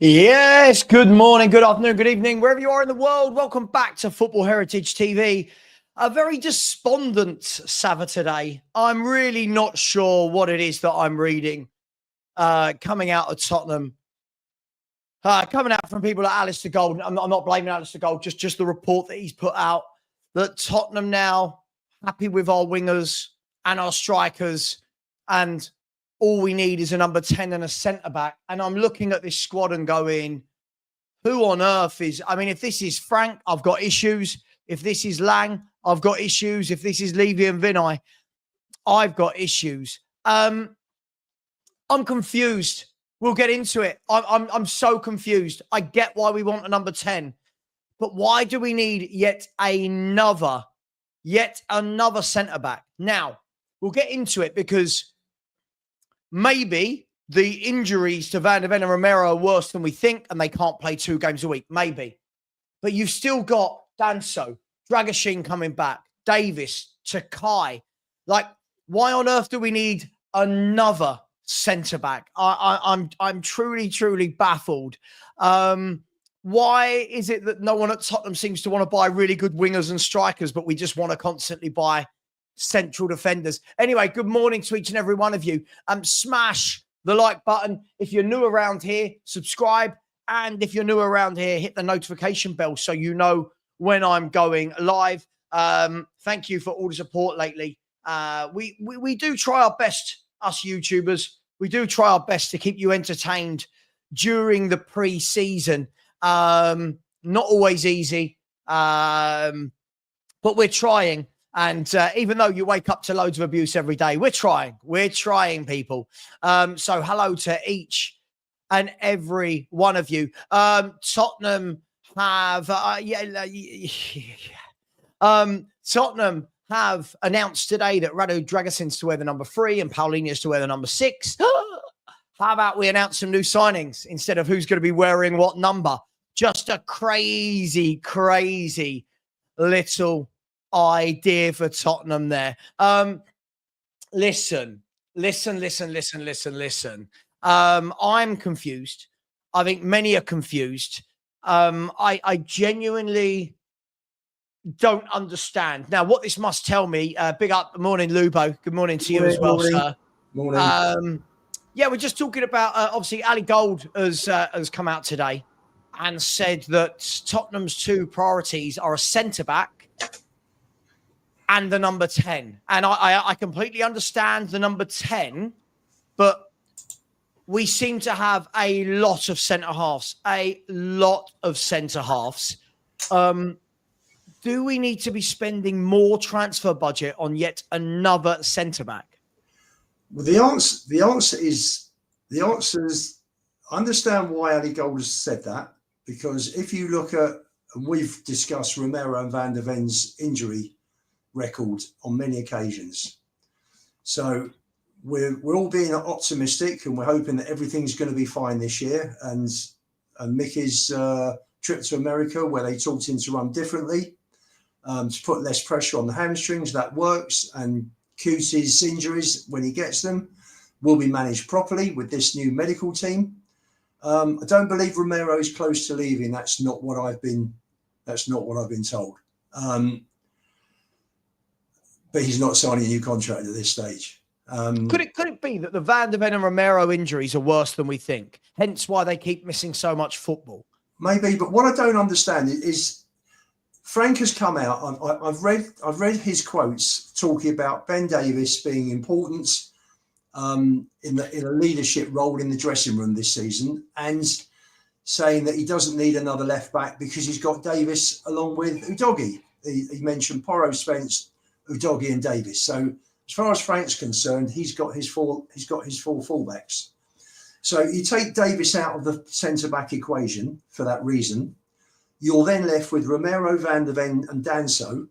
Yes, good morning, good afternoon, good evening, wherever you are in the world. Welcome back to Football Heritage TV. A very despondent Savva today. I'm really not sure what it is that I'm reading coming out of Tottenham. Coming out from people like Alistair Gold. I'm not blaming Alistair Gold, just the report that he's put out that Tottenham now happy with our wingers and our strikers, and all we need is a number 10 and a centre-back. And I'm looking at this squad and going, who on earth is... I mean, if this is Frank, I've got issues. If this is Lang, I've got issues. If this is Levy and Vinay, I've got issues. I'm confused. We'll get into it. I'm so confused. I get why we want a number 10. But why do we need yet another centre-back? Now, we'll get into it because... maybe the injuries to Van de Ven and Romero are worse than we think, and they can't play 2 games a week. Maybe. But you've still got Danso, Dragashin coming back, Davis, Takai. Like, why on earth do we need another centre-back? I'm truly baffled. Why is it that no one at Tottenham seems to want to buy really good wingers and strikers, but we just want to constantly buy central defenders? Anyway, good morning to each and every one of you. Smash the like button. If you're new around here, subscribe. And if you're new around here, hit the notification bell so you know when I'm going live. Thank you for all the support lately. We do try our best, us YouTubers. We do try our best to keep you entertained during the pre-season. Not always easy, but we're trying. And even though you wake up to loads of abuse every day, we're trying. We're trying, people. So hello to each and every one of you. Tottenham have... Tottenham have announced today that Radu Dragassin's to wear the number 3 and Paulinho's to wear the number 6. How about we announce some new signings instead of who's going to be wearing what number? Just a crazy little... idea for Tottenham there. Listen. I'm confused. I think many are confused. I genuinely don't understand. Now, what this must tell me, big up, morning, Lubo. Good morning to you as well, sir. Morning. Yeah, we're just talking about, obviously, Ali Gold has come out today and said that Tottenham's 2 priorities are a centre-back and the number 10. And I completely understand the number 10, but we seem to have a lot of centre-halves. Do we need to be spending more transfer budget on yet another centre-back? Well, the answer is, I understand why Ali Gold has said that, because if you look at, and we've discussed Romero and Van de Ven's injury record on many occasions. So we're all being optimistic and we're hoping that everything's going to be fine this year. And Mickey's trip to America, where they taught him to run differently, to put less pressure on the hamstrings, that works. And Cutie's injuries, when he gets them, will be managed properly with this new medical team. I don't believe Romero is close to leaving. That's not what I've been told. But he's not signing a new contract at this stage. Could it be that the Van de Ven and Romero injuries are worse than we think? Hence why they keep missing so much football. Maybe, but what I don't understand is Frank has come out. I've read his quotes talking about Ben Davies being important in a leadership role in the dressing room this season, and saying that he doesn't need another left back because he's got Davis along with Udogie. He mentioned Porro, Spence, Udogie and Davis. So as far as Frank's concerned, he's got his 4 fullbacks. So you take Davis out of the centre-back equation for that reason. You're then left with Romero, Van de Ven and Danso.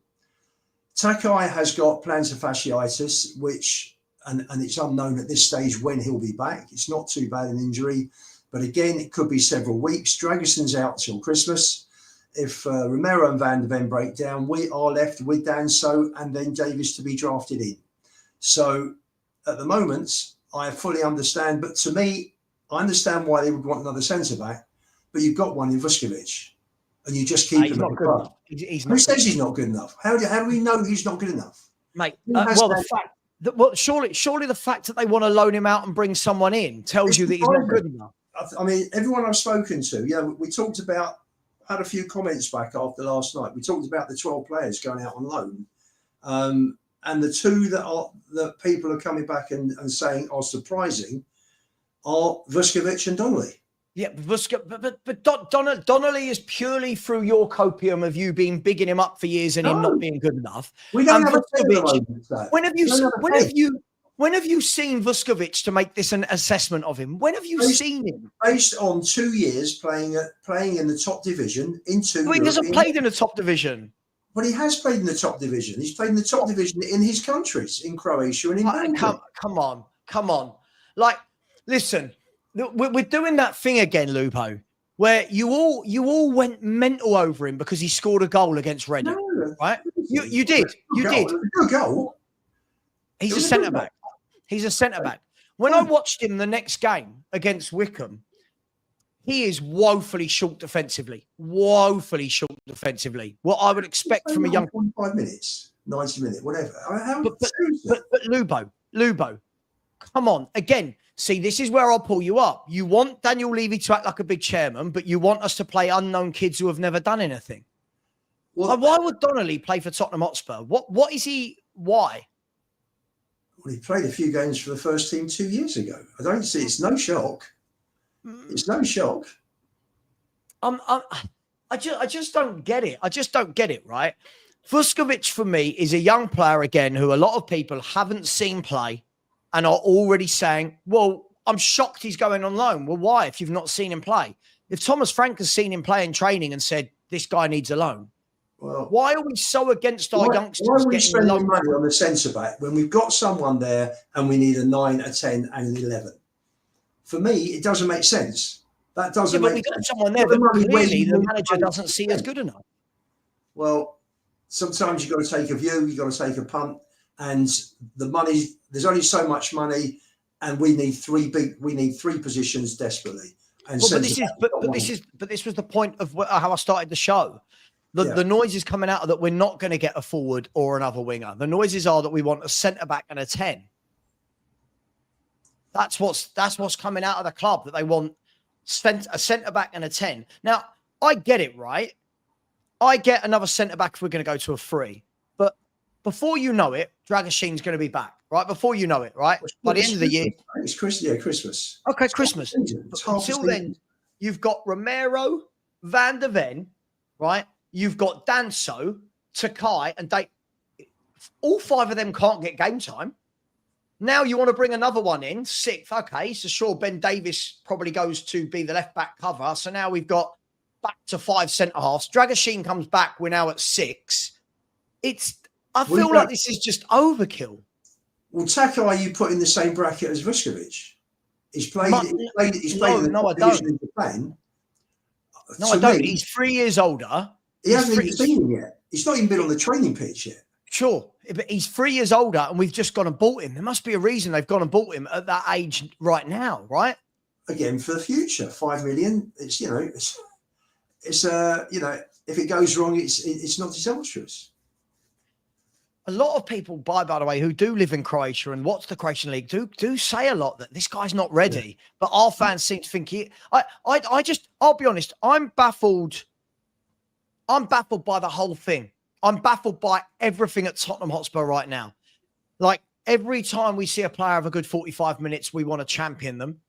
Takai has got plantar fasciitis, which, and it's unknown at this stage when he'll be back. It's not too bad an injury, but again, it could be several weeks. Dragassin's out till Christmas. If Romero and Van de Ven break down, we are left with Danso and then Davis to be drafted in. So at the moment, I fully understand. But to me, I understand why they would want another centre-back. but you've got one in Vuskovic, and you just keep him at the club. Who says he's not good enough? How do we know he's not good enough? Mate, the fact that surely the fact that they want to loan him out and bring someone in tells you that he's not good enough. I mean, everyone I've spoken to, we talked about, had a few comments back after last night. We talked about the 12 players going out on loan. And the two that people are coming back and saying are surprising are Vuskovic and Donnelly. Yeah, but Donnelly is purely through your copium of you being bigging him up for years and him not being good enough. We don't have a when have you seen Vuskovic to make this an assessment of him? When have you seen him? Based on 2 years playing in the top division into. He hasn't played in the top division. But he has played in the top division. He's played in the top division in his countries, in Croatia and in Belgium. Come on. Like, listen. We're doing that thing again, Lupo, where you all went mental over him because he scored a goal against Reading, right? You did. Good goal. He's a centre back. He's a centre back. When I watched him the next game against Wickham, he is woefully short defensively. What I would expect from a young 45 minutes, 90 minutes, whatever. But Lubo, come on again. See, this is where I'll pull you up. You want Daniel Levy to act like a big chairman, but you want us to play unknown kids who have never done anything. Well, why would Donnelly play for Tottenham Hotspur? What is he? Why? Well, he played a few games for the first team 2 years ago. I don't see. It's no shock. It's no shock. I just don't get it. I just don't get it, right? Vuskovic, for me, is a young player, again, who a lot of people haven't seen play and are already saying, well, I'm shocked he's going on loan. Well, why, if you've not seen him play? If Thomas Frank has seen him play in training and said, this guy needs a loan, well, why are we so against our youngsters? Why are we spending money on the centre-back when we've got someone there and we need a 9, a 10 and an 11? For me, it doesn't make sense. That doesn't make sense. We've got someone there that clearly the manager doesn't see as good enough. Well, sometimes you've got to take a view, you've got to take a punt, and the money, there's only so much money, and we need three positions desperately. And well, this was the point of how I started the show. The noise is coming out that we're not going to get a forward or another winger. The noises are that we want a centre back and a 10. That's what's coming out of the club, that they want a centre back and a 10. Now, I get it, right? I get another centre back if we're going to go to a 3. But before you know it, Dragashin's going to be back, right? Before you know it, right? By the end of the year. It's Christmas. Okay, Christmas. Until then, you've got Romero, Van der Ven, right? You've got Danso, Takai, and Dave. All 5 of them can't get game time. Now you want to bring another one in, 6th. Okay, so sure, Ben Davis probably goes to be the left-back cover. So now we've got back to 5 centre-halves. Dragashin comes back. We're now at 6. I feel like this is just overkill. Well, Takai, you put in the same bracket as Vuskovic. He's played in the division in Japan. No, I don't. He's 3 years older. He hasn't even seen him yet. He's not even been on the training pitch yet. Sure, but he's 3 years older, and we've just gone and bought him. There must be a reason they've gone and bought him at that age right now, right? Again, for the future, 5 million. It's if it goes wrong, it's not disastrous. A lot of people, by the way, who do live in Croatia and watch the Croatian league do say a lot that this guy's not ready. Yeah. But our fans seem to think I'll be honest, I'm baffled. I'm baffled by the whole thing. I'm baffled by everything at Tottenham Hotspur right now. Like, every time we see a player have a good 45 minutes, we want to champion them.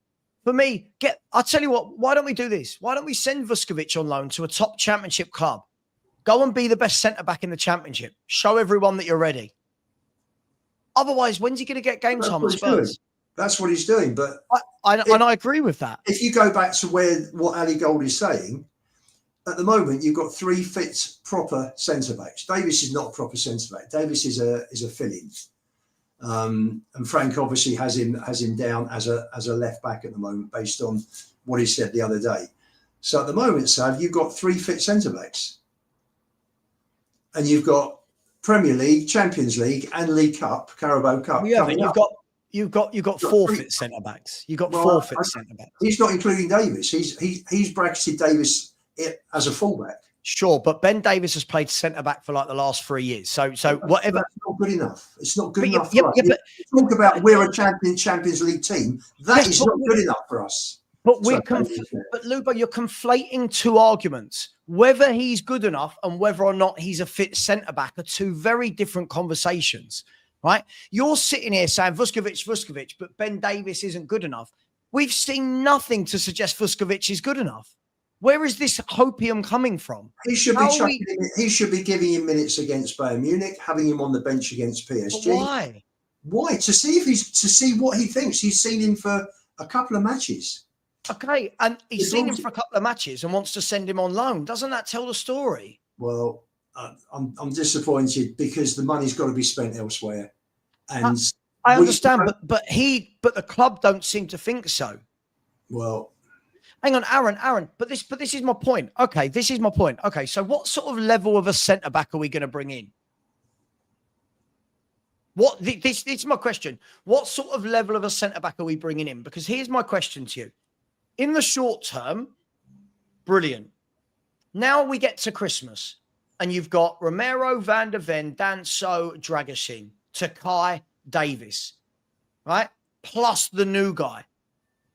For me, I'll tell you what, why don't we do this? Why don't we send Vuskovic on loan to a top championship club? Go and be the best centre-back in the championship. Show everyone that you're ready. Otherwise, when's he going to get game time at Spurs? That's what he's doing. But I agree with that. If you go back to what Ali Gold is saying, at the moment, you've got 3 fit, proper centre-backs. Davis is not a proper centre-back. Davis is a fill-in. And Frank obviously has him down as a left-back at the moment, based on what he said the other day. So at the moment, Sav, you've got 3 fit centre-backs. And you've got Premier League, Champions League, and League Cup, Carabao Cup. Yeah, but You've got forfeit centre backs. You've got forfeit centre backs. He's not including Davis. He's bracketed Davis as a fullback. Sure, but Ben Davis has played centre back for like the last 3 years. So whatever. That's not good enough. It's not good enough Yeah, for us. but Talk about we're a Champions League team. That is not good enough for us. But but Lubo, you're conflating two arguments. Whether he's good enough and whether or not he's a fit centre back are two very different conversations, right? You're sitting here saying Vuskovic, but Ben Davis isn't good enough. We've seen nothing to suggest Vuskovic is good enough. Where is this hopium coming from? He should be giving him minutes against Bayern Munich, having him on the bench against PSG. But why? Why? To see what he thinks. He's seen him for a couple of matches. Okay, and he's seen him for a couple of matches and wants to send him on loan. Doesn't that tell the story? Well, I'm disappointed because the money's got to be spent elsewhere. And I understand, but the club don't seem to think so. Well, hang on, Aaron. But this is my point. Okay, this is my point. Okay, so what sort of level of a centre back are we going to bring in? This is my question. What sort of level of a centre back are we bringing in? Because here's my question to you. In the short term, brilliant. Now we get to Christmas and you've got Romero, Van der Ven, Danso, Dragusin, Takai, Davis, right? Plus the new guy.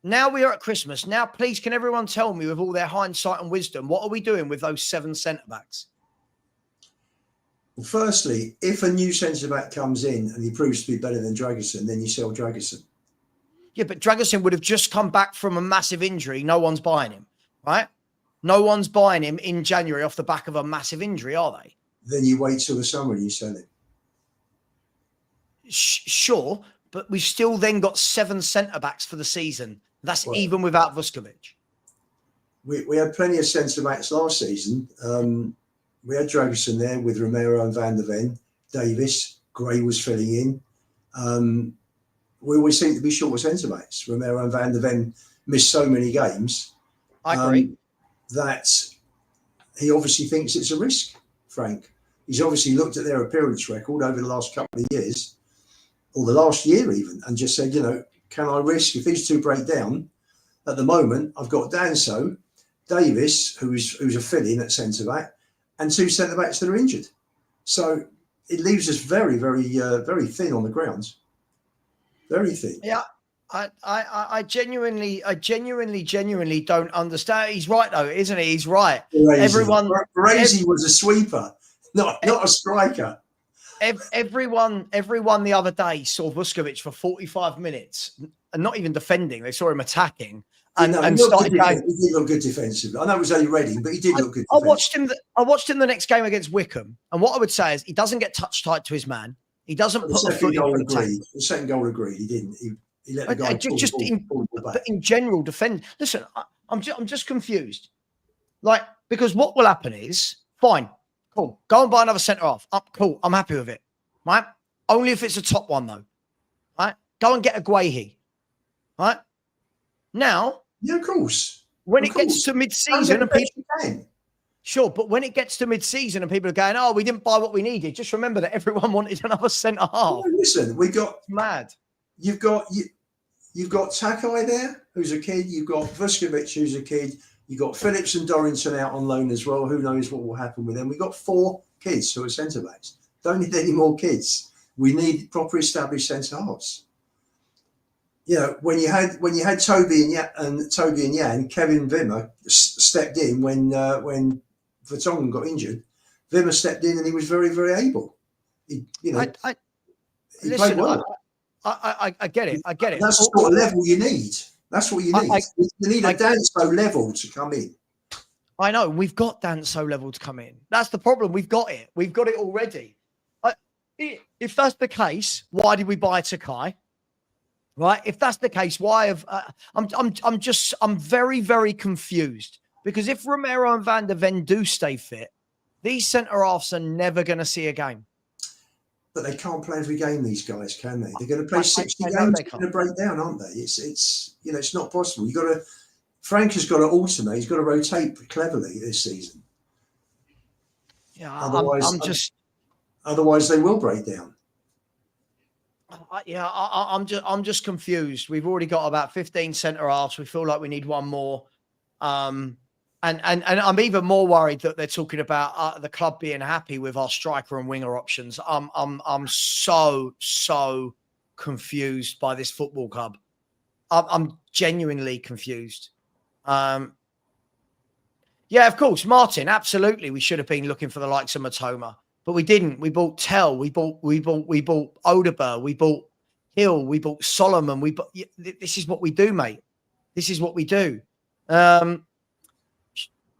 Now we are at Christmas. Now, please, can everyone tell me with all their hindsight and wisdom, what are we doing with those 7 centre-backs? Well, firstly, if a new centre-back comes in and he proves to be better than Dragusin, then you sell Dragusin. Yeah, but Dragusin would have just come back from a massive injury. No one's buying him, right? No one's buying him in January off the back of a massive injury, are they? Then you wait till the summer and you sell him. Sure, but we've still then got 7 centre-backs for the season. That's even without Vuskovic. We had plenty of centre-backs last season. We had Dragusin there with Romero and Van der Ven. Davis, Gray was filling in. We always seem to be short of centre-backs. Romero and Van der Ven missed so many games. I agree. That he obviously thinks it's a risk, Frank. He's obviously looked at their appearance record over the last couple of years, or the last year even, and just said, can I risk if these two break down? At the moment, I've got Danso, Davis, who's a fill-in at centre-back, and 2 centre-backs that are injured. So it leaves us very, very, very thin on the ground. Very thin. Yeah, I genuinely don't understand. He's right though, isn't he? He's right. Baresi was a sweeper, not a striker. Everyone the other day saw Vuskovic for 45 minutes and not even defending. They saw him attacking and started going. He did look good defensively. I know it was only Reading, but he did look good. I watched him the next game against Wickham, and what I would say is he doesn't get touch tight to his man. He doesn't put the foot in the second goal agreed. He didn't. He let the guy pull the ball back. But in general, defend. Listen, I'm just confused. Because what will happen is, fine, cool, go and buy another centre half. Cool, I'm happy with it, right? Only if it's a top one though, right? Go and get a Guehi, right? Now, yeah, of course. When it gets to mid-season and people. Sure, but when it gets to mid-season and people are going, "Oh, we didn't buy what we needed," just remember that everyone wanted another centre half. No, listen, it's mad. You've got Takai there, who's a kid. You've got Vuskovic, who's a kid. You've got Phillips and Dorrington out on loan as well. Who knows what will happen with them? We've got 4 kids who are centre backs. Don't need any more kids. We need proper established centre halves. When you had Toby and Jan, Kevin Wimmer stepped in when Vertonghen got injured. Wimmer stepped in and he was very, very able. He played well. I get it. That's the sort of level you need. That's what you need. You need a Danso level to come in. I know. We've got Danso level to come in. That's the problem. We've got it. We've got it already. If that's the case, why did we buy Takai? Right? If that's the case, why have I'm very, very confused, because if Romero and Van der Ven do stay fit, these centre halves are never going to see a game. But they can't play every game, these guys, can they? They're going to play 60 games. They're going to break down, aren't they? It's not possible. Frank has got to alternate. He's got to rotate cleverly this season. Yeah, otherwise they will break down. I'm just confused. We've already got about 15 centre halves. We feel like we need one more. And I'm even more worried that they're talking about the club being happy with our striker and winger options. I'm so confused by this football club. I'm genuinely confused. Yeah, of course, Martin. Absolutely, we should have been looking for the likes of Matoma, but we didn't. We bought Tell. We bought Odeber. We bought Hill. We bought Solomon. This is what we do, mate. This is what we do.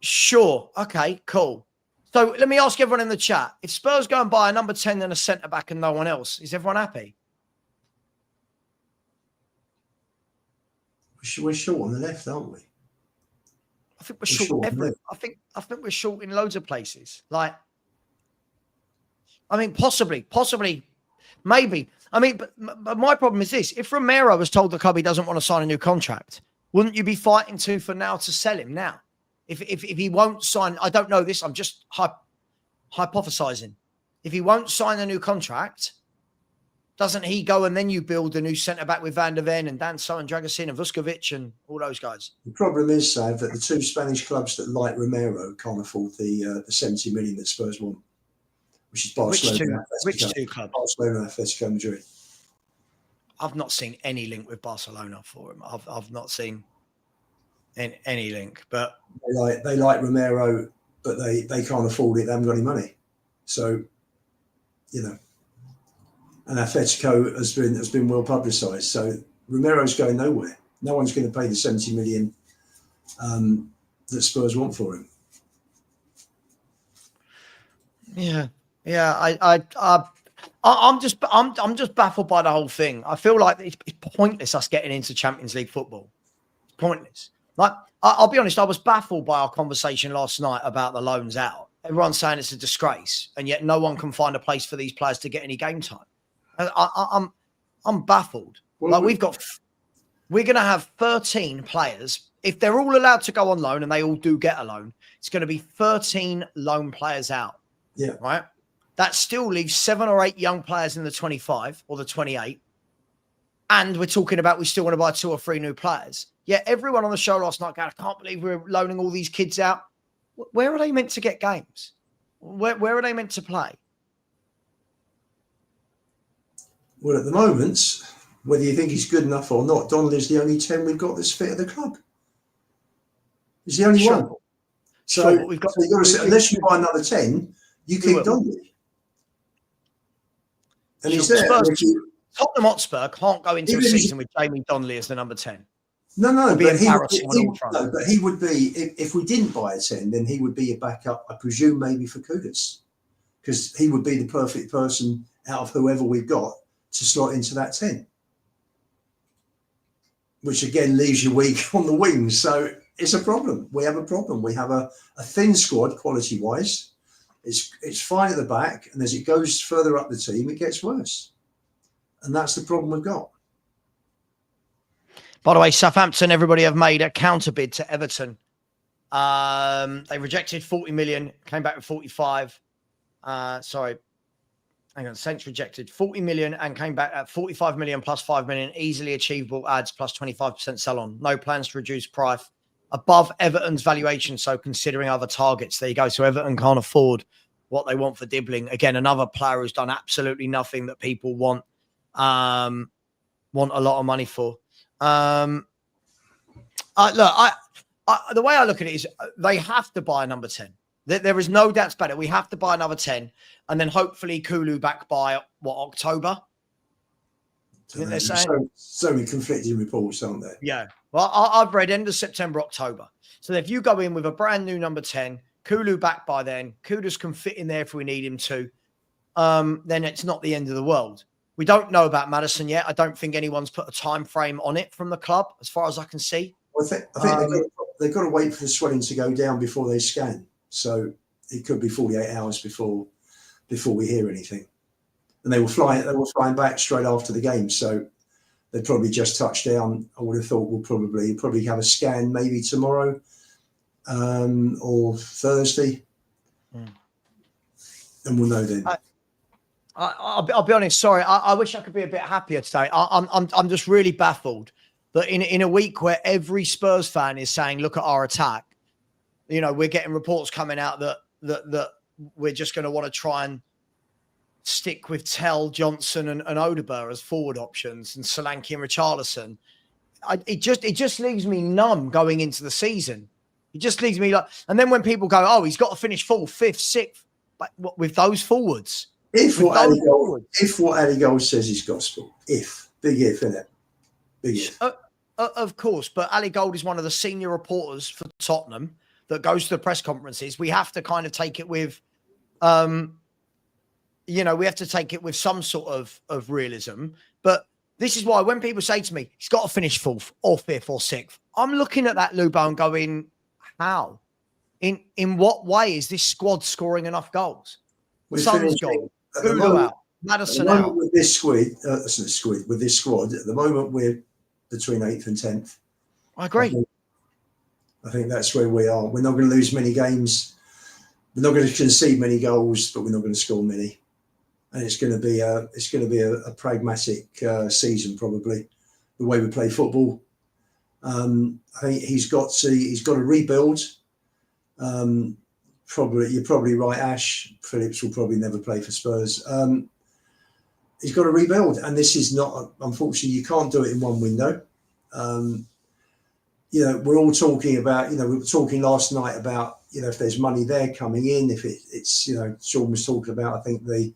Sure. Okay, cool. So let me ask everyone in the chat. If Spurs go and buy a number 10 and a centre-back and no one else, is everyone happy? We're short on the left, aren't we? I think we're short everywhere. I think we're short in loads of places. Like, I mean, possibly, maybe. I mean, but my problem is this. If Romero was told the club he doesn't want to sign a new contract, wouldn't you be fighting tooth and nail to sell him now? If he won't sign, I don't know this, I'm just hypothesizing. If he won't sign a new contract, doesn't he go and then you build a new centre-back with Van der Ven and Danso and Dragusin and Vuskovic and all those guys? The problem is, Sav, that the two Spanish clubs that like Romero can't afford the 70 million that Spurs want, which is Barcelona. Which two clubs? Barcelona and Atletico Madrid. I've not seen any link with Barcelona for him. I've not seen any link, but they like Romero, but they can't afford it. They haven't got any money, so and Atletico has been well publicised. So Romero's going nowhere. No one's going to pay the 70 million that Spurs want for him. Yeah. I'm just baffled by the whole thing. I feel like it's pointless us getting into Champions League football. It's pointless. Like, I'll be honest, I was baffled by our conversation last night about the loans out. Everyone's saying it's a disgrace, and yet no one can find a place for these players to get any game time. I'm baffled. Well, like we're going to have 13 players. If they're all allowed to go on loan and they all do get a loan, it's going to be 13 loan players out. Yeah. Right. That still leaves 7 or 8 young players in the 25 or the 28. And we're talking about we still want to buy 2 or 3 new players. Yeah, everyone on the show last night, I can't believe we're loaning all these kids out. Where are they meant to get games? Where are they meant to play? Well, at the moment, whether you think he's good enough or not, Donnelly's the only 10 we've got that's fit at the club. He's the only one. So, you've got to say, unless you buy another 10, you keep Donnelly. And he's there. Tottenham Hotspur can't go into a season with Jamie Donnelly as the number 10. No, but he would be, if we didn't buy a 10, then he would be a backup, I presume, maybe for Kudus, because he would be the perfect person out of whoever we've got to slot into that 10, which again leaves you weak on the wings. So it's a problem. We have a problem. We have a thin squad quality-wise. It's fine at the back, and as it goes further up the team, it gets worse. And that's the problem we've got. By the way, Southampton, everybody have made a counter bid to Everton. They rejected 40 million, came back with 45. Saints rejected 40 million and came back at 45 million plus 5 million, easily achievable adds plus 25% sell on. No plans to reduce price above Everton's valuation. So considering other targets, there you go. So Everton can't afford what they want for Dibbling. Again, another player who's done absolutely nothing that people want a lot of money for. The way I look at it is they have to buy a number 10. There is no doubts about it. We have to buy another 10 and then hopefully Kulu back by October? They're saying? So many conflicting reports, aren't there? Yeah. Well, I've read end of September, October. So if you go in with a brand new number 10, Kulu back by then, Kudus can fit in there if we need him to, then it's not the end of the world. We don't know about Maddison yet. I don't think anyone's put a time frame on it from the club, as far as I can see. Well, I think they've got to wait for the swelling to go down before they scan. So it could be 48 hours before we hear anything. And they were flying back straight after the game. So they probably just touched down. I would have thought we'll probably have a scan maybe tomorrow or Thursday. And we'll know then. I'll be honest. Sorry, I wish I could be a bit happier today. I'm just really baffled that in a week where every Spurs fan is saying, "Look at our attack," you know, we're getting reports coming out that we're just going to want to try and stick with Tell, Johnson, and Odegaard as forward options, and Solanke and Richarlison. It just leaves me numb going into the season. It just leaves me like, and then when people go, "Oh, he's got to finish fourth, fifth, sixth," but what, with those forwards. If what Ali Gold says is gospel, big if, innit? Big if. Of course, but Ali Gold is one of the senior reporters for Tottenham that goes to the press conferences. We have to kind of take it with, we have to take it with some sort of realism. But this is why when people say to me, he's got to finish fourth or fifth or sixth, I'm looking at that, Lubo, and going, how? In what way is this squad scoring enough goals? Son's goal. Out. Madison out. With this squad, at the moment we're between 8th and 10th. I agree. I think that's where we are. We're not going to lose many games. We're not going to concede many goals, but we're not going to score many. And it's going to be a pragmatic season, probably, the way we play football. I think he's got to rebuild. You're probably right, Ash. Phillips will probably never play for Spurs. He's got to rebuild, and this is not. Unfortunately, you can't do it in one window. We're all talking about. We were talking last night about if there's money there coming in. If it's Sean was talking about. I think the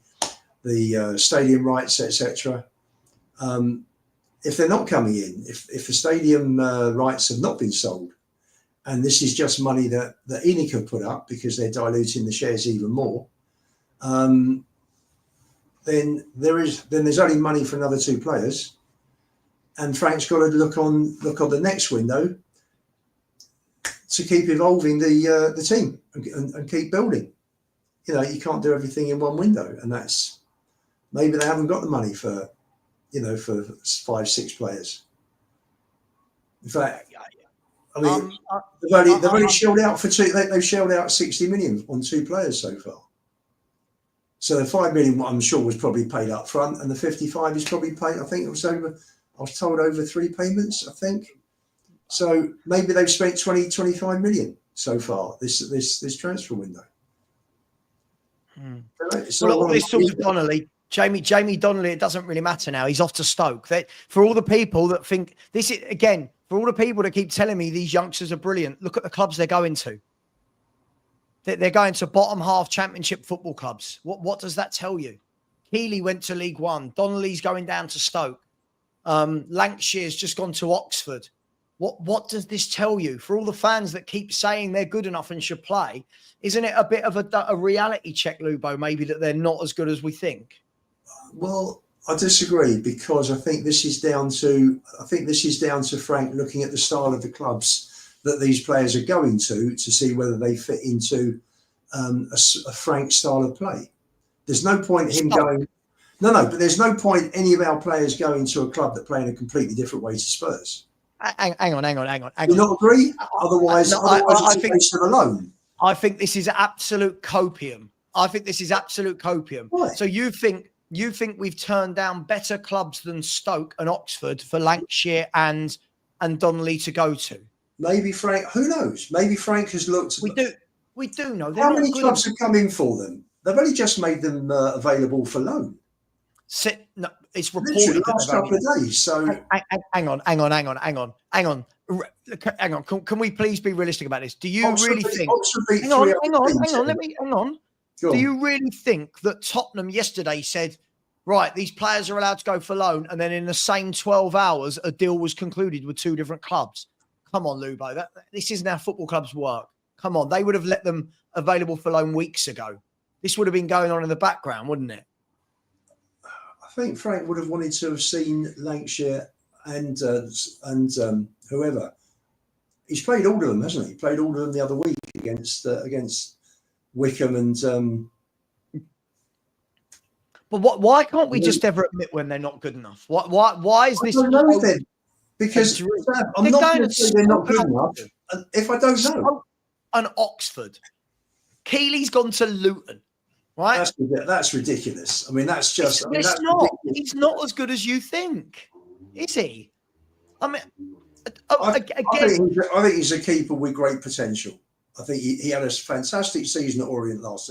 stadium rights, etc. If they're not coming in, if the stadium rights have not been sold. And this is just money that ENIC have put up because they're diluting the shares even more. Then there's only money for another 2 players, and Frank's got to look on the next window to keep evolving the team and keep building. You can't do everything in one window, and that's maybe they haven't got the money for 5-6 players. In fact. I mean, they've only shelled out for 2. They've shelled out 60 million on 2 players so far. So the 5 million, I'm sure, was probably paid up front, and the 55 is probably paid. I think it was over. I was told over 3 payments. I think. So maybe they've spent 25 million so far this transfer window. So this talks of Donnelly. Jamie Donnelly, it doesn't really matter now. He's off to Stoke. For all the people that think this is, again, for all the people that keep telling me these youngsters are brilliant, look at the clubs they're going to. They're going to bottom half championship football clubs. What does that tell you? Keeley went to League One. Donnelly's going down to Stoke. Lancashire's just gone to Oxford. What does this tell you? For all the fans that keep saying they're good enough and should play, isn't it a bit of a reality check, Lubo, maybe that they're not as good as we think? Well, I disagree, because I think this is down to Frank looking at the style of the clubs that these players are going to see whether they fit into a Frank style of play. There's no point him going. But there's no point any of our players going to a club that play in a completely different way to Spurs. Hang on. Do you not agree? Otherwise, it's a waste of a loan. I think this is absolute copium. Why? So you think we've turned down better clubs than Stoke and Oxford for Lancashire and Donnelly to go to? Maybe Frank. Who knows? Maybe Frank has looked. We do know. How many clubs have come in for them? They've only just made them available for loan. No, it's reported literally the last couple of days. So hang on. Can we please be realistic about this? Do you really think? Hang on. Do you really think that Tottenham yesterday said, right, these players are allowed to go for loan, and then in the same 12 hours, a deal was concluded with 2 different clubs? Come on, Lubo. This isn't how football clubs work. Come on. They would have let them available for loan weeks ago. This would have been going on in the background, wouldn't it? I think Frank would have wanted to have seen Lancashire and whoever. He's played all of them, hasn't he? Played all of them the other week against Wickham and. But why can't we just ever admit when they're not good enough? Why is this? I don't know then, because I'm not going to say they're not good enough if I don't know. And Oxford, Keeley's gone to Luton. right? That's ridiculous. I mean, that's just. I mean, It's that's not. ridiculous. He's not as good as you think, is he? I mean, I again, think he's a keeper with great potential. I think he had a fantastic season at Orient last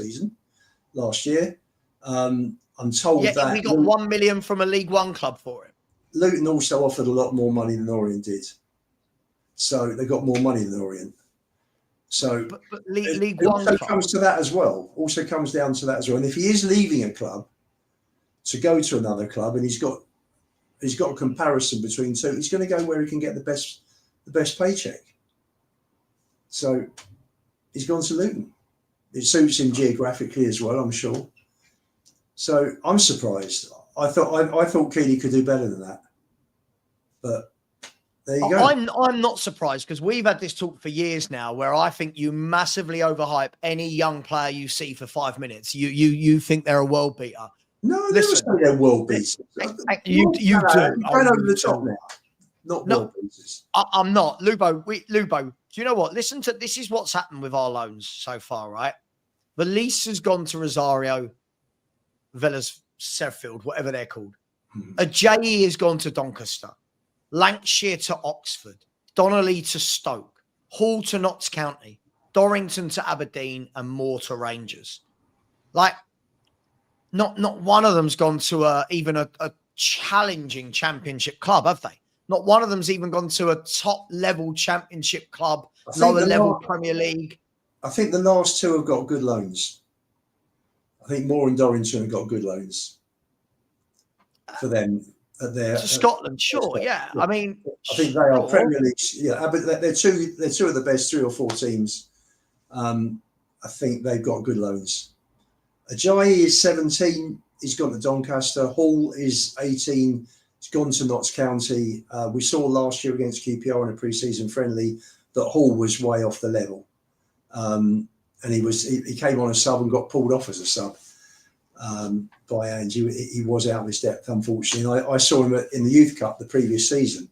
year. I'm told yeah, that we got 1 million from a League One club for him. Luton also offered a lot more money than Orient did. So they got more money than Orient. So But League it One also club. comes to that as well. Also comes down to that as well. And if he is leaving a club to go to another club, and he's got a comparison between two, he's going to go where he can get the best paycheck. So he's gone to Luton. It suits him geographically as well, I'm sure. So I'm surprised. I thought Keeley could do better than that. But there you go. I'm not surprised, because we've had this talk for years now, where I think you massively overhype any young player you see for 5 minutes. You think they're a world beater. No, listen, never say they're world beaters. You do. You're going over the top now. Not world beaters. I'm not. Lubo, do you know what? Listen to this. Is what's happened with our loans so far, right? Valise has gone to Rosario, Villas, Sheffield, whatever they're called. Ajayi has gone to Doncaster. Lancashire to Oxford. Donnelly to Stoke. Hall to Notts County. Dorrington to Aberdeen, and Moore to Rangers. Like, not one of them's gone to even a challenging championship club, have they? Not one of them's even gone to a top level championship club, lower level Premier League. I think the last two have got good loans. I think Moore and Dorrington have got good loans for them at their Scotland, sure, yeah. I mean, I think they are Premier League. Yeah, but they're two of the best 3 or 4 teams. I think they've got good loans. Ajayi is 17. He's gone to Doncaster. Hall is 18. He's gone to Notts County. We saw last year against QPR in a pre-season friendly that Hall was way off the level. And he came on a sub and got pulled off as a sub by Ange. He was out of his depth, unfortunately. I saw him in the Youth Cup the previous season,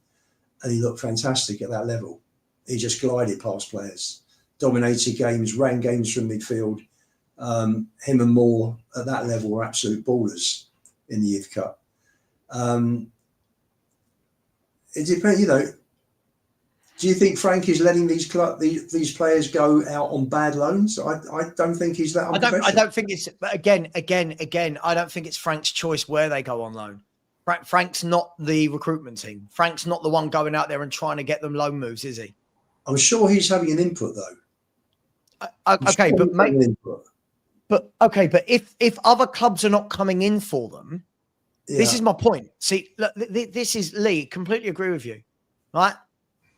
and he looked fantastic at that level. He just glided past players, dominated games, ran games from midfield. Him and Moore at that level were absolute ballers in the Youth Cup. It depends, you know. Do you think Frank is letting these players go out on bad loans? I don't think he's that unprofessional. I don't think it's. But again, I don't think it's Frank's choice where they go on loan. Frank's not the recruitment team. Frank's not the one going out there and trying to get them loan moves, is he? I'm sure he's having an input though. Okay, but if other clubs are not coming in for them, this is my point. See, look, this is Lee. Completely agree with you, right?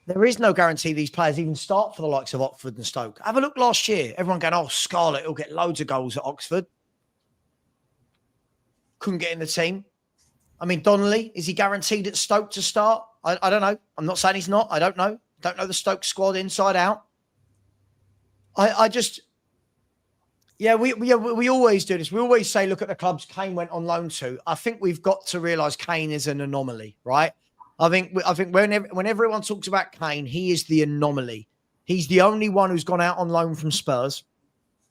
There is no guarantee these players even start for the likes of Oxford and Stoke. Have a look last year. Everyone going, oh, Scarlett, he'll get loads of goals at Oxford. Couldn't get in the team. I mean, Donnelly, is he guaranteed at Stoke to start? I don't know. I'm not saying he's not. I don't know. Don't know the Stoke squad inside out. We always do this. We always say, look at the clubs Kane went on loan to. I think we've got to realise Kane is an anomaly, right? I think when everyone talks about Kane, he is the anomaly. He's the only one who's gone out on loan from Spurs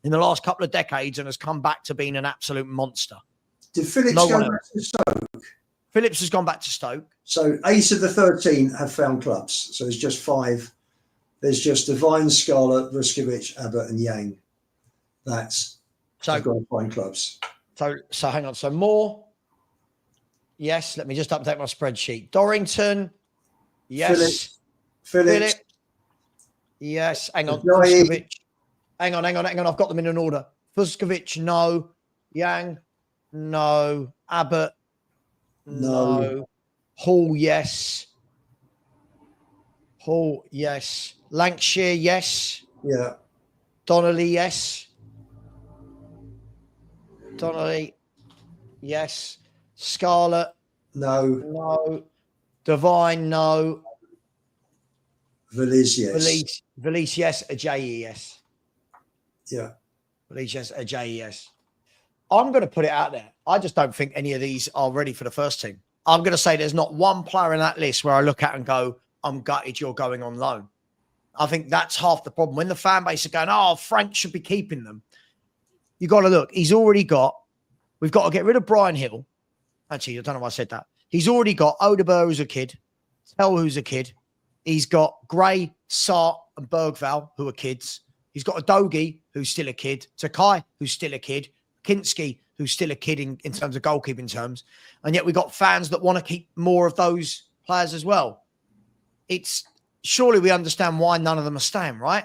in the last couple of decades and has come back to being an absolute monster. Did Phillips go back to Stoke? Phillips has gone back to Stoke. So 8 of the 13 have found clubs. So there's just 5. There's just Devine, Scarlett, Vuskovic, Abbott and Yang. That's got to find clubs. So hang on. So Moore. Yes, let me just update my spreadsheet. Dorrington. Yes. Phillips. Yes. Hang on. Vuskovic. Hang on. I've got them in an order. Vuskovic, no. Yang, no. Abbott, no. Hall, yes. Lancashire, yes. Yeah. Donnelly, yes. Yes. Scarlett, no. Devine, no. Valise, yes. Valise, yes. Ajayi, yes. Yeah. Valise, yes. Ajayi, yes. I'm going to put it out there. I just don't think any of these are ready for the first team. I'm going to say there's not one player in that list where I look at and go, I'm gutted you're going on loan. I think that's half the problem. When the fan base are going, oh, Frank should be keeping them. You got to look. We've got to get rid of Brian Hill. Actually, I don't know why I said that. He's already got Odeberg, who's a kid. Tell, who's a kid. He's got Gray, Sart, and Bergval, who are kids. He's got a Dogie, who's still a kid. Takai, who's still a kid. Kinski, who's still a kid in terms of goalkeeping terms. And yet we've got fans that want to keep more of those players as well. Surely we understand why none of them are staying, right?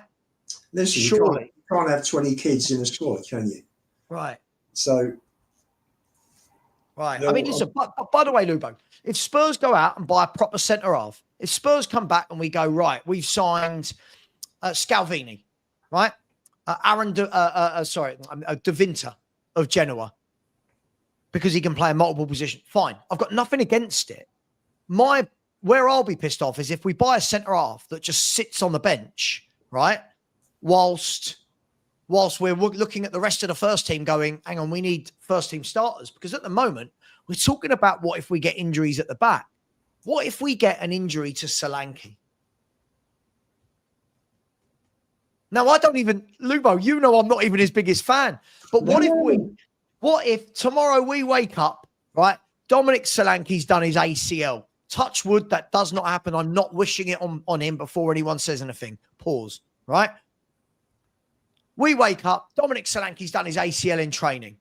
Listen, surely. You can't have 20 kids in a squad, can you? Right. So... Right. I mean, listen, by the way, Lubo, if Spurs go out and buy a proper centre-half, if Spurs come back and we go, right, we've signed Scalvini, right? De Vinter of Genoa, because he can play in multiple positions. Fine. I've got nothing against it. Where I'll be pissed off is if we buy a centre-half that just sits on the bench, right, whilst we're looking at the rest of the first team going, hang on, we need first team starters. Because at the moment, we're talking about what if we get injuries at the back? What if we get an injury to Solanke? Now, Lubo, you know I'm not even his biggest fan. But what if tomorrow we wake up, right, Dominic Solanke's done his ACL. Touch wood, that does not happen. I'm not wishing it on him before anyone says anything. Pause, right? We wake up, Dominic Solanke's done his ACL in training.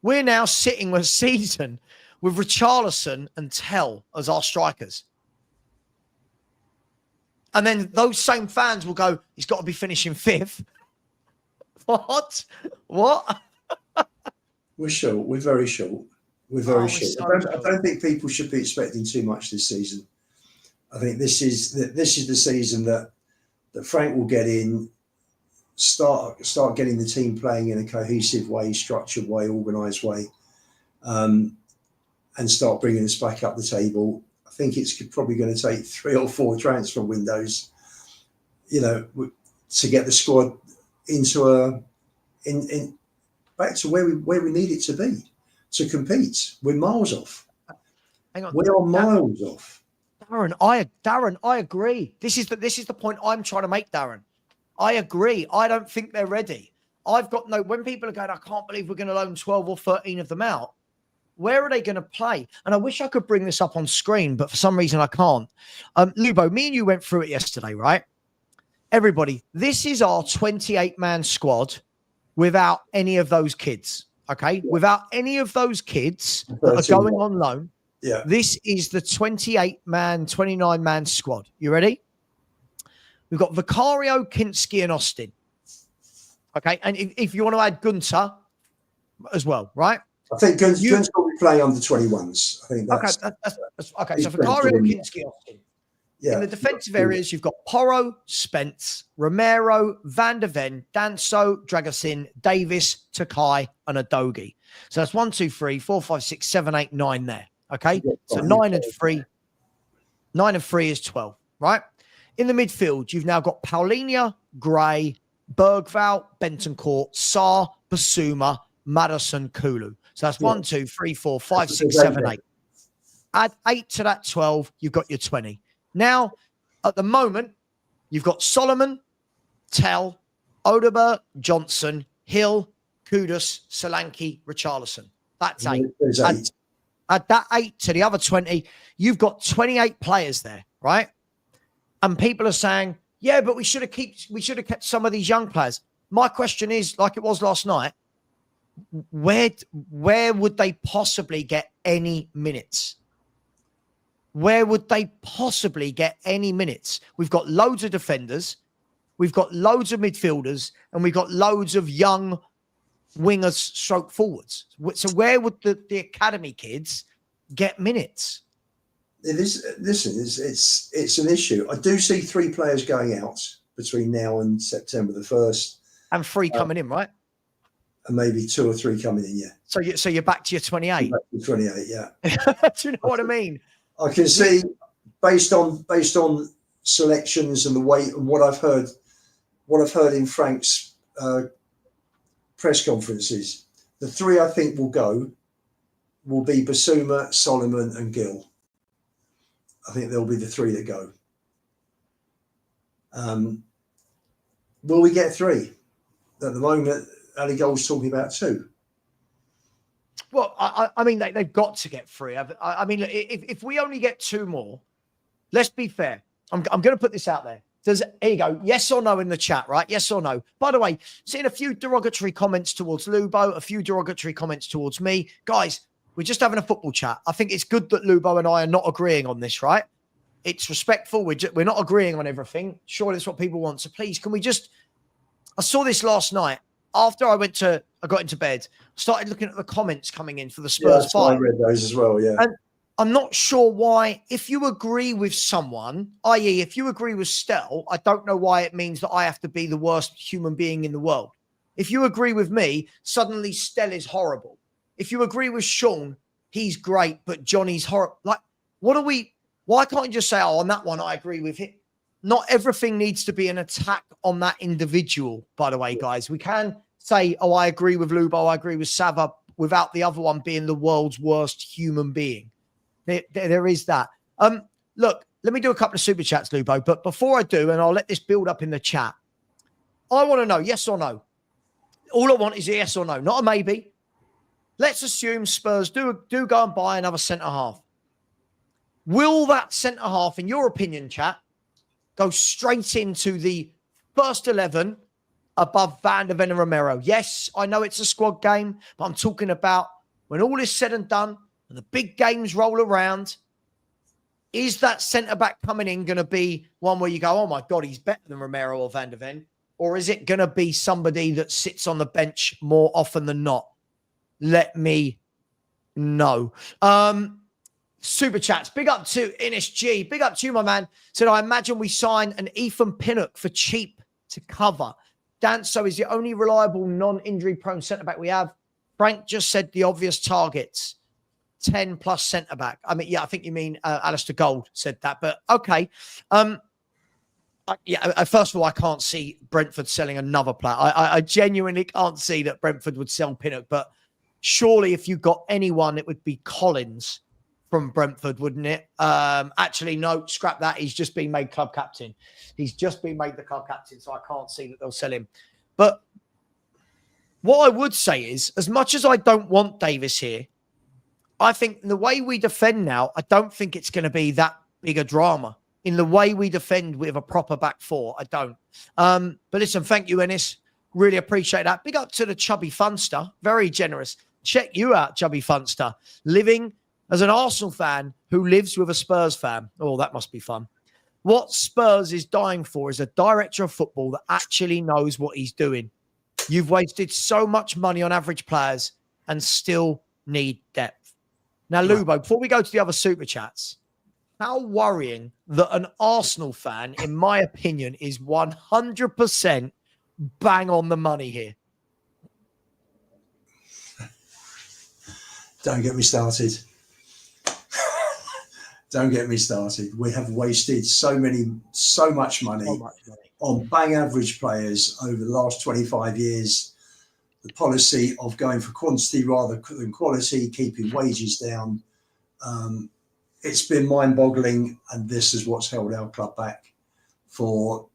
We're now sitting with a season with Richarlison and Tell as our strikers. And then those same fans will go, he's got to be finishing fifth. What? We're short. We're very short. We're very short. I don't think people should be expecting too much this season. I think this is the season that Frank will get in, start getting the team playing in a cohesive way, structured way, organised way, and start bringing us back up the table. I think it's probably going to take 3 or 4 transfer windows, to get the squad into back to where we need it to be to compete. We're miles off. Hang on. We are miles off. Darren, I agree. This is the point I'm trying to make, Darren. I agree. I don't think they're ready. When people are going, I can't believe we're going to loan 12 or 13 of them out. Where are they going to play? And I wish I could bring this up on screen, but for some reason I can't. Lubo, me and you went through it yesterday, right? Everybody, this is our 28-man squad without any of those kids, okay? Yeah. Without any of those kids that are going on loan. Yeah. This is the 28-man, 29-man squad. You ready? We've got Vicario, Kinski, and Austin. Okay, and if you want to add Gunter as well, right? I think Gunter will be playing under 21s. I think that's... Okay, so Vicario, Kinski, Austin. Yeah. In the defensive areas, you've got Porro, Spence, Romero, Van der Ven, Danso, Dragosin, Davis, Takai, and Adogi. So that's 1, 2, 3, 4, 5, 6, 7, 8, 9 there. Okay, so 9 and 3. 9 and 3 is 12, right? In the midfield, you've now got Paulinho, Gray, Bergval, Bentoncourt, Sarr, Basuma, Madison, Kulu. So that's 1, 2, 3, 4, 5, 6, 7, 8. Add 8 to that 12, you've got your 20. Now, at the moment, you've got Solomon, Tell, Odeberg, Johnson, Hill, Kudus, Solanke, Richarlison. That's 8. Add that 8 to the other 20, you've got 28 players there, right? And people are saying, yeah, but we should have kept some of these young players. My question is, like it was last night, where would they possibly get any minutes? Where would they possibly get any minutes? We've got loads of defenders, we've got loads of midfielders, and we've got loads of young wingers stroke forwards. So where would the academy kids get minutes? It is. Listen, it's an issue. I do see 3 players going out between now and September the 1st, and 3 coming in, right? And maybe 2 or 3 coming in. Yeah. So you're back to your 28. Back to 28. Yeah. Do you know what I mean? I can see based on selections and the weight and what I've heard in Frank's press conferences, the 3 I think will be Basuma, Solomon, and Gill. I think they'll be the 3 that go. Will we get 3? At the moment, Ali Gold's talking about too. Well, I mean, they've got to get 3. I mean, if we only get 2 more, let's be fair. I'm going to put this out there. Here you go. Yes or no in the chat, right? Yes or no. By the way, seeing a few derogatory comments towards Lubo, a few derogatory comments towards me. Guys, we're just having a football chat. I think it's good that Lubo and I are not agreeing on this, right? It's respectful. We're not agreeing on everything. Surely that's what people want. So please, can we just... I saw this last night. After I got into bed, started looking at the comments coming in for the Spurs fight. I read those as well, yeah. And I'm not sure why, if you agree with someone, i.e. if you agree with Stel, I don't know why it means that I have to be the worst human being in the world. If you agree with me, suddenly Stel is horrible. If you agree with Sean, he's great, but Johnny's horrible. Like, why can't you just say, oh, on that one, I agree with him? Not everything needs to be an attack on that individual, by the way, guys. We can say, oh, I agree with Lubo, I agree with Savva, without the other one being the world's worst human being. There is that. Look, let me do a couple of super chats, Lubo. But before I do, and I'll let this build up in the chat, I want to know yes or no. All I want is a yes or no, not a maybe. Let's assume Spurs do go and buy another centre-half. Will that centre-half, in your opinion, chat, go straight into the first 11 above Van de Ven and Romero? Yes, I know it's a squad game, but I'm talking about when all is said and done and the big games roll around, is that centre-back coming in going to be one where you go, oh, my God, he's better than Romero or Van de Ven? Or is it going to be somebody that sits on the bench more often than not? Let me know. Super chats. Big up to NSG. Big up to you, my man. Said, I imagine we sign an Ethan Pinnock for cheap to cover. Danso is the only reliable non-injury prone centre-back we have. Frank just said the obvious targets. 10 plus centre-back. I mean, yeah, I think you mean Alistair Gold said that. But okay. First of all, I can't see Brentford selling another player. I genuinely can't see that Brentford would sell Pinnock. But surely if you got anyone, it would be Collins from Brentford, wouldn't it? Actually, no, scrap that. He's just been made club captain. He's just been made the club captain, so I can't see that they'll sell him. But what I would say is, as much as I don't want Davis here, I think the way we defend now, I don't think it's going to be that big a drama. In the way we defend with a proper back four, I don't. But listen, thank you, Ennis. Really appreciate that. Big up to the Chubby Funster. Very generous. Check you out, Chubby Funster. Living as an Arsenal fan who lives with a Spurs fan. Oh, that must be fun. What Spurs is dying for is a director of football that actually knows what he's doing. You've wasted so much money on average players and still need depth. Now, Lubo, before we go to the other super chats, how worrying that an Arsenal fan, in my opinion, is 100% bang on the money here. Don't get me started. Don't get me started. We have wasted so much money on bang average players over the last 25 years. The policy of going for quantity rather than quality, keeping wages down. It's been mind-boggling, and this is what's held our club back for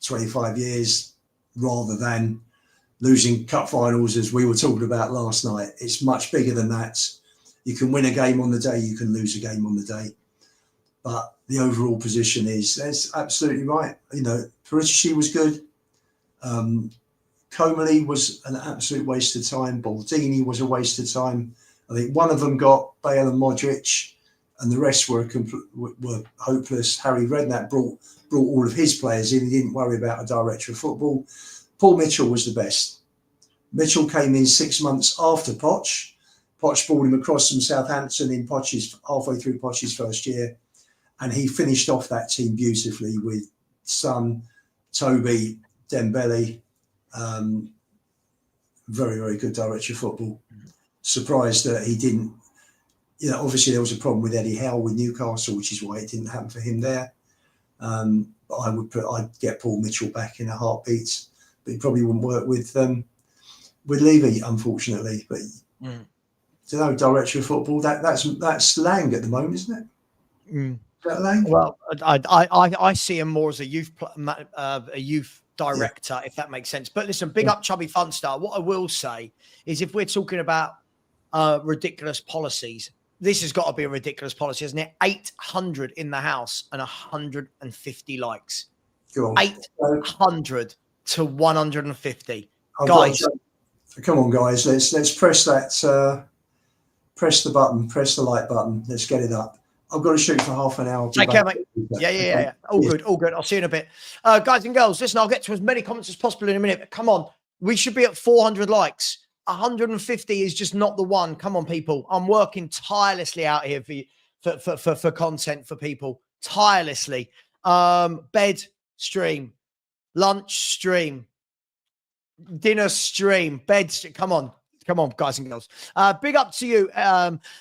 25 years, rather than losing cup finals, as we were talking about last night. It's much bigger than that. You can win a game on the day, you can lose a game on the day. But the overall position is, that's absolutely right. You know, Paratici was good. Comely was an absolute waste of time. Baldini was a waste of time. I think one of them got Bale and Modric, and the rest were hopeless. Harry Redknapp brought all of his players in. He didn't worry about a director of football. Paul Mitchell was the best. Mitchell came in 6 months after Poch. Poch brought him across from Southampton in halfway through Poch's first year, and he finished off that team beautifully with Son, Toby, Dembele. Very, very good director of football. Surprised that he didn't. You know, obviously there was a problem with Eddie Howe with Newcastle, which is why it didn't happen for him there. But I'd get Paul Mitchell back in a heartbeat, but he probably wouldn't work with Levy, unfortunately. But you know, director of football, that's Lang at the moment, isn't it? Is that Lang? Well, I see him more as a youth director, if that makes sense. But listen, big up Chubby Funstar. What I will say is if we're talking about ridiculous policies, this has got to be a ridiculous policy, hasn't it? 800 in the house and 150 likes. 800 to 150. Guys. Come on, guys. Let's press that. Press the button. Press the like button. Let's get it up. I've got to shoot for half an hour. Take care, mate. Yeah. All good. I'll see you in a bit. Guys and girls, listen, I'll get to as many comments as possible in a minute. But come on. We should be at 400 likes. 150 is just not the one. Come on, people. I'm working tirelessly out here for content for people. Tirelessly. Bed stream. Lunch stream. Dinner stream. Bed stream. Come on, guys and girls. Big up to you.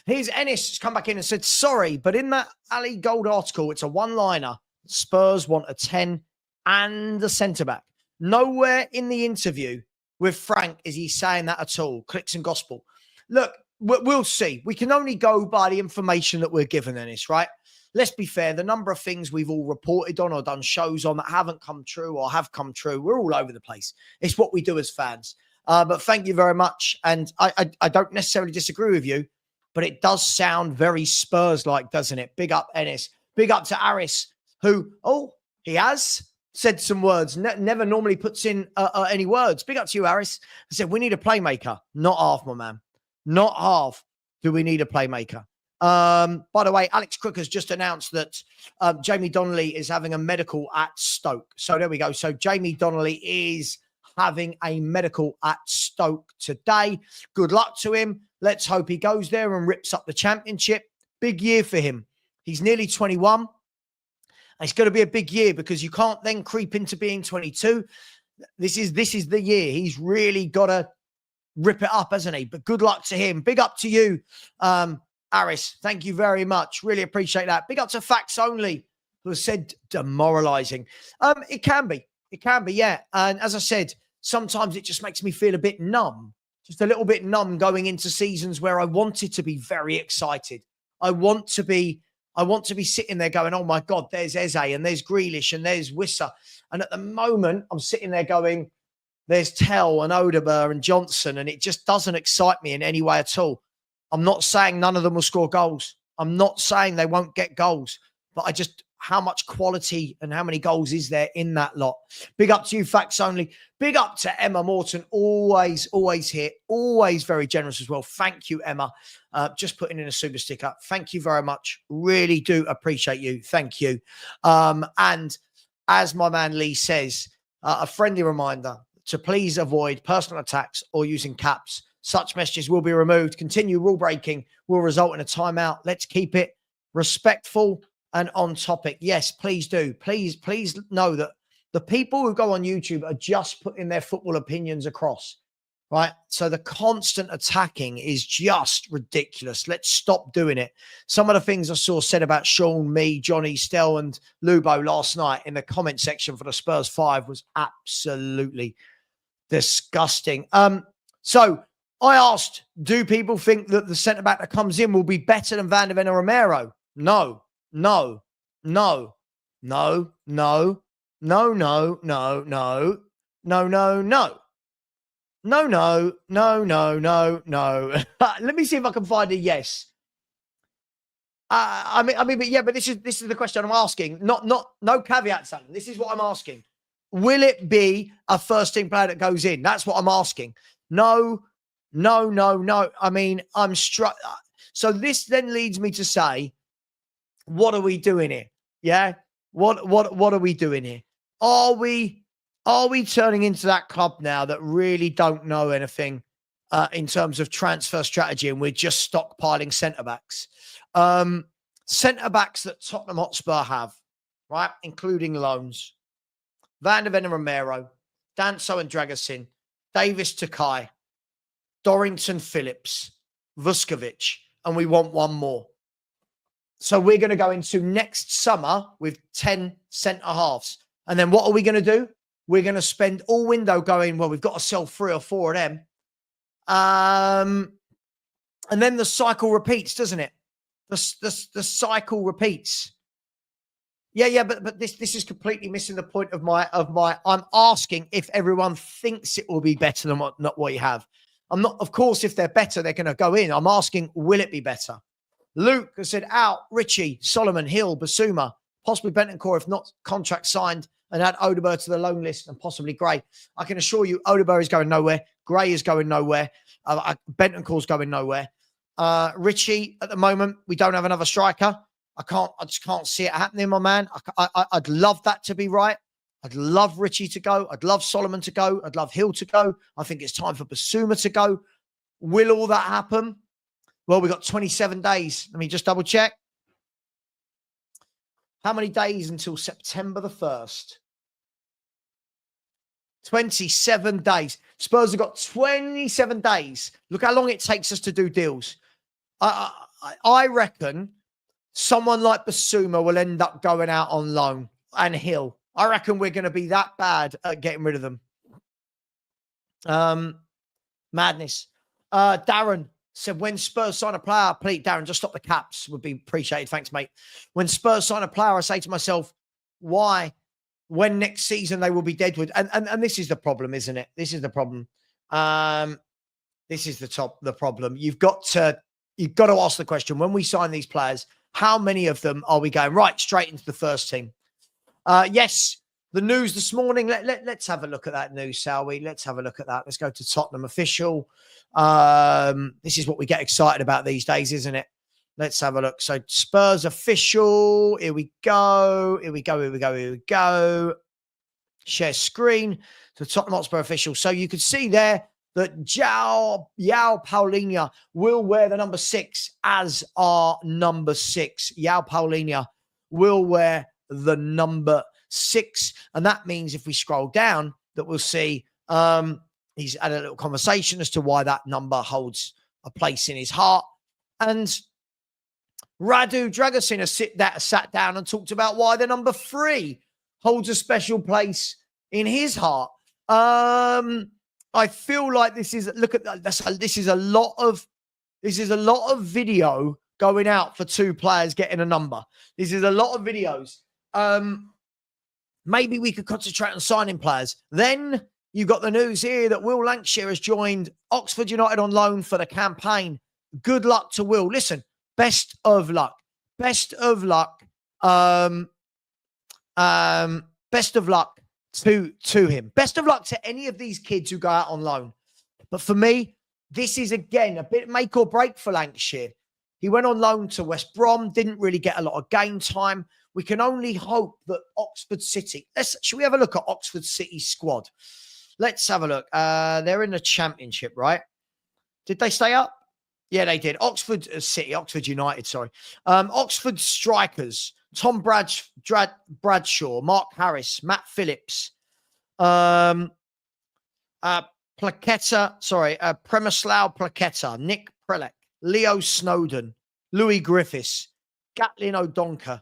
Here's Ennis come back in and said, sorry, but in that Ali Gold article, it's a one-liner. Spurs want a 10 and a centre-back. Nowhere in the interview with Frank is he saying that at all. Clicks and gospel. Look, we'll see. We can only go by the information that we're given, Ennis, right? Let's be fair. The number of things we've all reported on or done shows on that haven't come true or have come true, we're all over the place. It's what we do as fans. But thank you very much. And I don't necessarily disagree with you, but it does sound very Spurs-like, doesn't it? Big up, Ennis. Big up to Aris, who, he has said some words, never normally puts in any words. Big up to you, Aris. I said, we need a playmaker. Not half, my man. Not half do we need a playmaker. By the way, Alex Crook has just announced that Jamie Donnelly is having a medical at Stoke. So there we go. So Jamie Donnelly is having a medical at Stoke today. Good luck to him. Let's hope he goes there and rips up the championship. Big year for him. He's nearly 21. And it's going to be a big year because you can't then creep into being 22. This is the year. He's really got to rip it up, hasn't he? But good luck to him. Big up to you, Aris. Thank you very much. Really appreciate that. Big up to Facts Only, who has said demoralizing. It can be, yeah. And as I said, sometimes it just makes me feel a bit numb, just a little bit numb going into seasons where I wanted to be very excited. I want to be sitting there going, oh my God, there's Eze and there's Grealish and there's Wissa. And at the moment, I'm sitting there going, there's Tell and Odegaard and Johnson, and it just doesn't excite me in any way at all. I'm not saying none of them will score goals. I'm not saying they won't get goals, but how much quality and how many goals is there in that lot? Big up to you, Facts Only. Big up to Emma Morton. Always here. Always very generous as well. Thank you, Emma. Just putting in a super sticker. Thank you very much. Really do appreciate you. Thank you. And as my man Lee says, a friendly reminder to please avoid personal attacks or using caps. Such messages will be removed. Continue rule breaking will result in a timeout. Let's keep it respectful and on topic. Yes, please do. Please know that the people who go on YouTube are just putting their football opinions across, right? So the constant attacking is just ridiculous. Let's stop doing it. Some of the things I saw said about Sean, me, Johnny, Stell and Lubo last night in the comment section for the Spurs 5 was absolutely disgusting. So I asked, do people think that the centre-back that comes in will be better than Van de Ven or Romero? No. No. Let me see if I can find a yes. But this is the question I'm asking. No caveats, Alan. This is what I'm asking. Will it be a first-team player that goes in? That's what I'm asking. No. I mean, I'm struck. So this then leads me to say, what are we doing here? Yeah. What are we doing here? Are we turning into that club now that really don't know anything in terms of transfer strategy, and we're just stockpiling centre-backs? Centre-backs that Tottenham Hotspur have, right? Including loans. Van de Ven and Romero, Danso and Dragusin, Davis Takai, Dorrington Phillips, Vuskovic, and we want one more. So we're going to go into next summer with 10 centre-halves. And then what are we going to do? We're going to spend all window going, well, we've got to sell 3 or 4 of them. And then the cycle repeats, doesn't it? The cycle repeats. Yeah, but this is completely missing the point of my. I'm asking if everyone thinks it will be better than what you have. I'm not. Of course, if they're better, they're going to go in. I'm asking, will it be better? Luke has said out. Richie, Solomon, Hill, Basuma, possibly Bentancur if not contract signed, and add Odegaard to the loan list and possibly Gray. I can assure you, Odegaard is going nowhere. Gray is going nowhere. Bentancur's going nowhere. Richie, at the moment, we don't have another striker. I just can't see it happening, my man. I'd love that to be right. I'd love Richie to go. I'd love Solomon to go. I'd love Hill to go. I think it's time for Basuma to go. Will all that happen? Well, we've got 27 days. Let me just double check. How many days until September the 1st? 27 days. Spurs have got 27 days. Look how long it takes us to do deals. I reckon someone like Basuma will end up going out on loan, and Hill. I reckon we're going to be that bad at getting rid of them. Madness. Darren said, when Spurs sign a player, please, Darren, just stop the caps. Would be appreciated. Thanks, mate. When Spurs sign a player, I say to myself, why? When next season they will be dead with. And this is the problem, isn't it? This is the problem. This is the problem. You've got to ask the question, when we sign these players, how many of them are we going right straight into the first team? Yes, the news this morning. Let's have a look at that news, shall we? Let's have a look at that. Let's go to Tottenham official. This is what we get excited about these days, isn't it? Let's have a look. So Spurs official. Here we go. Here we go. Share screen to Tottenham Hotspur official. So you can see there that João Paulinho will wear the number 6 as our number 6. João Paulinho will wear the number 6. And that means if we scroll down that we'll see he's had a little conversation as to why that number holds a place in his heart. And Radu Dragusin has sat down and talked about why the number 3 holds a special place in his heart. I feel like this is a lot of video going out for 2 players getting a number. This is a lot of videos. Maybe we could concentrate on signing players. Then you got the news here that Will Lancashire has joined Oxford United on loan for the campaign. Good luck to Will. Listen, best of luck. Best of luck. Best of luck to him. Best of luck to any of these kids who go out on loan. But for me, this is, again, a bit make or break for Lancashire. He went on loan to West Brom, didn't really get a lot of game time. We can only hope that Oxford City... Should we have a look at Oxford City's squad? Let's have a look. They're in the Championship, right? Did they stay up? Yeah, they did. Oxford United, sorry. Oxford strikers... Tom Bradshaw, Mark Harris, Matt Phillips, Premislav Plaqueta, Nick Prelec, Leo Snowden, Louis Griffiths, Gatlin O'Donker.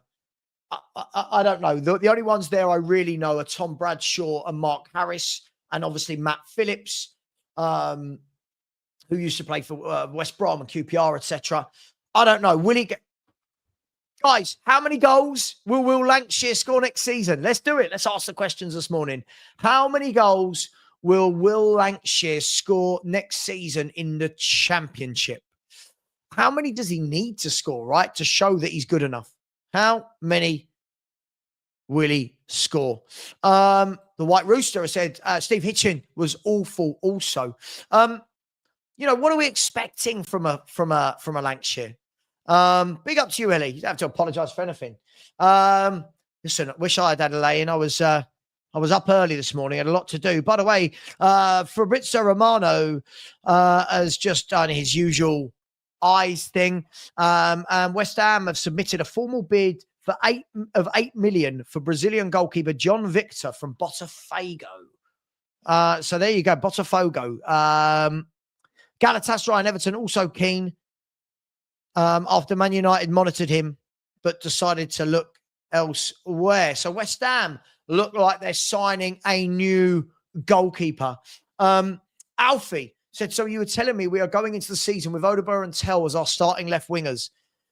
I don't know. The only ones there I really know are Tom Bradshaw and Mark Harris, and obviously Matt Phillips, who used to play for West Brom and QPR, etc. I don't know. Will he get... Guys, how many goals will Will Lancashire score next season? Let's do it. Let's ask the questions this morning. How many goals will Will Lancashire score next season in the Championship? How many does he need to score, right, to show that he's good enough? How many will he score? The White Rooster has said Steve Hitchin was awful also. What are we expecting from a Lancashire? Big up to you, Ellie. You don't have to apologise for anything. Listen, I wish I had a lay-in. I was up early this morning, had a lot to do. By the way, Fabrizio Romano has just done his usual eyes thing. And West Ham have submitted a formal bid for 8 million for Brazilian goalkeeper John Victor from Botafogo. So there you go, Botafogo. Galatasaray and Everton also keen. After Man United monitored him, but decided to look elsewhere. So West Ham look like they're signing a new goalkeeper. Alfie said, so you were telling me we are going into the season with Odegaard and Tell as our starting left wingers.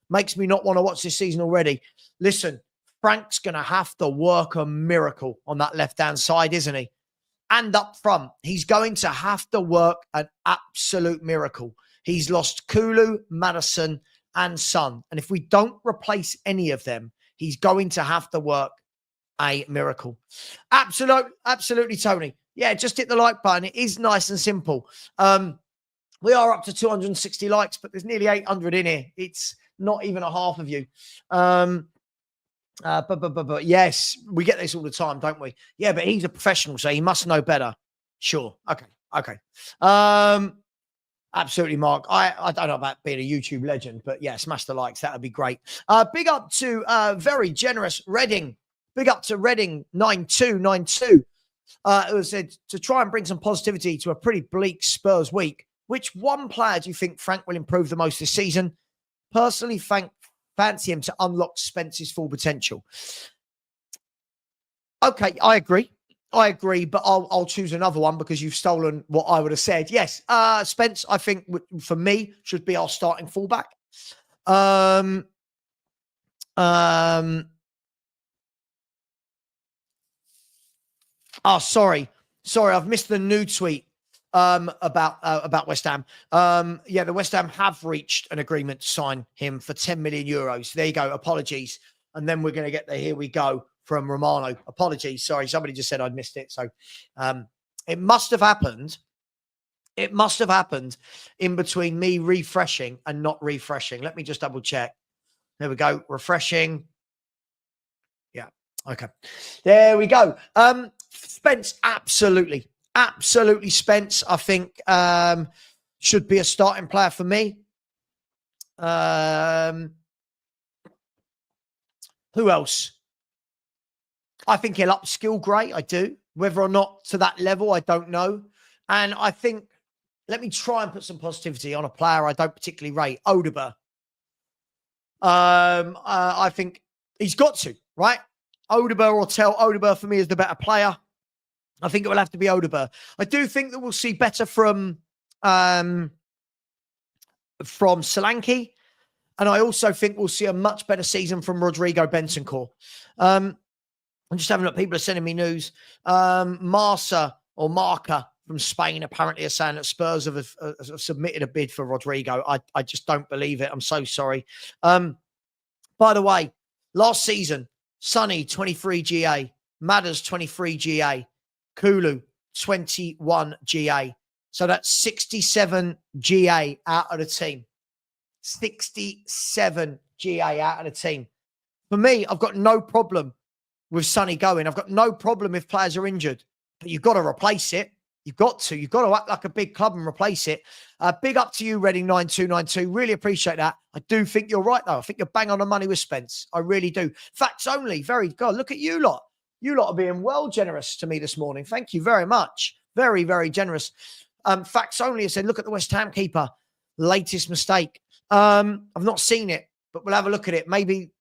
Makes me not want to watch this season already. Listen, Frank's going to have to work a miracle on that left-hand side, isn't he? And up front, he's going to have to work an absolute miracle. He's lost Kulu, Maddison, and Son. And if we don't replace any of them, he's going to have to work a miracle. Absolutely, Tony. Yeah, just hit the like button. It is nice and simple. We are up to 260 likes, but there's nearly 800 in here. It's not even a half of you. But yes, we get this all the time, don't we? Yeah, but he's a professional, so he must know better. Sure. Okay. Absolutely, Mark. I don't know about being a YouTube legend, but yeah, smash the likes. That would be great. Big up to very generous Reading. Big up to Reading 9292. It was said to try and bring some positivity to a pretty bleak Spurs week. Which one player do you think Frank will improve the most this season? Personally, fancy him to unlock Spence's full potential. Okay, I agree, but I'll choose another one because you've stolen what I would have said. Yes, Spence, I think for me should be our starting fullback. Sorry, I've missed the new tweet about West Ham. Yeah, the West Ham have reached an agreement to sign him for 10 million euros. There you go. Apologies. And then we're going to get the here we go from Romano. Apologies. Sorry, somebody just said I'd missed it. So it must have happened. It must have happened in between me refreshing and not refreshing. Let me just double check. There we go. Refreshing. Yeah. Okay. There we go. Spence, absolutely Spence, I think, should be a starting player for me. Who else? I think he'll upskill great. I do. Whether or not to that level, I don't know. And I think, let me try and put some positivity on a player I don't particularly rate, Odegaard. I think he's got to, right? Odegaard for me is the better player. I think it will have to be Odegaard. I do think that we'll see better from Solanke. And I also think we'll see a much better season from Rodrigo Bentancur. I'm just having a look. People are sending me news. Marca from Spain apparently are saying that Spurs have submitted a bid for Rodrigo. I just don't believe it. I'm so sorry. By the way, last season, Sonny, 23 GA. Madders, 23 GA. Kulu, 21 GA. So that's 67 GA out of the team. 67 GA out of the team. For me, I've got no problem with Sonny going. I've got no problem if players are injured. But you've got to replace it. You've got to act like a big club and replace it. Big up to you, Reading 9292. Really appreciate that. I do think you're right, though. I think you're bang on the money with Spence. I really do. Facts only. Very good. Look at you lot. You lot are being well generous to me this morning. Thank you very much. Very, very generous. Facts only. I said, look at the West Ham keeper. Latest mistake. I've not seen it, but we'll have a look at it. Maybe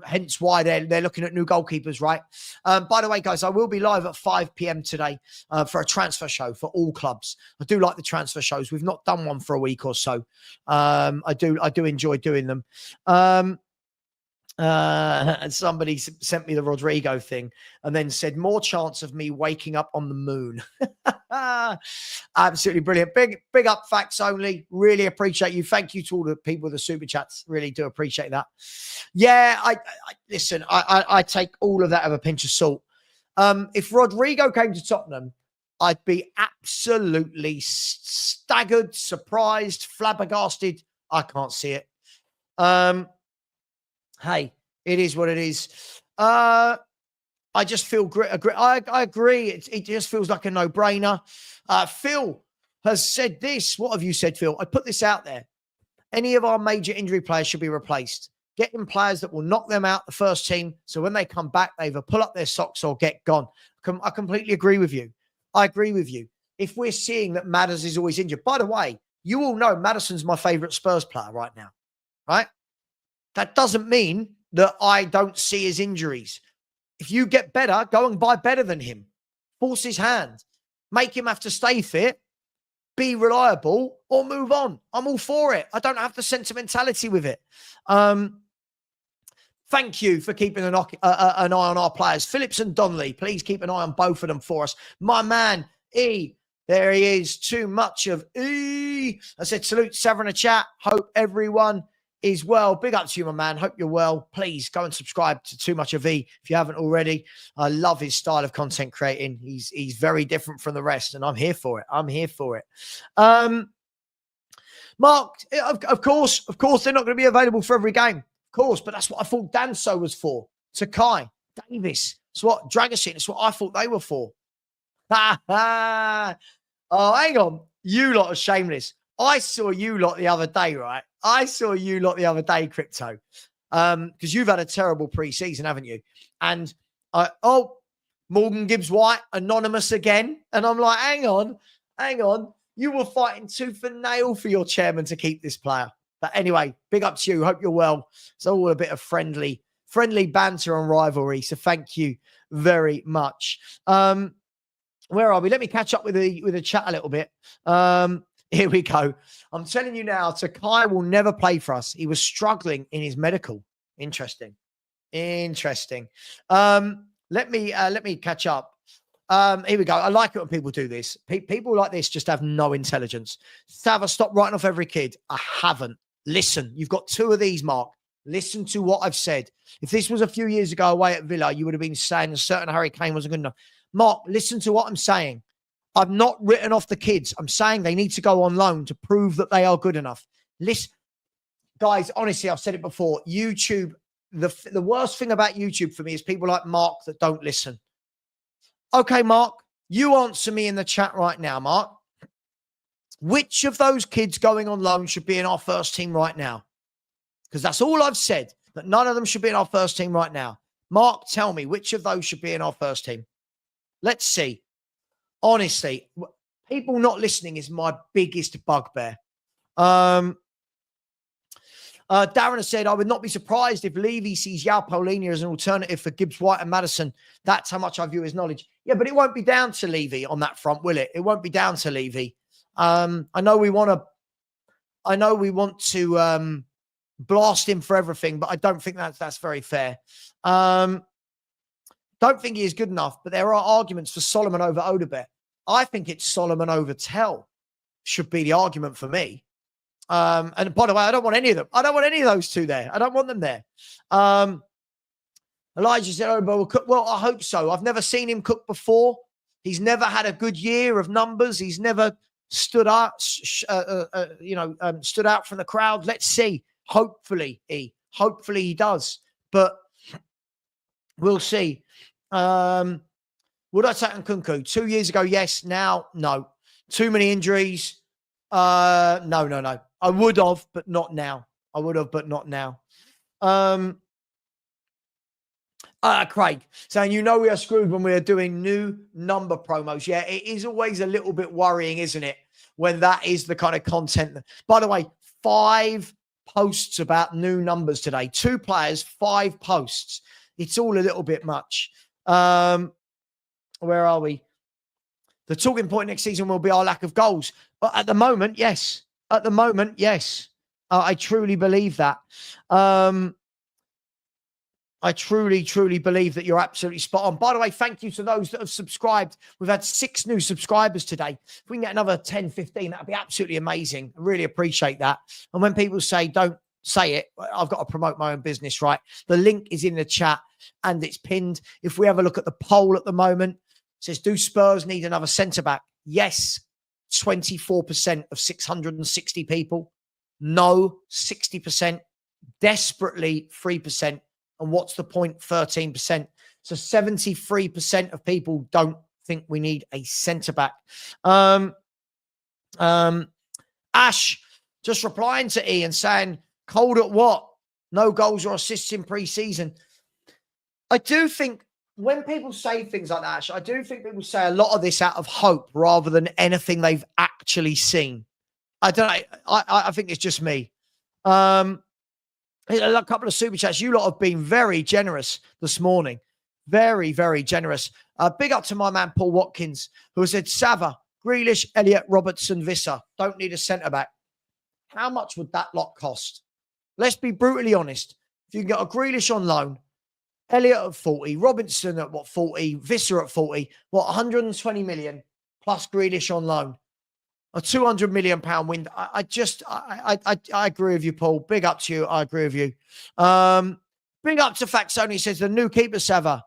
hence why they're looking at new goalkeepers, right? By the way, guys, I will be live at 5 p.m. today for a transfer show for all clubs. I do like the transfer shows. We've not done one for a week or so. I do enjoy doing them. And somebody sent me the Rodrigo thing and then said more chance of me waking up on the moon. Absolutely brilliant. Big up, Facts Only. Really appreciate you. Thank you to all the people with the super chats. Really do appreciate that. Yeah, listen, I take all of that with a pinch of salt. If Rodrigo came to Tottenham, I'd be absolutely staggered, surprised, flabbergasted. I can't see it. Hey, it is what it is. I just feel great. I agree. It just feels like a no-brainer. Phil has said this. What have you said, Phil? I put this out there. Any of our major injury players should be replaced. Getting players that will knock them out the first team, so when they come back, they either pull up their socks or get gone. I completely agree with you. I agree with you. If we're seeing that Madders is always injured, by the way, you all know Maddison's my favourite Spurs player right now, right? That doesn't mean that I don't see his injuries. If you get better, go and buy better than him. Force his hand. Make him have to stay fit, be reliable, or move on. I'm all for it. I don't have the sentimentality with it. Thank you for keeping an eye on our players. Phillips and Donnelly, please keep an eye on both of them for us. My man, E, there he is. Too much of E. I said, salute Savva in the chat. Hope everyone is well. Big up to you, my man. Hope you're well. Please go and subscribe to Too Much of E if you haven't already. I love his style of content creating. He's very different from the rest, and I'm here for it. I'm here for it. Mark, of course, they're not going to be available for every game. Of course, but that's what I thought Danso was for. Sakai, Davis. It's what Dragosin. It's what I thought they were for. Oh, hang on. You lot are shameless. I saw you lot the other day, right? I saw you lot the other day, Crypto. Because you've had a terrible pre-season, haven't you? And Morgan Gibbs-White, anonymous again. And I'm like, hang on. You were fighting tooth and nail for your chairman to keep this player. But anyway, big up to you. Hope you're well. It's all a bit of friendly banter and rivalry. So thank you very much. Where are we? Let me catch up with the chat a little bit. Here we go. I'm telling you now, Takai will never play for us. He was struggling in his medical. Interesting. Let me catch up. Here we go. I like it when people do this. People like this just have no intelligence. Savva, stop writing off every kid. I haven't. Listen, you've got two of these, Mark. Listen to what I've said. If this was a few years ago away at Villa, you would have been saying a certain Harry Kane wasn't good enough. Mark, listen to what I'm saying. I've not written off the kids. I'm saying they need to go on loan to prove that they are good enough. Listen, guys, honestly, I've said it before. YouTube, the worst thing about YouTube for me is people like Mark that don't listen. Okay, Mark, you answer me in the chat right now, Mark. Which of those kids going on loan should be in our first team right now? Because that's all I've said, that none of them should be in our first team right now. Mark, tell me which of those should be in our first team. Let's see. Honestly, people not listening is my biggest bugbear. Darren has said, I would not be surprised if Levy sees Yao Paulinho as an alternative for Gibbs, White and Maddison. That's how much I view his knowledge. Yeah, but it won't be down to Levy on that front, will it? It won't be down to Levy. I know we want to blast him for everything, but I don't think that's very fair. Don't think he is good enough, but there are arguments for Solomon over Odobet. I think it's Solomon over Tell should be the argument for me. And by the way, I don't want any of them. I don't want any of those two there. I don't want them there. Elijah said, Obo will cook. Well, I hope so. I've never seen him cook before. He's never had a good year of numbers. He's never stood out, stood out from the crowd. Let's see. Hopefully he does. But we'll see. Would I take Nkunku? 2 years ago, yes. Now, no. Too many injuries. No. I would have, but not now. Craig saying, we are screwed when we are doing new number promos. Yeah, it is always a little bit worrying, isn't it? When that is the kind of content. By the way, 5 posts about new numbers today. 2 players, 5 posts. It's all a little bit much. Where are we? The talking point next season will be our lack of goals. But at the moment, yes. I truly believe that. I truly believe that you're absolutely spot on. By the way, thank you to those that have subscribed. We've had 6 new subscribers today. If we can get another 10, 15, that'd be absolutely amazing. I really appreciate that. And when people say, don't say it, I've got to promote my own business, right? The link is in the chat and it's pinned. If we have a look at the poll at the moment, it says, do Spurs need another centre-back? Yes, 24% of 660 people. No, 60%. Desperately, 3%. And what's the point? 13%. So 73% of people don't think we need a centre-back. Ash just replying to Ian saying, cold at what? No goals or assists in pre-season. I do think when people say things like that, Ash, I do think people say a lot of this out of hope rather than anything they've actually seen. I don't know. I think it's just me. A couple of super chats. You lot have been very generous this morning. Very, very generous. Big up to my man, Paul Watkins, who said, Savva, Grealish, Elliott, Robertson, Visser. Don't need a centre-back. How much would that lot cost? Let's be brutally honest. If you can get a Grealish on loan, Elliott at 40, Robinson at 40, Visser at 40, 120 million plus Grealish on loan. A 200 million pound win. I agree with you, Paul. Big up to you. I agree with you. Big up to Facts Only says the new keeper, Savva,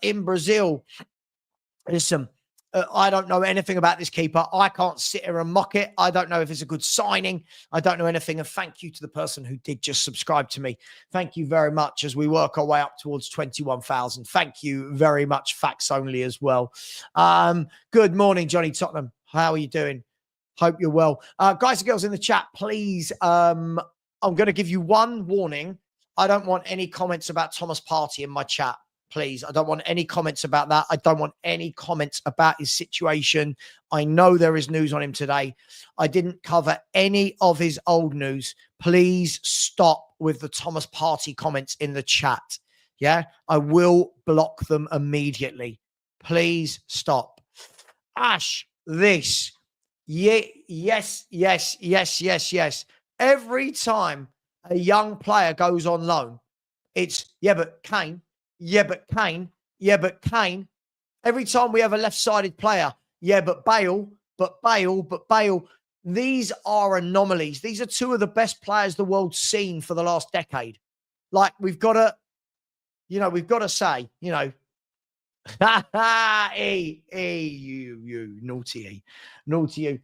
in Brazil. Listen, I don't know anything about this keeper. I can't sit here and mock it. I don't know if it's a good signing. I don't know anything. And thank you to the person who did just subscribe to me. Thank you very much as we work our way up towards 21,000. Thank you very much, Facts Only as well. Good morning, Johnny Tottenham. How are you doing? Hope you're well. Guys and girls in the chat, please, I'm going to give you one warning. I don't want any comments about Thomas Partey in my chat. Please, I don't want any comments about that. I don't want any comments about his situation. I know there is news on him today. I didn't cover any of his old news. Please stop with the Thomas Partey comments in the chat. Yeah, I will block them immediately. Please stop. Ash, this. Yeah, yes. Every time a young player goes on loan, it's, yeah, but Kane. Yeah, but Kane. Yeah, but Kane. Every time we have a left-sided player, yeah, but Bale. These are anomalies. These are two of the best players the world's seen for the last decade. Like, we've got to say, you, naughty you.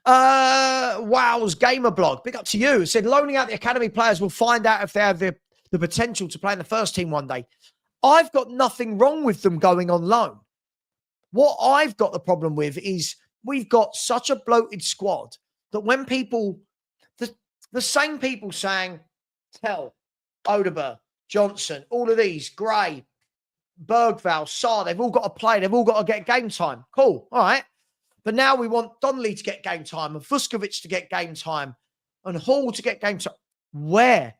Wow's Gamer Blog, big up to you. It said, loaning out the academy players will find out if they have the potential to play in the first team one day. I've got nothing wrong with them going on loan. What I've got the problem with is we've got such a bloated squad that when people, the same people saying, Tell, Odegaard, Johnson, all of these, Gray, Bergvall, Sarr, they've all got to play. They've all got to get game time. Cool. All right. But now we want Donnelly to get game time and Vuskovic to get game time and Hall to get game time. Where?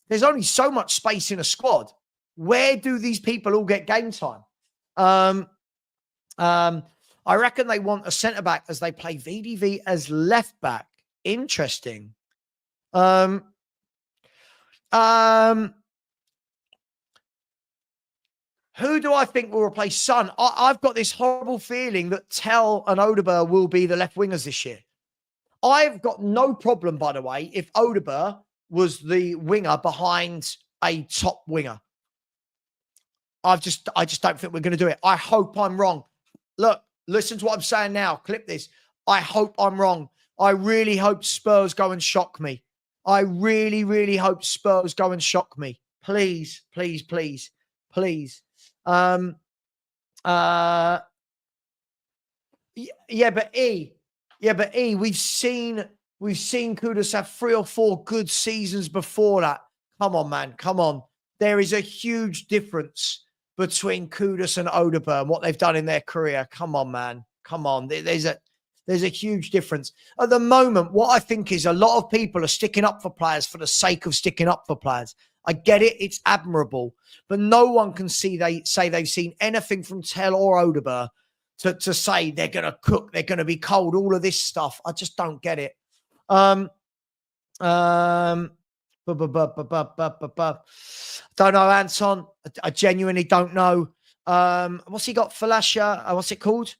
There's only so much space in a squad. Where do these people all get game time? I reckon they want a centre-back as they play VDV as left-back. Interesting. Who do I think will replace Son? I've got this horrible feeling that Tell and Odegaard will be the left wingers this year. I've got no problem, by the way, if Odegaard was the winger behind a top winger. I just don't think we're going to do it. I hope I'm wrong. Look, listen to what I'm saying now. Clip this. I hope I'm wrong. I really hope Spurs go and shock me. I really, really hope Spurs go and shock me. Please. Yeah, but we've seen Kudus have 3 or 4 good seasons before that. Come on, man. Come on. There is a huge difference between Kudus and Odegaard and what they've done in their career. Come on, man. Come on. There's a huge difference. At the moment, what I think is a lot of people are sticking up for players for the sake of sticking up for players. I get it. It's admirable. But no one can say they've seen anything from Tell or Odegaard to say they're going to cook, they're going to be cold, all of this stuff. I just don't get it. Don't know, Anton. I genuinely don't know. What's he got? Falasha? What's it called?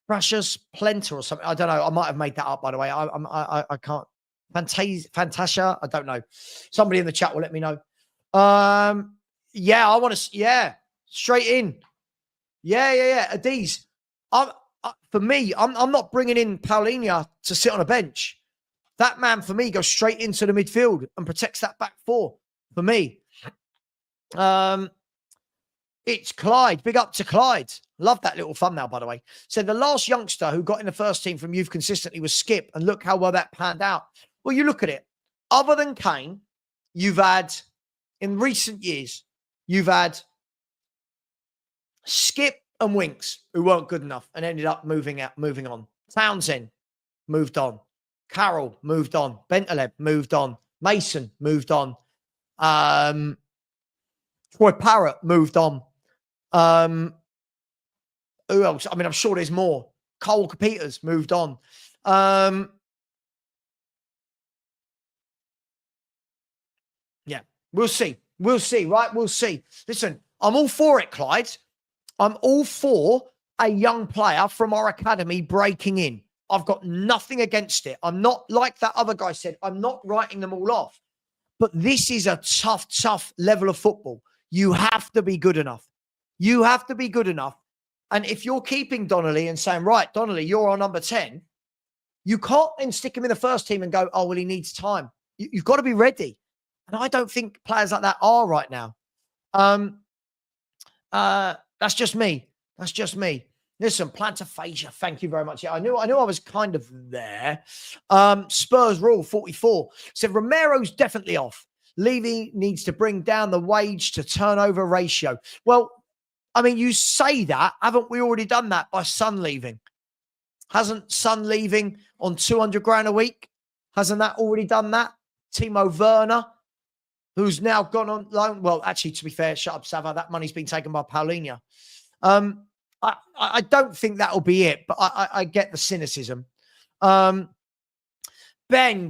Precious Plenta or something. I don't know. I might have made that up, by the way. I can't. Fantasia? I don't know. Somebody in the chat will let me know. Yeah, I want to. Yeah, straight in. Yeah. Adiz. For me, I'm not bringing in Paulinho to sit on a bench. That man, for me, goes straight into the midfield and protects that back four. For me, it's Clyde. Big up to Clyde. Love that little thumbnail, by the way. So the last youngster who got in the first team from youth consistently was Skip, and look how well that panned out. Well, you look at it. Other than Kane, you've had, in recent years, you've had Skip and Winks, who weren't good enough and ended up moving on. Townsend moved on. Carroll moved on. Bentaleb moved on. Mason moved on. Troy Parrott moved on. Who else? I mean, I'm sure there's more. Cole Peters moved on. We'll see. We'll see, right? We'll see. Listen, I'm all for it, Clyde. I'm all for a young player from our academy breaking in. I've got nothing against it. I'm not, like that other guy said, I'm not writing them all off. But this is a tough, tough level of football. You have to be good enough. You have to be good enough. And if you're keeping Donnelly and saying, right, Donnelly, you're our number 10, you can't then stick him in the first team and go, oh, well, he needs time. You've got to be ready. And I don't think players like that are right now. That's just me. That's just me. Listen, Plantaphasia, thank you very much. Yeah, I knew I was kind of there. Spurs Rule 44 said Romero's definitely off. Levy needs to bring down the wage to turnover ratio. Well, I mean, you say that. Haven't we already done that by Son leaving? Hasn't Son leaving on 200 grand a week? Hasn't that already done that? Timo Werner, who's now gone on loan. Well, actually, to be fair, shut up, Savva. That money's been taken by Paulinho. I don't think that'll be it, but I get the cynicism. Ben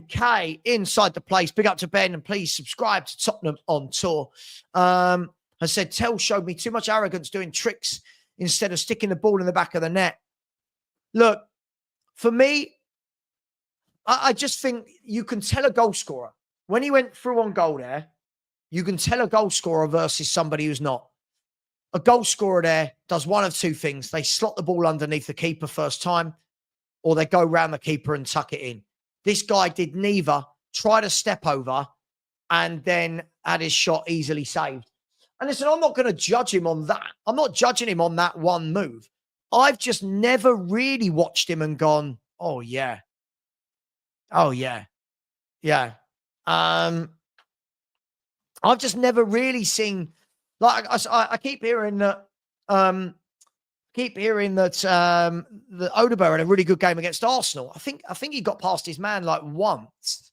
K inside the place. Big up to Ben, and please subscribe to Tottenham on Tour. Has said, Tell showed me too much arrogance doing tricks instead of sticking the ball in the back of the net. Look, for me, I just think you can tell a goal scorer. When he went through on goal there, you can tell a goal scorer versus somebody who's not. A goal scorer there does one of two things. They slot the ball underneath the keeper first time, or they go round the keeper and tuck it in. This guy did neither, tried a step over, and then had his shot easily saved. And listen, I'm not going to judge him on that. I'm not judging him on that one move. I've just never really watched him and gone, oh, yeah. Oh, yeah. Yeah. I've just never really seen, like, I keep hearing that, that Odegaard had a really good game against Arsenal. I think he got past his man like once.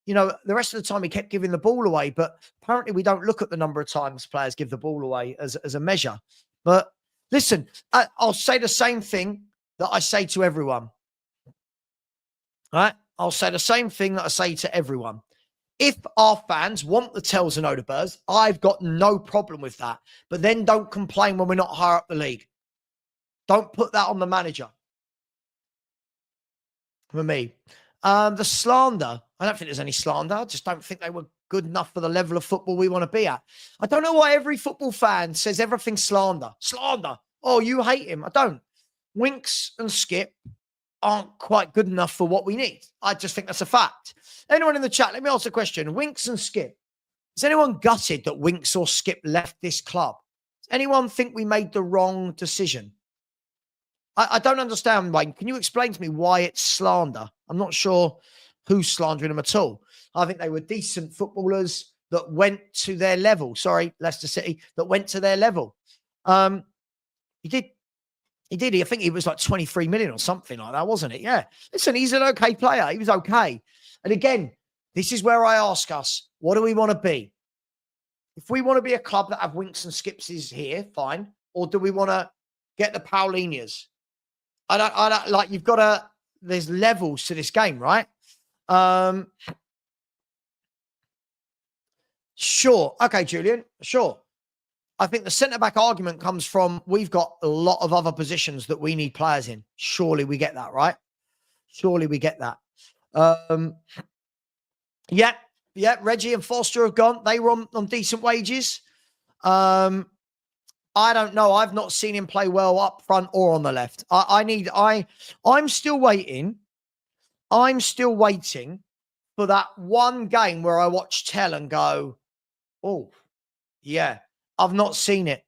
You know, the rest of the time he kept giving the ball away, but apparently we don't look at the number of times players give the ball away as a measure. But listen, I'll say the same thing that I say to everyone. All right? I'll say the same thing that I say to everyone. If our fans want the Tells and Odegaards, I've got no problem with that. But then don't complain when we're not higher up the league. Don't put that on the manager. For me. The slander. I don't think there's any slander. I just don't think they were good enough for the level of football we want to be at. I don't know why every football fan says everything's slander. Slander. Oh, you hate him. I don't. Winks and Skip aren't quite good enough for what we need. I just think that's a fact. Anyone in the chat, let me ask a question. Winks and Skip. Is anyone gutted that Winks or Skip left this club? Does anyone think we made the wrong decision? I don't understand, Wayne. Can you explain to me why it's slander? I'm not sure who's slandering them at all. I think they were decent footballers that went to their level. Sorry, Leicester City, that went to their level. He did. I think he was like 23 million or something like that, wasn't it? Yeah. Listen, he's an okay player. He was okay. And again, this is where I ask us, what do we want to be? If we want to be a club that have Winks and Skips is here, fine. Or do we want to get the Paulinhas? I don't like, you've got to, there's levels to this game, right? Sure. Okay, Julian. Sure. I think the centre-back argument comes from we've got a lot of other positions that we need players in. Surely we get that, right? Surely we get that. Yeah. Reggie and Foster have gone. They were on decent wages. I don't know. I've not seen him play well up front or on the left. I'm still waiting. I'm still waiting for that one game where I watch Tell and go, oh, yeah. I've not seen it.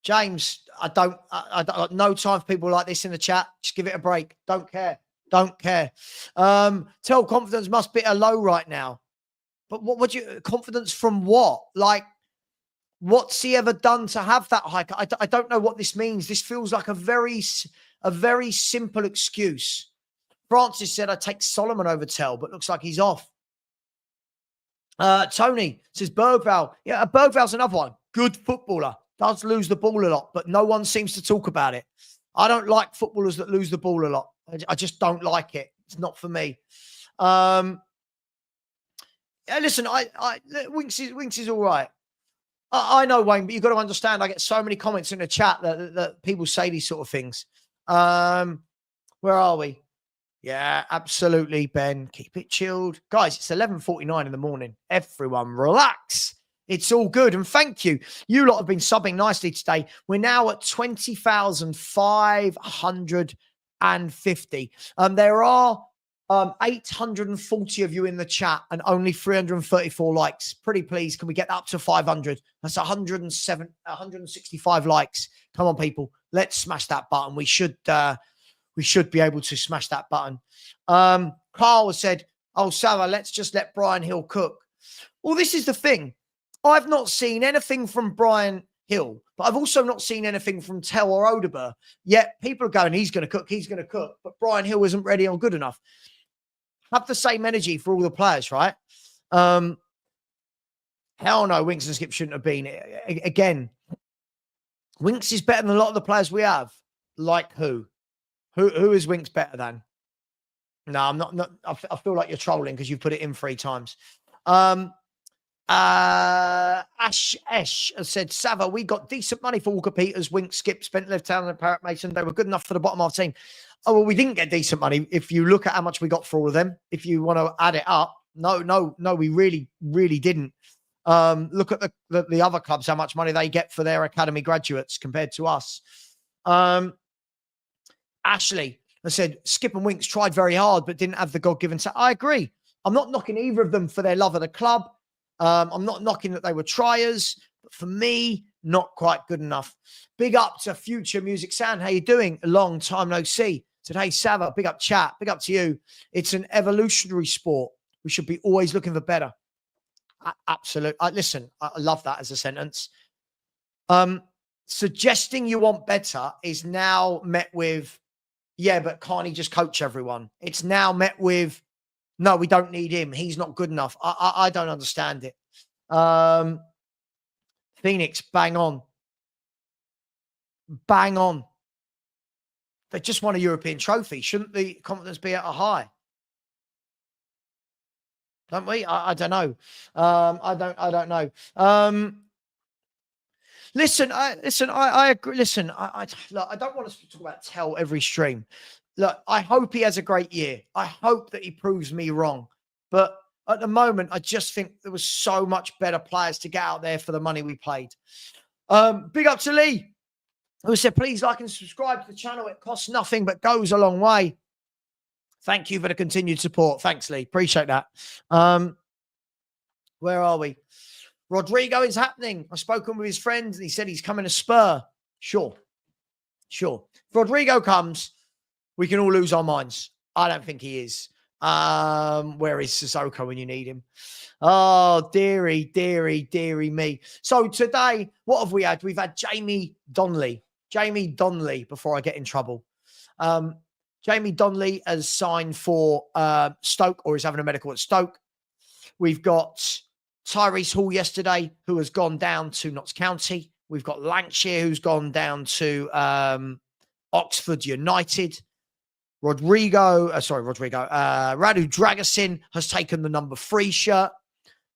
James, I don't no time for people like this in the chat. Just give it a break. Don't care. Tell confidence must be a low right now. But what do you, confidence from what? Like, what's he ever done to have that hike? I don't know what this means. This feels like a very simple excuse. Francis said, I'd take Solomon over Tell, but looks like he's off. Tony says, Bergvall. Yeah, Bergvall's another one. Good footballer. Does lose the ball a lot, but no one seems to talk about it. I don't like footballers that lose the ball a lot. I just don't like it. It's not for me. Yeah, listen, Winks is all right. I know, Wayne, but you've got to understand, I get so many comments in the chat that people say these sort of things. Where are we? Yeah, absolutely, Ben. Keep it chilled. Guys, it's 11:49 in the morning. Everyone relax. It's all good. And thank you. You lot have been subbing nicely today. We're now at 20,550. There are 840 of you in the chat and only 334 likes. Pretty please, can we get that up to 500? That's 165 likes. Come on, people. Let's smash that button. We should be able to smash that button. Carl said, oh, Savva, let's just let Brian Hill cook. Well, this is the thing. I've not seen anything from Brian Hill, but I've also not seen anything from Tell or Odeber. Yet people are going, he's going to cook, but Brian Hill isn't ready or good enough. Have the same energy for all the players, right? Hell no, Winks and Skip shouldn't have been. Again, Winks is better than a lot of the players we have. Like who? Who is Winks better than? No, I'm not. I feel like you're trolling because you put it in 3 times. Ash Esh has said, Savva, we got decent money for Walker Peters, Winks, Skip, Spent, Liv Town, and Parrot Mason. They were good enough for the bottom half team. Oh, well, we didn't get decent money. If you look at how much we got for all of them, if you want to add it up, no, we really, really didn't. Look at the other clubs, how much money they get for their academy graduates compared to us. Ashley has said, Skip and Winks tried very hard, but didn't have the God-given. So I agree. I'm not knocking either of them for their love of the club. I'm not knocking that they were triers, but for me, not quite good enough. Big up to Future Music Sound. How you doing? A long time no see. Said, hey, Savva, big up chat. Big up to you. It's an evolutionary sport. We should be always looking for better. Absolutely. Listen, I love that as a sentence. Suggesting you want better is now met with, yeah, but can't he just coach everyone? It's now met with, no, we don't need him. He's not good enough. I don't understand it. Phoenix, bang on. Bang on. They just won a European trophy. Shouldn't the confidence be at a high? Don't we? I don't know. I don't know. Listen, I agree. Listen, look, I don't want us to talk about Tell every stream. Look, I hope he has a great year. I hope that he proves me wrong. But at the moment, I just think there was so much better players to get out there for the money we paid. Big up to Lee, who said, please like and subscribe to the channel. It costs nothing, but goes a long way. Thank you for the continued support. Thanks, Lee. Appreciate that. Where are we? Rodrigo is happening. I've spoken with his friends, and he said he's coming to Spur. Sure. If Rodrigo comes, we can all lose our minds. I don't think he is. Where is Sissoko when you need him? Oh, dearie me. So today, what have we had? We've had Jamie Donnelly, before I get in trouble. Jamie Donnelly has signed for Stoke, or is having a medical at Stoke. We've got Tyrese Hall yesterday, who has gone down to Notts County. We've got Lancashire, who's gone down to Oxford United. Radu Dragosin has taken the number 3 shirt.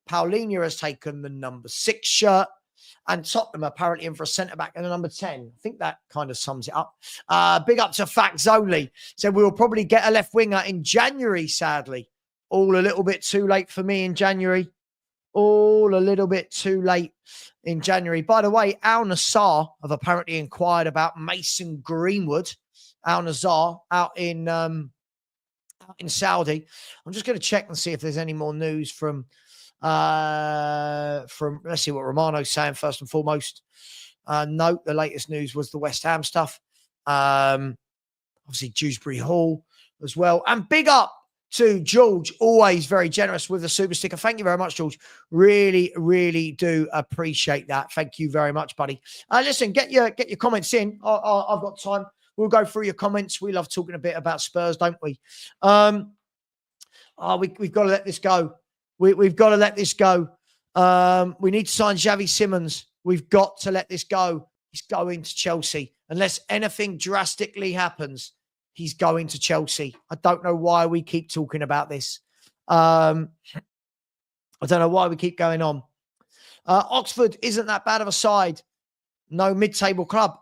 Paulinho has taken the number 6 shirt. And Tottenham apparently in for a centre-back and a number 10. I think that kind of sums it up. Big up to Facts Only. So we will probably get a left winger in January, sadly. All a little bit too late for me in January. All a little bit too late in January. By the way, Al Nassr have apparently inquired about Mason Greenwood. Al Nassr out in Saudi. I'm just going to check and see if there's any more news from let's see what Romano's saying first and foremost. No, the latest news was the West Ham stuff. Obviously Dewsbury Hall as well. And big up to George, always very generous with the super sticker. Thank you very much, George. Really, really do appreciate that. Thank you very much, buddy. Listen, get your comments in. I've got time. We'll go through your comments. We love talking a bit about Spurs, don't we? We've got to let this go. We've got to let this go. We need to sign Xavi Simons. We've got to let this go. He's going to Chelsea. Unless anything drastically happens, he's going to Chelsea. I don't know why we keep talking about this. I don't know why we keep going on. Oxford isn't that bad of a side. No mid-table club.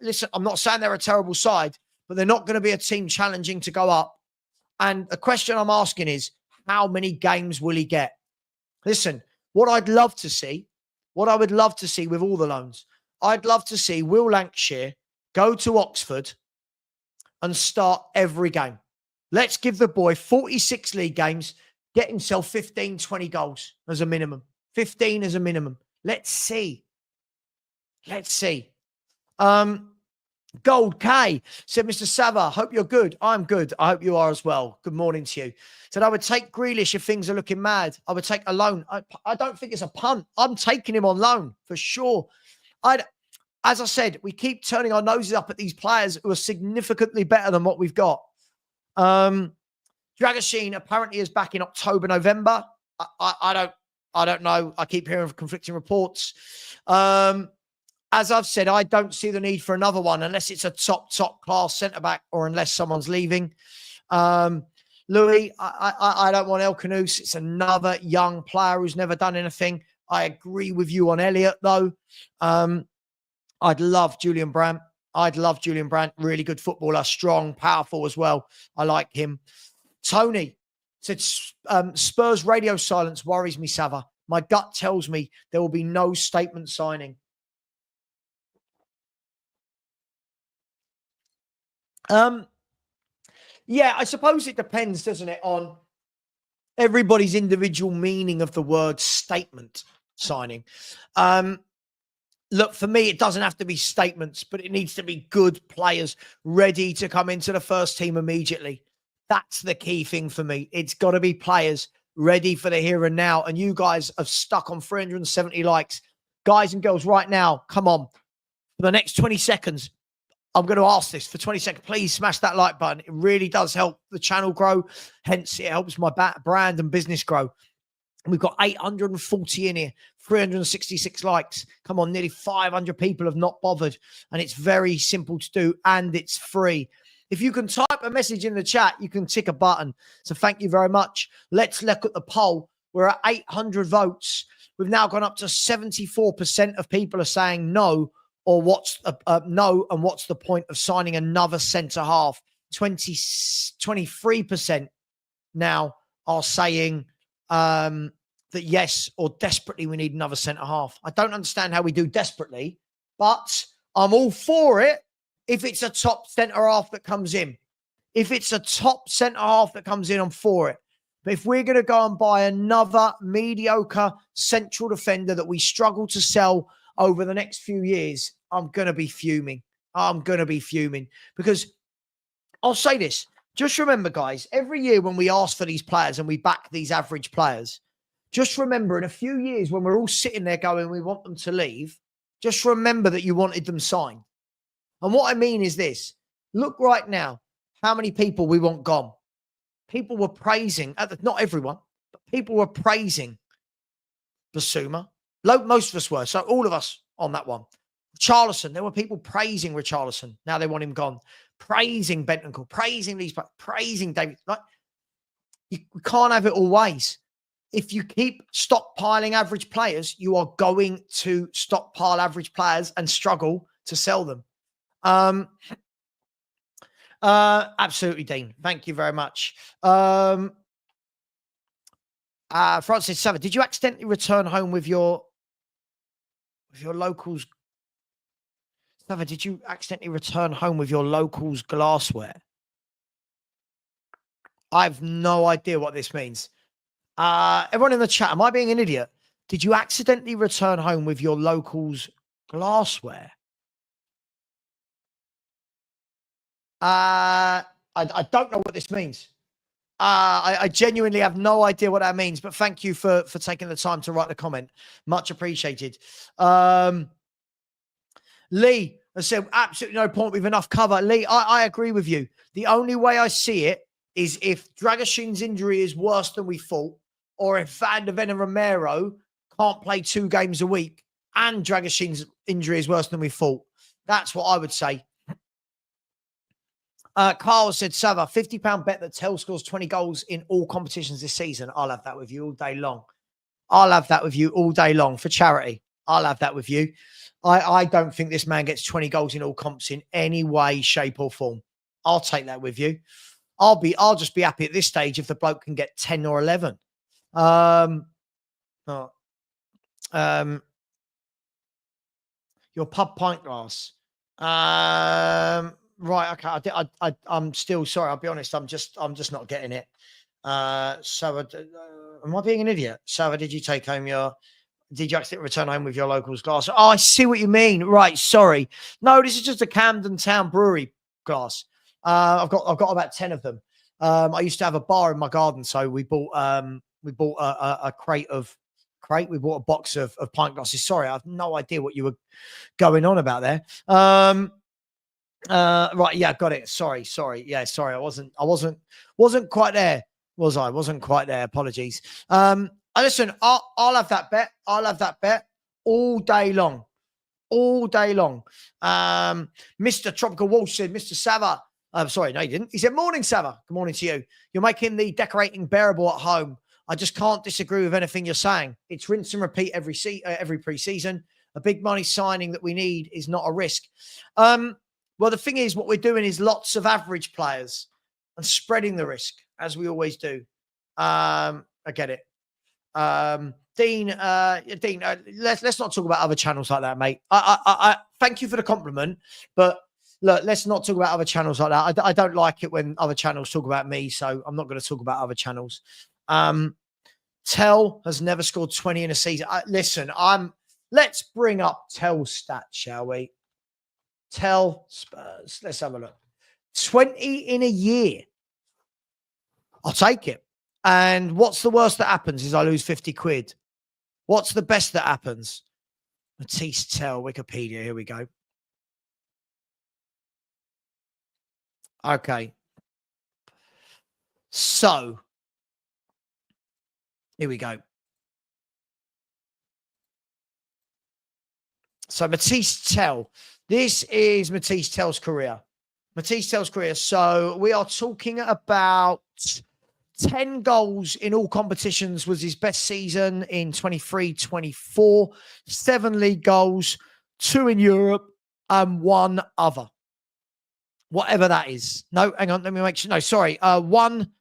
Listen, I'm not saying they're a terrible side, but they're not going to be a team challenging to go up. And the question I'm asking is, how many games will he get? Listen, what I would love to see with all the loans, I'd love to see Will Lancashire go to Oxford and start every game. Let's give the boy 46 league games, get himself 15, 20 goals as a minimum. 15 as a minimum. Let's see. Gold K said, Mr. Savva, hope you're good. I'm good. I hope you are as well. Good morning to you. Said, I would take Grealish if things are looking mad. I would take a loan. I don't think it's a punt. I'm taking him on loan for sure. As I said, we keep turning our noses up at these players who are significantly better than what we've got. Dragoshin apparently is back in October, November. I don't know. I keep hearing conflicting reports. As I've said, I don't see the need for another one unless it's a top class centre-back or unless someone's leaving. Louis, I don't want El Canous. It's another young player who's never done anything. I agree with you on Elliott, though. I'd love Julian Brandt. Really good footballer, strong, powerful as well. I like him. Tony said, Spurs radio silence worries me, Savva. My gut tells me there will be no statement signing. Yeah, I suppose it depends, doesn't it, on everybody's individual meaning of the word statement signing. Look, for me, it doesn't have to be statements, but it needs to be good players ready to come into the first team immediately. That's the key thing for me. It's got to be players ready for the here and now. And you guys have stuck on 370 likes. Guys and girls, right now, come on. For the next 20 seconds, I'm going to ask this for 20 seconds. Please smash that like button. It really does help the channel grow. Hence, it helps my brand and business grow. We've got 840 in here, 366 likes. Come on, nearly 500 people have not bothered. And it's very simple to do, and it's free. If you can type a message in the chat, you can tick a button. So thank you very much. Let's look at the poll. We're at 800 votes. We've now gone up to 74% of people are saying no, or what's no, and what's the point of signing another centre half? 23% now are saying that yes, or desperately we need another centre half. I don't understand how we do desperately, but I'm all for it if it's a top centre half that comes in. If it's a top centre half that comes in, I'm for it. But if we're going to go and buy another mediocre central defender that we struggle to sell over the next few years, I'm going to be fuming. Because I'll say this. Just remember, guys, every year when we ask for these players and we back these average players, just remember in a few years when we're all sitting there going, we want them to leave, just remember that you wanted them signed. And what I mean is this. Look right now, how many people we want gone. People were praising, not everyone, but people were praising Basuma. Most of us were, so all of us on that one. Richarlison, there were people praising Richarlison. Now they want him gone. Praising Bentancur, praising these, praising David. Like, we can't have it all ways. If you keep stockpiling average players, you are going to stockpile average players and struggle to sell them. Absolutely, Dean. Thank you very much. Francis Savva, did you accidentally return home with your locals? Savva, did you accidentally return home with your locals glassware? I have no idea what this means. Everyone in the chat, am I being an idiot? Did you accidentally return home with your locals glassware? I don't know what this means. I genuinely have no idea what that means, but thank you for taking the time to write the comment. Much appreciated. Lee has said, absolutely no point with enough cover. Lee, I agree with you. The only way I see it is if Dragoshin's injury is worse than we thought, or if Van de Ven and Romero can't play 2 games a week and Dragoshin's injury is worse than we thought. That's what I would say. Carl said, Savva, £50 bet that Tell scores 20 goals in all competitions this season. I'll have that with you all day long. I'll have that with you all day long for charity. I'll have that with you. I don't think this man gets 20 goals in all comps in any way, shape, or form. I'll take that with you. I'll just be happy at this stage if the bloke can get 10 or 11. Your pub pint glass. Right, okay. I'm still sorry. I'll be honest. I'm just not getting it. So, am I being an idiot? So, did you take home your? Did you accidentally return home with your locals glass? Oh, I see what you mean. Right, sorry. No, this is just a Camden Town Brewery glass. I've got about 10 of them. I used to have a bar in my garden, so we bought a crate. We bought a box of pint glasses. Sorry, I have no idea what you were going on about there. Right, yeah, got it. Sorry. Yeah, sorry. I wasn't quite there, was I? Wasn't quite there. Apologies. Listen, I'll have that bet. I'll have that bet all day long. All day long. Mr. Tropical Walsh said, Mr. Savva. Sorry, no, he didn't. He said, morning, Savva. Good morning to you. You're making the decorating bearable at home. I just can't disagree with anything you're saying. It's rinse and repeat every pre-season. A big money signing that we need is not a risk. Well, the thing is, what we're doing is lots of average players and spreading the risk, as we always do. I get it. Dean, let's not talk about other channels like that, mate. I thank you for the compliment, but look, let's not talk about other channels like that. I don't like it when other channels talk about me, so I'm not going to talk about other channels. Tell has never scored 20 in a season. Listen, let's bring up Tell's stats, shall we? Tell Spurs. Let's have a look. 20 in a year. I'll take it. And what's the worst that happens is I lose 50 quid. What's the best that happens? Matisse Tell, Wikipedia. Here we go. Okay. So, here we go. So, Matisse Tell. This is Matisse Tell's career. Matisse Tell's career. So, we are talking about 10 goals in all competitions was his best season in 23-24. 7 league goals, 2 in Europe, and 1 other. Whatever that is. No, hang on. Let me make sure. No, sorry. 1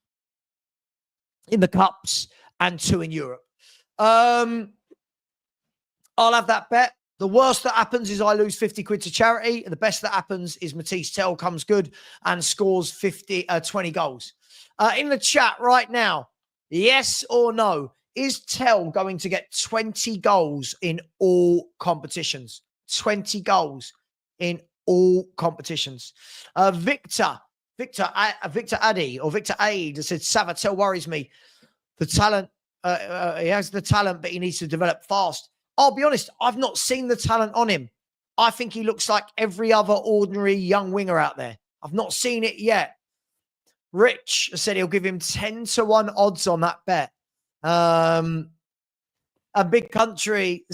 in the Cups and 2 in Europe. I'll have that bet. The worst that happens is I lose 50 quid to charity. The best that happens is Matisse Tell comes good and scores 20 goals. In the chat right now, yes or no, is Tell going to get 20 goals in all competitions? 20 goals in all competitions. Victor Addy or Victor Aid said, Savva, Tell worries me. The talent, he has the talent, but he needs to develop fast. I'll be honest, I've not seen the talent on him. I think he looks like every other ordinary young winger out there. I've not seen it yet. Rich said he'll give him 10-1 odds on that bet. A big country,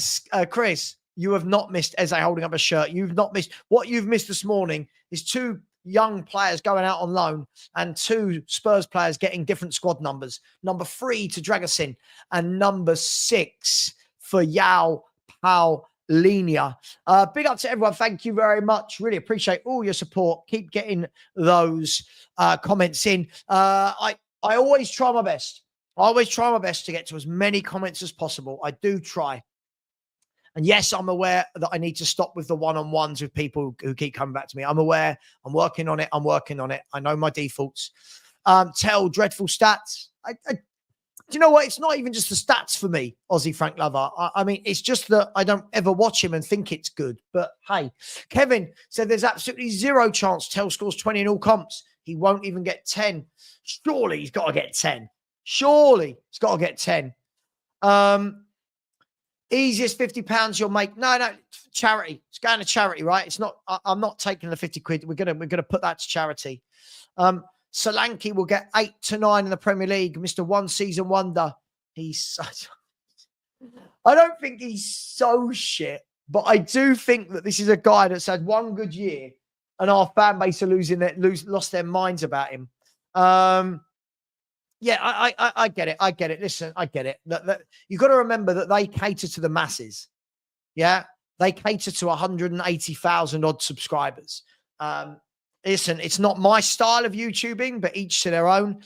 Chris, you have not missed Eze holding up a shirt. You've not missed. What you've missed this morning is 2 young players going out on loan and 2 Spurs players getting different squad numbers. Number 3 to Dragosin and number 6 for Yao Paulinia. Big up to everyone. Thank you very much. Really appreciate all your support. Keep getting those comments in. I always try my best. I always try my best to get to as many comments as possible. I do try. And yes, I'm aware that I need to stop with the one-on-ones with people who keep coming back to me. I'm aware. I'm working on it. I know my defaults. Tell dreadful stats. Do you know what? It's not even just the stats for me, Aussie Frank Lover. I mean, it's just that I don't ever watch him and think it's good. But hey, Kevin said there's absolutely 0 chance Tell scores 20 in all comps. He won't even get 10. Surely he's got to get 10. Surely he's got to get 10. Easiest £50 you'll make. No, charity. It's going to charity, right? It's not. I'm not taking the 50 quid. We're gonna put that to charity. Solanke will get 8 to 9 in the Premier League. Mr. One Season Wonder. He's such. I don't think he's so shit, but I do think that this is a guy that's had 1 good year and our fan base are lost their minds about him. Yeah, I get it. I get it. Listen, I get it. You've got to remember that they cater to the masses. Yeah, they cater to 180,000 odd subscribers. Listen, it's not my style of YouTubing, but each to their own.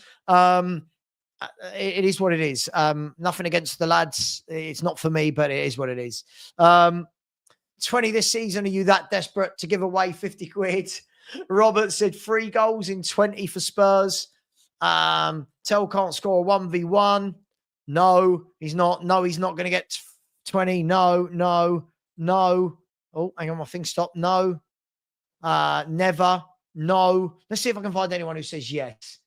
It is what it is. Nothing against the lads. It's not for me, but it is what it is. 20 this season. Are you that desperate to give away 50 quid? Robert said 3 goals in 20 for Spurs. Tell can't score a 1v1. No, he's not. No, he's not going to get 20. No. Oh, hang on. My thing stopped. No. Never. No. Let's see if I can find anyone who says yes.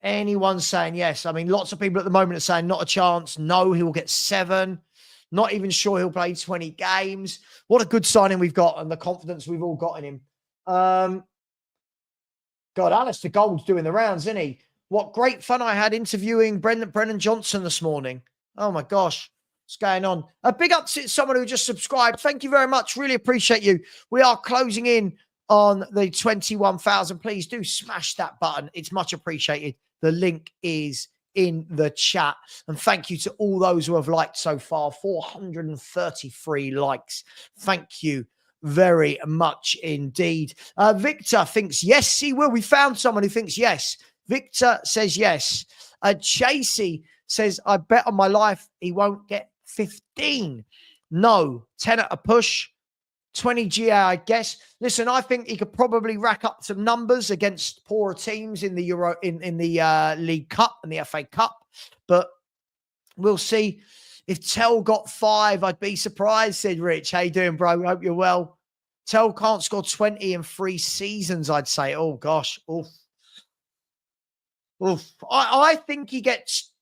Anyone saying yes? I mean, lots of people at the moment are saying not a chance. No, he will get 7. Not even sure he'll play 20 games. What a good signing we've got and the confidence we've all got in him. God, Alistair Gold's doing the rounds, isn't he? What great fun I had interviewing Brendan Johnson this morning. Oh, my gosh. What's going on? A big up to someone who just subscribed. Thank you very much. Really appreciate you. We are closing in on the 21,000. Please do smash that button. It's much appreciated. The link is in the chat. And thank you to all those who have liked so far. 433 likes. Thank you very much indeed. Victor thinks yes, he will. We found someone who thinks yes. Victor says yes. Chasey says, I bet on my life he won't get 15. No. 10 at a push. 20 GA, I guess. Listen, I think he could probably rack up some numbers against poorer teams in the League Cup and the FA Cup, but we'll see. If Tell got 5, I'd be surprised, said Rich. How you doing, bro? Hope you're well. Tell can't score 20 in 3 seasons, I'd say. Oh, gosh. Oof. I think he gets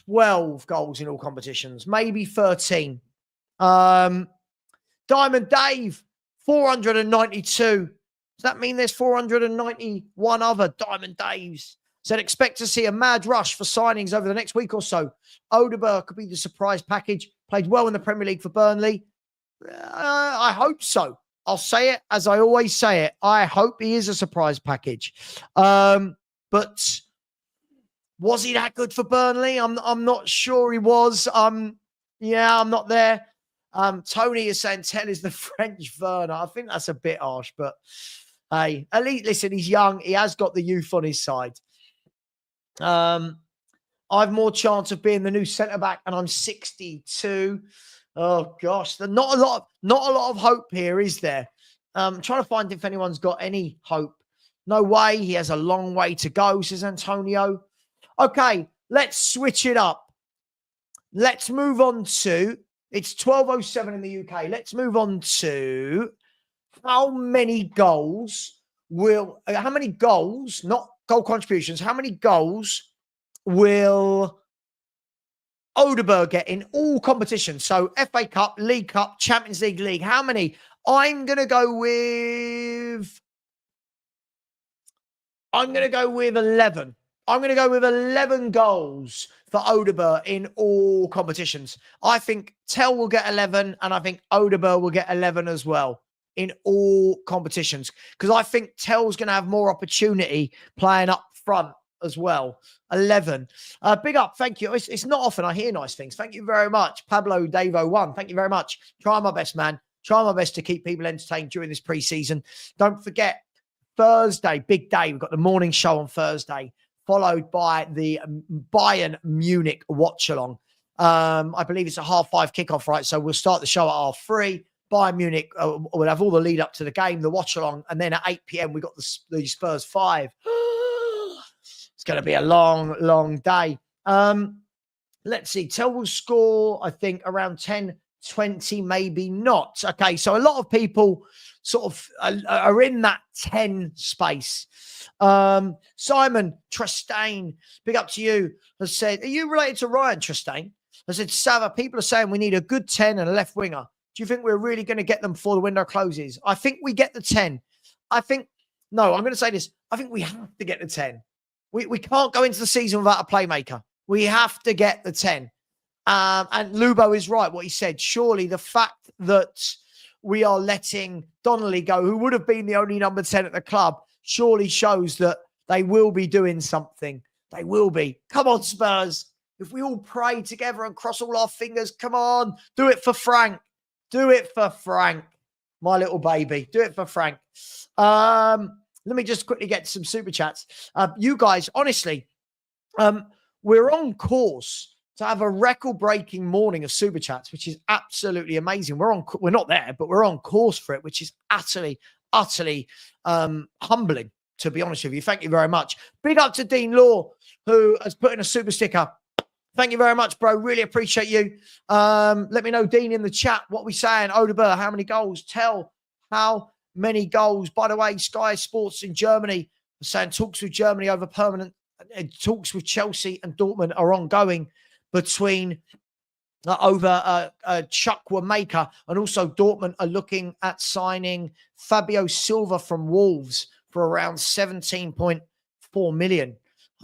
12 goals in all competitions, maybe 13. Diamond Dave, 492. Does that mean there's 491 other Diamond Daves? Said expect to see a mad rush for signings over the next week or so. Odegaard could be the surprise package. Played well in the Premier League for Burnley. I hope so. I'll say it as I always say it. I hope he is a surprise package. But was he that good for Burnley? I'm not sure he was. Yeah, I'm not there. Tony is saying Tell is the French Werner. I think that's a bit harsh, but hey, at least listen, he's young. He has got the youth on his side. I've more chance of being the new centre back, and I'm 62. Oh gosh, not a lot of hope here, is there? I'm trying to find if anyone's got any hope. No way. He has a long way to go, says Antonio. Okay, let's switch it up. Let's move on to. It's 12:07 in the UK. Let's move on to how many goals, not goal contributions, how many goals will Odegaard get in all competitions? So FA Cup, League Cup, Champions League, how many? I'm going to go with 11. I'm going to go with 11 goals for Odegaard in all competitions. I think Tell will get 11, and I think Odegaard will get 11 as well in all competitions, because I think Tell's going to have more opportunity playing up front as well. 11. Big up. Thank you. It's not often I hear nice things. Thank you very much. Pablo Davo 1. Thank you very much. Try my best, man. Try my best to keep people entertained during this preseason. Don't forget, Thursday, big day. We've got the morning show on Thursday, followed by the Bayern Munich watch-along. I believe it's a 5:30 kickoff, right? So we'll start the show at 3:30. Bayern Munich will have all the lead up to the game, the watch-along, and then at 8 p.m. we've got the Spurs 5. It's going to be a long, long day. Let's see. Tell will score, I think, around 10, 20, maybe not. Okay, so a lot of people sort of are in that 10 space. Simon Trestaine, big up to you, has said, are you related to Ryan Trestaine? I said, Savva, people are saying we need a good 10 and a left winger. Do you think we're really going to get them before the window closes? I think we get the 10. I'm going to say this. I think we have to get the 10. We can't go into the season without a playmaker. We have to get the 10. And Lubo is right, what he said. Surely the fact that we are letting Donnelly go, who would have been the only number 10 at the club, surely shows that they will be doing something. They will be. Come on, Spurs. If we all pray together and cross all our fingers, come on, do it for Frank. Do it for Frank, my little baby. Do it for Frank. Let me just quickly get some super chats. You guys, honestly, we're on course to have a record-breaking morning of super chats, which is absolutely amazing. We're not there, but we're on course for it, which is utterly humbling, to be honest with you. Thank you very much. Big up to Dean Law, who has put in a super sticker. Thank you very much, bro. Really appreciate you. Let me know, Dean, in the chat. What are we saying? Odegaard, how many goals? Tell how many goals. By the way, Sky Sports in Germany are saying talks with Germany over permanent. Talks with Chelsea and Dortmund are ongoing between over Chukwuemeka, and also Dortmund are looking at signing Fabio Silva from Wolves for around 17.4 million.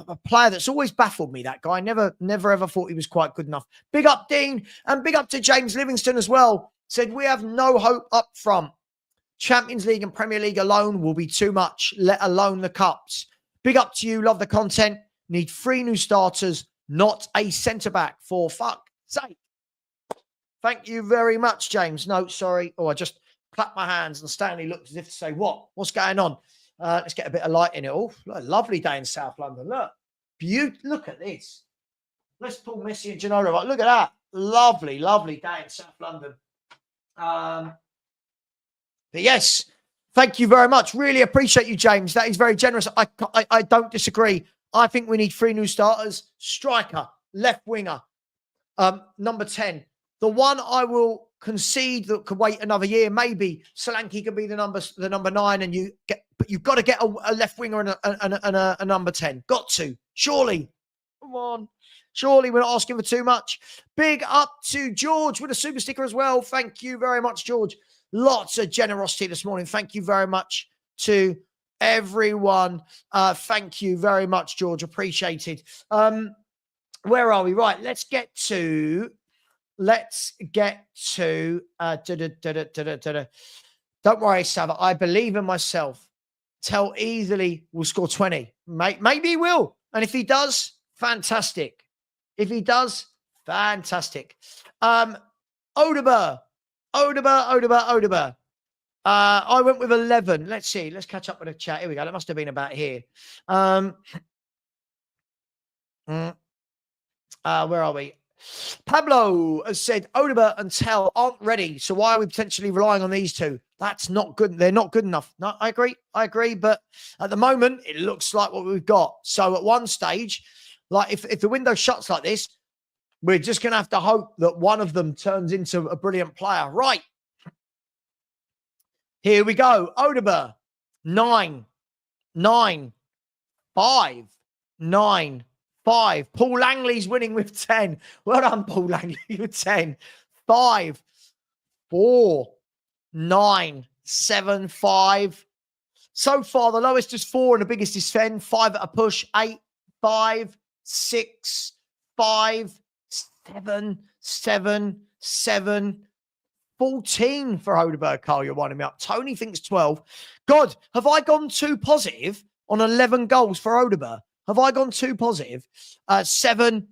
A player that's always baffled me, that guy. Never ever thought he was quite good enough. Big up, Dean, and big up to James Livingston as well. Said, we have no hope up front. Champions League and Premier League alone will be too much, let alone the cups. Big up to you. Love the content. Need 3 new starters, not a centre-back, for fuck's sake. Thank you very much, James. No, sorry. Oh, I just clapped my hands and Stanley looked as if to say, what? What's going on? Let's get a bit of light in it. Oh, a lovely day in South London. Look. Look at this. Let's pull Messi and Gennaro up. Look at that. Lovely, lovely day in South London. But yes, thank you very much. Really appreciate you, James. That is very generous. I don't disagree. I think we need 3 new starters. Striker, left winger, number 10. The one I will concede that could wait another year. Maybe Solanke could be the number 9, but you've got to get a left winger and a number 10. Got to. Surely. Come on. Surely we're not asking for too much. Big up to George with a super sticker as well. Thank you very much, George. Lots of generosity this morning. Thank you very much to everyone. Thank you very much, George. Appreciated. Where are we? Right. Let's get to don't worry, Savva. I believe in myself. Tell easily will score 20. Maybe he will. And if he does, fantastic. If he does, fantastic. Odegaard. I went with 11. Let's see. Let's catch up with the chat. Here we go. That must have been about here. Where are we? Pablo has said Odegaard and Tell aren't ready. So why are we potentially relying on these two? That's not good. They're not good enough. No, I agree. But at the moment, it looks like what we've got. So at one stage, like if the window shuts like this, we're just going to have to hope that one of them turns into a brilliant player. Right. Here we go. Odegaard, 9, 5, 9, 5. Paul Langley's winning with 10. Well done, Paul Langley with 10. 5, 4, 9, 7, 5. So far, the lowest is 4 and the biggest is 10. 5 at a push. 8, 5, 6, 5, 7, 7, 7. 14 for Odegaard, Carl. You're winding me up. Tony thinks 12. God, have I gone too positive on 11 goals for Odegaard? Have I gone too positive? 7,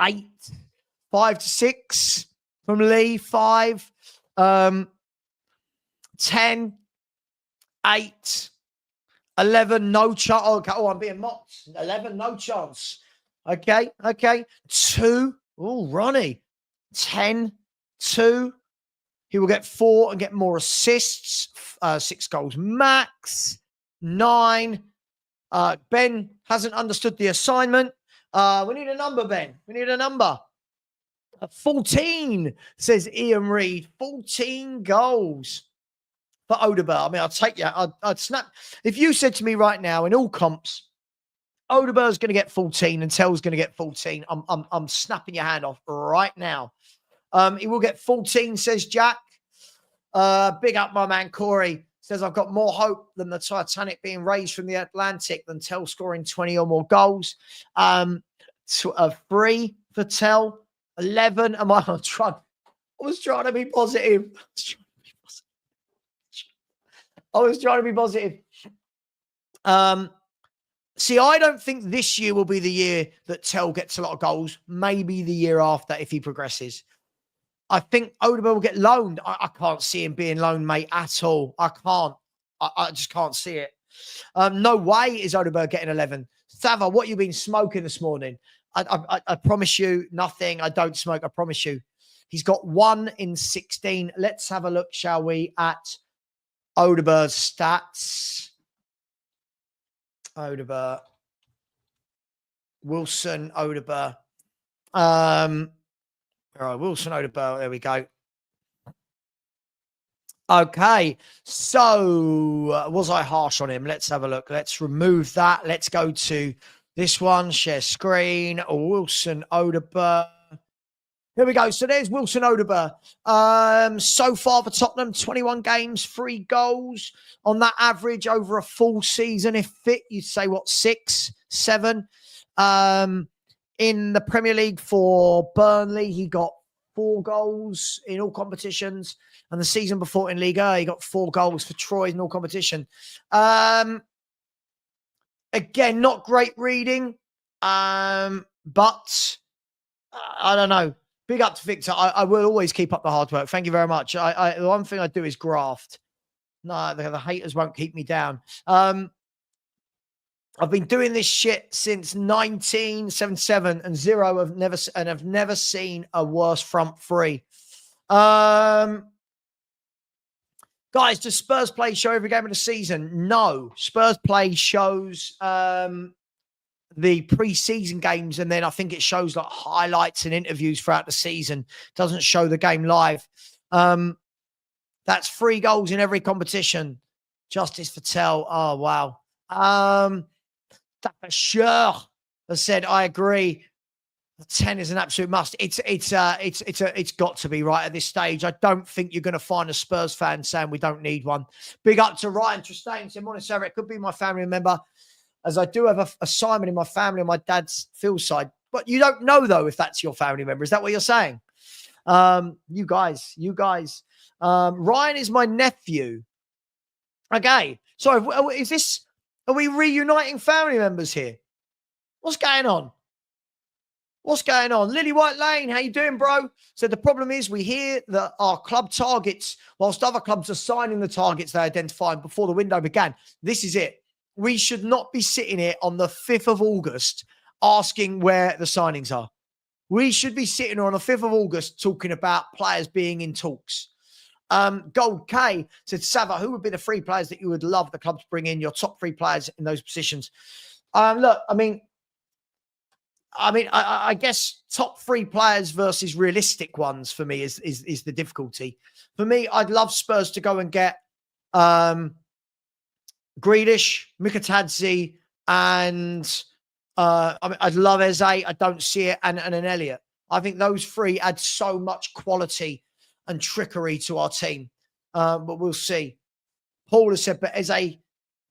8, 5 to 6 from Lee, 5, 10, 8, 11, no chance. Oh, I'm being mocked. 11, no chance. Okay. 2. Oh, Ronnie. 10, 2. He will get 4 and get more assists. 6 goals max. 9. Ben hasn't understood the assignment. We need a number, Ben. We need a number. 14, says Ian Reed. 14 goals for Odegaard. I mean, I'll take you. I'd snap. If you said to me right now, in all comps, Odegaard's going to get 14 and Tell's going to get 14, I'm snapping your hand off right now. He will get 14, says Jack. Big up my man Corey. Says, I've got more hope than the Titanic being raised from the Atlantic than Tell scoring 20 or more goals. 3 for Tell. 11. I was trying to be positive. I was trying to be positive. See, I don't think this year will be the year that Tell gets a lot of goals. Maybe the year after if he progresses. I think Odegaard will get loaned. I can't see him being loaned, mate, at all. I can't. I just can't see it. No way is Odegaard getting 11. Savva, what you been smoking this morning? I promise you nothing. I don't smoke. I promise you. He's got 1 in 16. Let's have a look, shall we, at Odegaard's stats. Odegaard. Wilson, Odegaard. All right, Wilson, Odegaard. There we go. Okay, so was I harsh on him? Let's have a look. Let's remove that. Let's go to this one. Share screen. Wilson, Odegaard. Here we go. So there's Wilson Odegaard. So far for Tottenham, 21 games, 3 goals. On that average over a full season, if fit, you'd say, what, 6, 7? In the Premier League for Burnley, he got 4 goals in all competitions. And the season before in Liga, he got 4 goals for Troy in all competition. Again, not great reading, but I don't know. Big up to Victor. I will always keep up the hard work. Thank you very much. The one thing I do is graft. No, the haters won't keep me down. I've been doing this shit since 1977 and I've never seen a worse front three. Guys, does Spurs play show every game of the season? No. Spurs play shows the pre-season games, and then I think it shows like highlights and interviews throughout the season. Doesn't show the game live. That's 3 goals in every competition. Justice for Tell. Oh, wow. Sure. I said, I agree. 10 is an absolute must. It's got to be right at this stage. I don't think you're going to find a Spurs fan saying we don't need one. Big up to Ryan Tristane. Said, morning, Sarah. It could be my family member, as I do have a Simon in my family on my dad's Phil's side. But you don't know, though, if that's your family member. Is that what you're saying? You guys. Ryan is my nephew. Okay. So are we reuniting family members here? What's going on? Lily White Lane, how you doing, bro? So the problem is we hear that our club targets, whilst other clubs are signing the targets they identified before the window began. This is it. We should not be sitting here on the 5th of August asking where the signings are. We should be sitting on the 5th of August talking about players being in talks. Gold K said, Savva, who would be the 3 players that you would love the club to bring in, your top 3 players in those positions? Look, I guess top 3 players versus realistic ones for me is the difficulty. For me, I'd love Spurs to go and get Grealish, Mikatadze, and I'd love Eze. I don't see it, and an Elliott. I think those 3 add so much quality and trickery to our team. But we'll see. Paul has said, but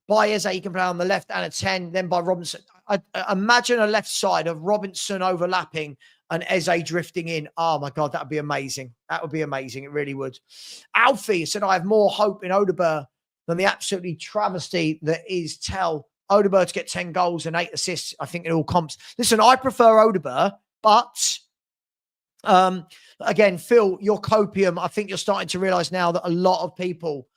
by Eze, he can play on the left and a 10, then by Robinson. I imagine a left side of Robinson overlapping and Eze drifting in. Oh, my God, that would be amazing. That would be amazing. It really would. Alfie said, I have more hope in Odegaard than the absolutely travesty that is Tell. Odegaard to get 10 goals and 8 assists, I think, in all comps. Listen, I prefer Odegaard, but again, Phil, your copium, I think you're starting to realize now that a lot of people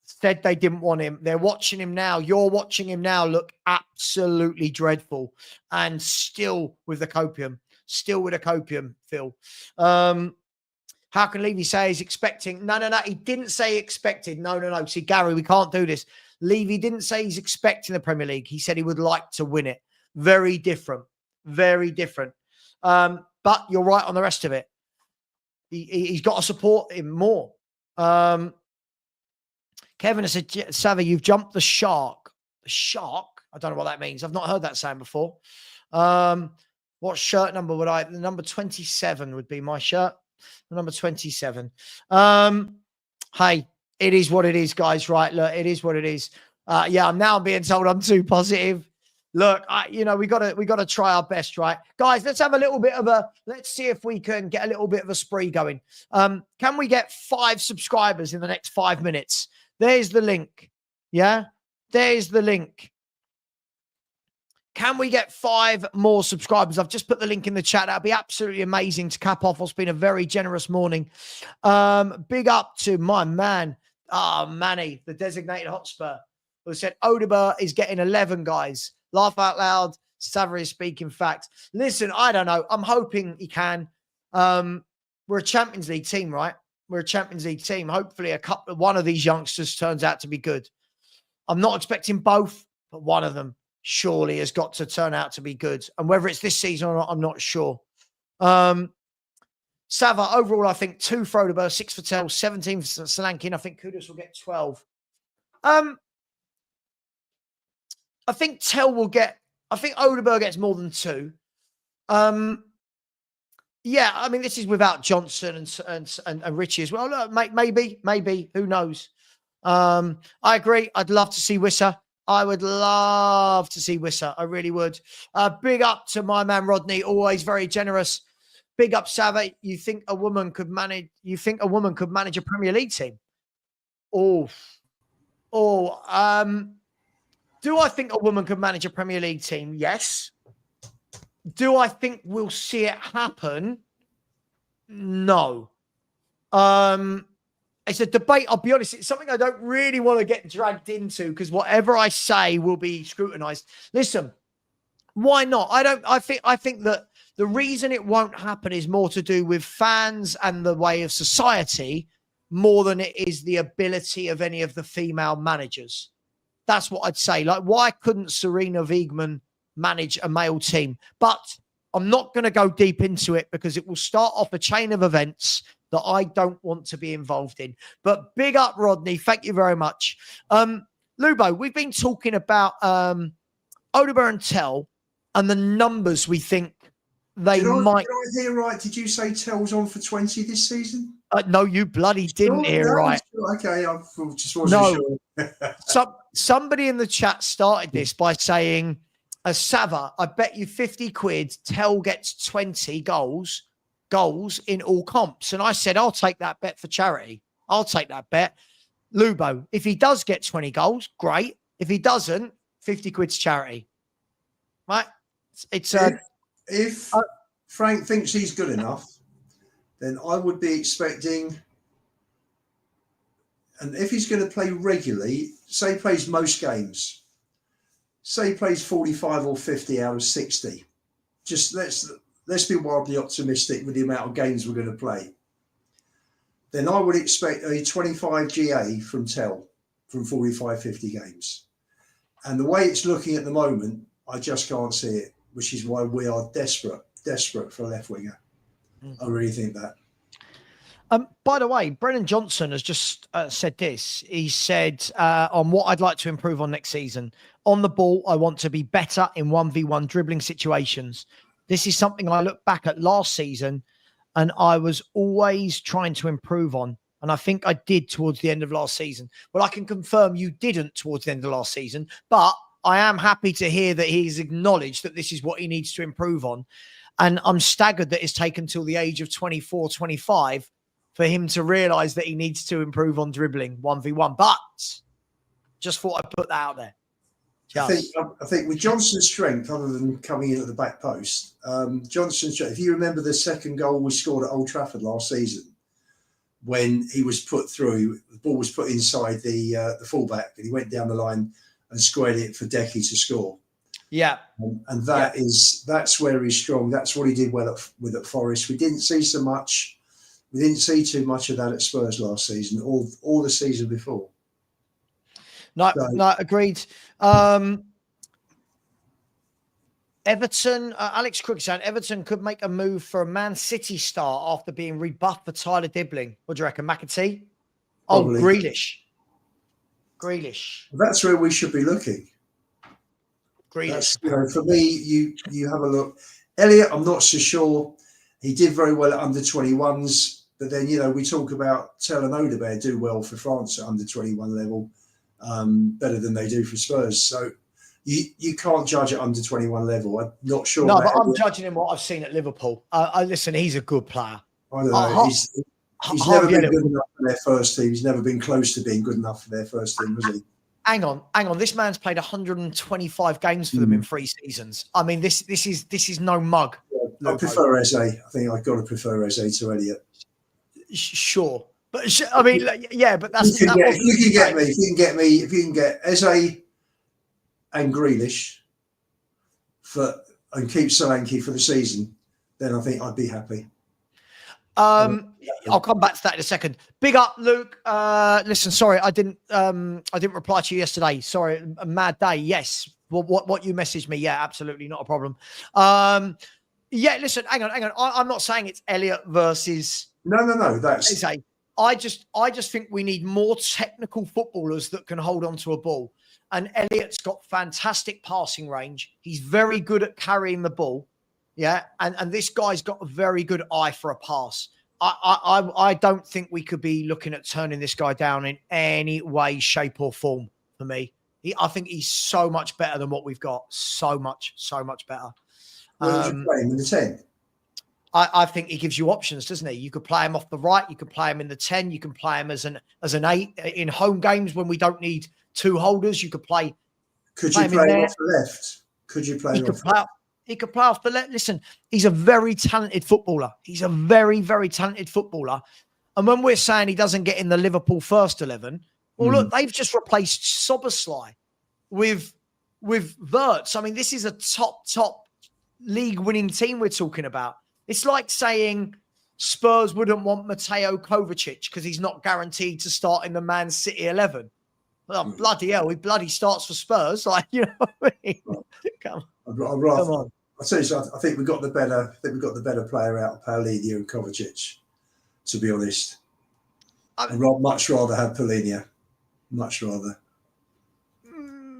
said they didn't want him. They're watching him now. You're watching him now look absolutely dreadful, and still with the copium, Phil. How can Levy say he's expecting? No. He didn't say expected. No. See, Gary, we can't do this. Levy didn't say he's expecting the Premier League. He said he would like to win it. Very different. But you're right on the rest of it. He's got to support him more. Kevin has said, Savva, you've jumped the shark. The shark? I don't know what that means. I've not heard that saying before. What shirt number would I? The number 27 would be my shirt. The number 27. Hey, it is what it is, guys, right? Look, it is what it is. I'm now being told I'm too positive. Look, we gotta try our best, right, guys? Let's have a little bit of let's see if we can get a little bit of a spree going. Can we get 5 subscribers in the next 5 minutes? There's the link. Yeah, there's the link. Can we get 5 more subscribers? I've just put the link in the chat. That'd be absolutely amazing to cap off what's been a very generous morning. Big up to my man, Manny, the designated Hotspur, who said Odegaard is getting 11, guys. Laugh out loud. Savva is speaking facts. Listen, I don't know. I'm hoping he can. We're a Champions League team, right? We're a Champions League team. Hopefully one of these youngsters turns out to be good. I'm not expecting both, but one of them surely has got to turn out to be good. And whether it's this season or not, I'm not sure. Savva, overall, I think 2 for Odegaard, 6 for Tell, 17 for Solanke. I think Kudus will get 12. I think Odegaard gets more than 2. Yeah, I mean, this is without Johnson and Richie as well. Look, maybe, who knows? I agree. I'd love to see Wissa. I would love to see Wissa. I really would. Big up to my man Rodney, always very generous. Big up Savva. You think a woman could manage a Premier League team? Do I think a woman could manage a Premier League team? Yes. Do I think we'll see it happen? No. It's a debate. I'll be honest. It's something I don't really want to get dragged into because whatever I say will be scrutinized. Listen, why not? I think that the reason it won't happen is more to do with fans and the way of society more than it is the ability of any of the female managers. That's what I'd say. Like, why couldn't Serena Wiegmann manage a male team? But I'm not going to go deep into it because it will start off a chain of events that I don't want to be involved in. But big up, Rodney. Thank you very much. Lubo, we've been talking about Odegaard and Tell and the numbers we think they might. Did I hear right? Did you say Tell's on for 20 this season? No, you bloody didn't hear right. Okay, I just wasn't sure. Somebody in the chat started this by saying, Savva, I bet you 50 quid Tell gets 20 goals in all comps. And I said, I'll take that bet for charity. I'll take that bet. Lubo, if he does get 20 goals, great. If he doesn't, 50 quid's charity. Right? If Frank thinks he's good enough, then I would be expecting, and if he's going to play regularly, say he plays most games, say he plays 45 or 50 out of 60, just let's be wildly optimistic with the amount of games we're going to play, then I would expect a 25 GA from Tell from 45, 50 games. And the way it's looking at the moment, I just can't see it, which is why we are desperate for a left winger. I really think that. By the way, Brennan Johnson has just said this. He said, on what I'd like to improve on next season. On the ball, I want to be better in 1v1 dribbling situations. This is something I look back at last season and I was always trying to improve on. And I think I did towards the end of last season. Well, I can confirm you didn't towards the end of last season, but I am happy to hear that he's acknowledged that this is what he needs to improve on. And I'm staggered that it's taken till the age of 24, 25 for him to realize that he needs to improve on dribbling 1v1. But just thought I'd put that out there. I think with Johnson's strength, other than coming in at the back post, Johnson's strength, if you remember the second goal we scored at Old Trafford last season, when he was put through, the ball was put inside the fullback and he went down the line and squared it for Decky to score. Yeah. And that's where he's strong. That's what he did well at Forest. We didn't see too much of that at Spurs last season or the season before. No, agreed. Everton, Alex Crook saying Everton could make a move for a Man City star after being rebuffed for Tyler Dibbling. What do you reckon, McAtee? Oh, Grealish. That's where we should be looking. Grealish. For me, you have a look. Elliot, I'm not so sure. He did very well at under 21s, but then we talk about Tell and Odegaard do well for France at under 21 level, better than they do for Spurs. So you can't judge at under 21 level. I'm not sure. No, but I'm judging him what I've seen at Liverpool. Listen, he's a good player. I don't know. He's never been good enough for their first team. He's never been close to being good enough for their first team, was he? Hang on. This man's played 125 games for them in 3 seasons. I mean, this is no mug. Yeah, I prefer Eze. I think I've got to prefer Eze to Elliott. Sure, but I mean, yeah, but that's if you can get Eze and Grealish and keep Solanke for the season, then I think I'd be happy. I'll come back to that in a second. Big up, Luke. Listen, sorry, I didn't reply to you yesterday. Sorry, a mad day. Yes, what you messaged me. Yeah, absolutely not a problem. Yeah, listen, hang on. I'm not saying it's Elliott versus. No. That's. I just think we need more technical footballers that can hold on to a ball. And Elliott's got fantastic passing range. He's very good at carrying the ball. Yeah, and this guy's got a very good eye for a pass. I don't think we could be looking at turning this guy down in any way, shape, or form. For me, I think he's so much better than what we've got. So much better. Where would you play him in the 10? I think he gives you options, doesn't he? You could play him off the right. You could play him in the 10. You can play him as an 8 in home games when we don't need 2 holders. You could play. Could you play him off the left? Could you play him off the left? He could play off the left. Listen, he's a very talented footballer. He's a very, very talented footballer. And when we're saying he doesn't get in the Liverpool first 11, well, look, they've just replaced Soboslai with Wirtz. I mean, this is a top league-winning team we're talking about. It's like saying Spurs wouldn't want Mateo Kovacic because he's not guaranteed to start in the Man City 11. Well, bloody hell, he bloody starts for Spurs. Like, you know what I mean? Come on. I tell you, I think we got the better player out of Paulinho and Kovacic. To be honest, I'd much rather have Paulinho. Much rather.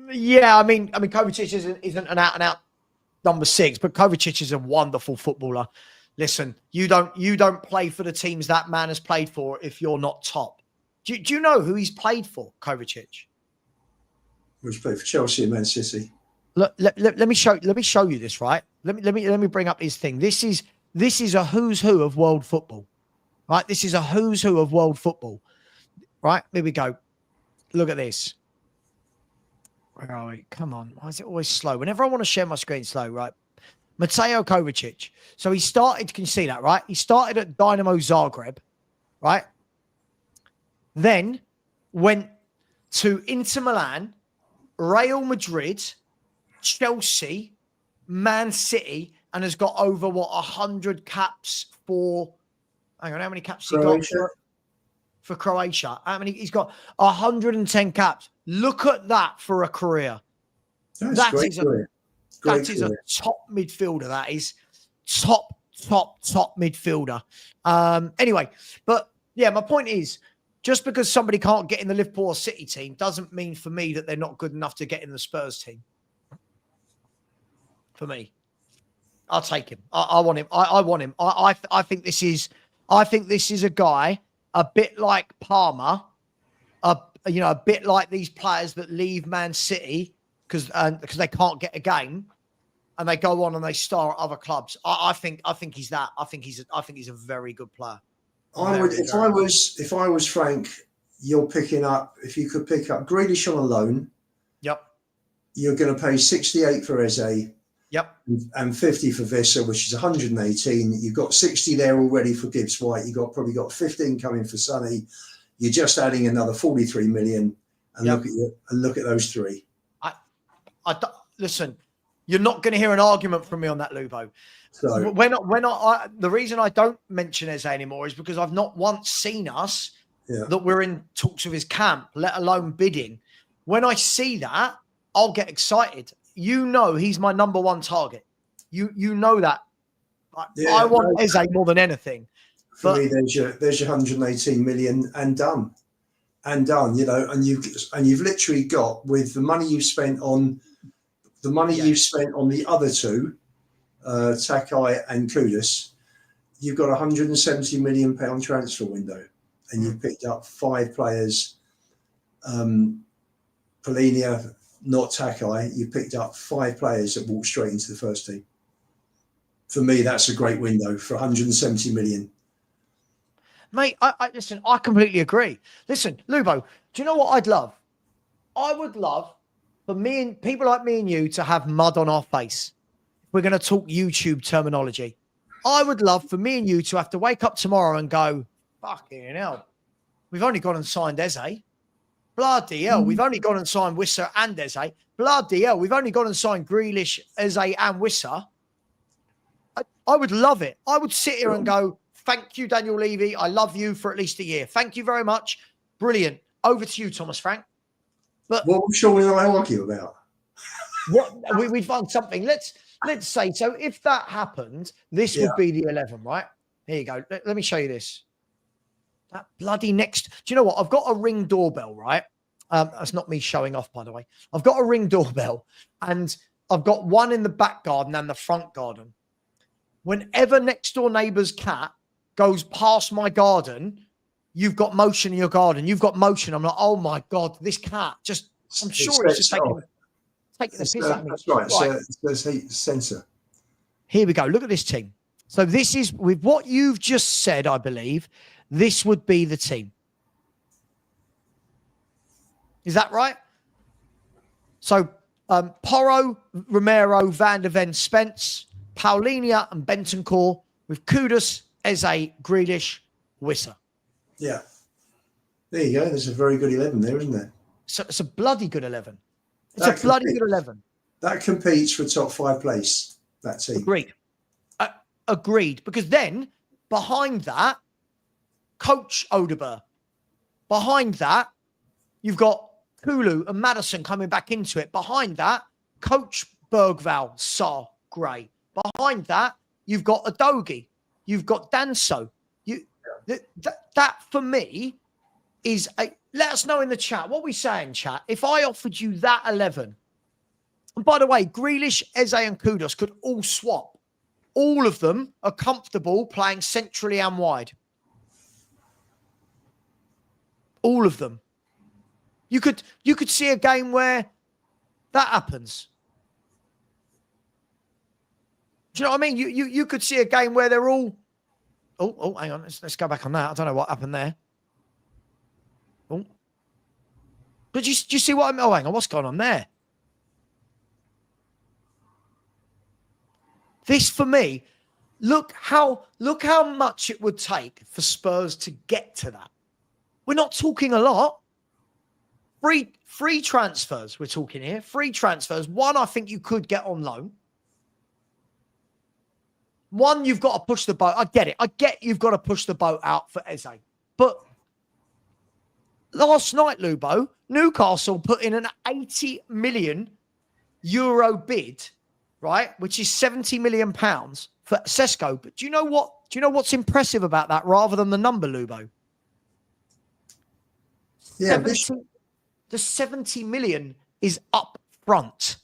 Yeah, I mean, Kovacic isn't an out-and-out number 6, but Kovacic is a wonderful footballer. Listen, you don't play for the teams that man has played for if you're not top. Do you know who he's played for, Kovacic? He's played for Chelsea and Man City. Look, let me show you this, right? Let me bring up his thing. This is a who's who of world football, right? This is a who's who of world football, right? Here we go. Look at this. Where are we? Come on. Why is it always slow? Whenever I want to share my screen slow, right? Mateo Kovacic. So he started, can you see that, right? He started at Dynamo Zagreb, right? Then went to Inter Milan, Real Madrid, Chelsea, Man City, and has got over 100 caps for. Hang on, how many caps he got for Croatia? How many? He's got 110 caps. Look at that for a career. That is a top midfielder. That is top midfielder. Anyway, but yeah, my point is, just because somebody can't get in the Liverpool or City team doesn't mean for me that they're not good enough to get in the Spurs team. For me, I'll take him. I want him. I want him. I think this is a guy a bit like Palmer, a bit like these players that leave Man City because they can't get a game, and they go on and they star at other clubs. I think he's that. I think he's a very good player. If I was Frank, you're picking up. If you could pick up Grealish on a loan, yep, you're going to pay 68 for Eze. Yep. And 50 for Vissa, which is 118. You've got 60 there already for Gibbs White. You've probably got 15 coming for Sonny. You're just adding another 43 million. And look at those 3. Listen, you're not going to hear an argument from me on that, Lubo. So the reason I don't mention Eze anymore is because I've not once seen us that we're in talks with his camp, let alone bidding. When I see that, I'll get excited. You know he's my number 1 target. You know that. I want Eze more than anything. For me, there's your 118 million and done. You know, and you've literally got, with the money you've spent on the other 2, Takai and Kudus, you've got £170 million transfer window, and you've picked up 5 players. Paulinho, not Takai, you picked up 5 players that walked straight into the first team. For me, that's a great window for 170 million. Mate, I listen, I completely agree. Listen, Lubo, do you know what I'd love? I would love for me and people like me and you to have mud on our face. We're going to talk YouTube terminology. I would love for me and you to have to wake up tomorrow and go, fucking hell, we've only gone and signed Eze. Bloody hell, we've only gone and signed Wissa and Eze. Bloody hell, we've only gone and signed Grealish, Eze and Wissa. I would love it. I would sit here and go, thank you, Daniel Levy. I love you for at least a year. Thank you very much. Brilliant. Over to you, Thomas Frank. But what was Sean and I argue about? We'd find something. Let's say, so if that happened, this would be the 11, right? Here you go. Let me show you this. That bloody next. Do you know what? I've got a Ring doorbell, right? That's not me showing off, by the way. I've got a Ring doorbell and I've got one in the back garden and the front garden. Whenever next door neighbour's cat goes past my garden, you've got motion in your garden. You've got motion. I'm like, oh my God, this cat just, I'm sure it's just taking the piss at me. That's right. It's a heat sensor. Here we go. Look at this team. So this is, with what you've just said, I believe, this would be the team. Is that right? So Porro, Romero, Van der Ven, Spence, Paulinia and Bentancur with Kudus, Eze, Grealish, Wissa. Yeah. There you go. There's a very good 11 there, isn't there? So it's a bloody good 11. It's a bloody good 11. That competes for top 5 place, that team. Agreed. Agreed. Because then, behind that, Coach Odeber. Behind that, you've got Kulu and Maddison coming back into it. Behind that, Coach Bergval, Sarr, Gray. Behind that, you've got Adogi. You've got Danso. That for me is a. Let us know in the chat. What are we saying, chat? If I offered you that 11, and by the way, Grealish, Eze, and Kudus could all swap. All of them are comfortable playing centrally and wide. All of them. You could see a game where that happens. Do you know what I mean? You could see a game where they're all. Oh, hang on. Let's go back on that. I don't know what happened there. Oh. But do you see what I mean? Oh, hang on. What's going on there? This, for me, look how much it would take for Spurs to get to that. We're not talking a lot. Free transfers, we're talking here. Free transfers. One, I think you could get on loan. One, you've got to push the boat. I get it. I get you've got to push the boat out for Eze. But last night, Lubo, Newcastle put in an 80 million euro bid, right? Which is 70 million pounds for Sesko. But do you know what's impressive about that rather than the number, Lubo? Yeah, the 70 million is up front.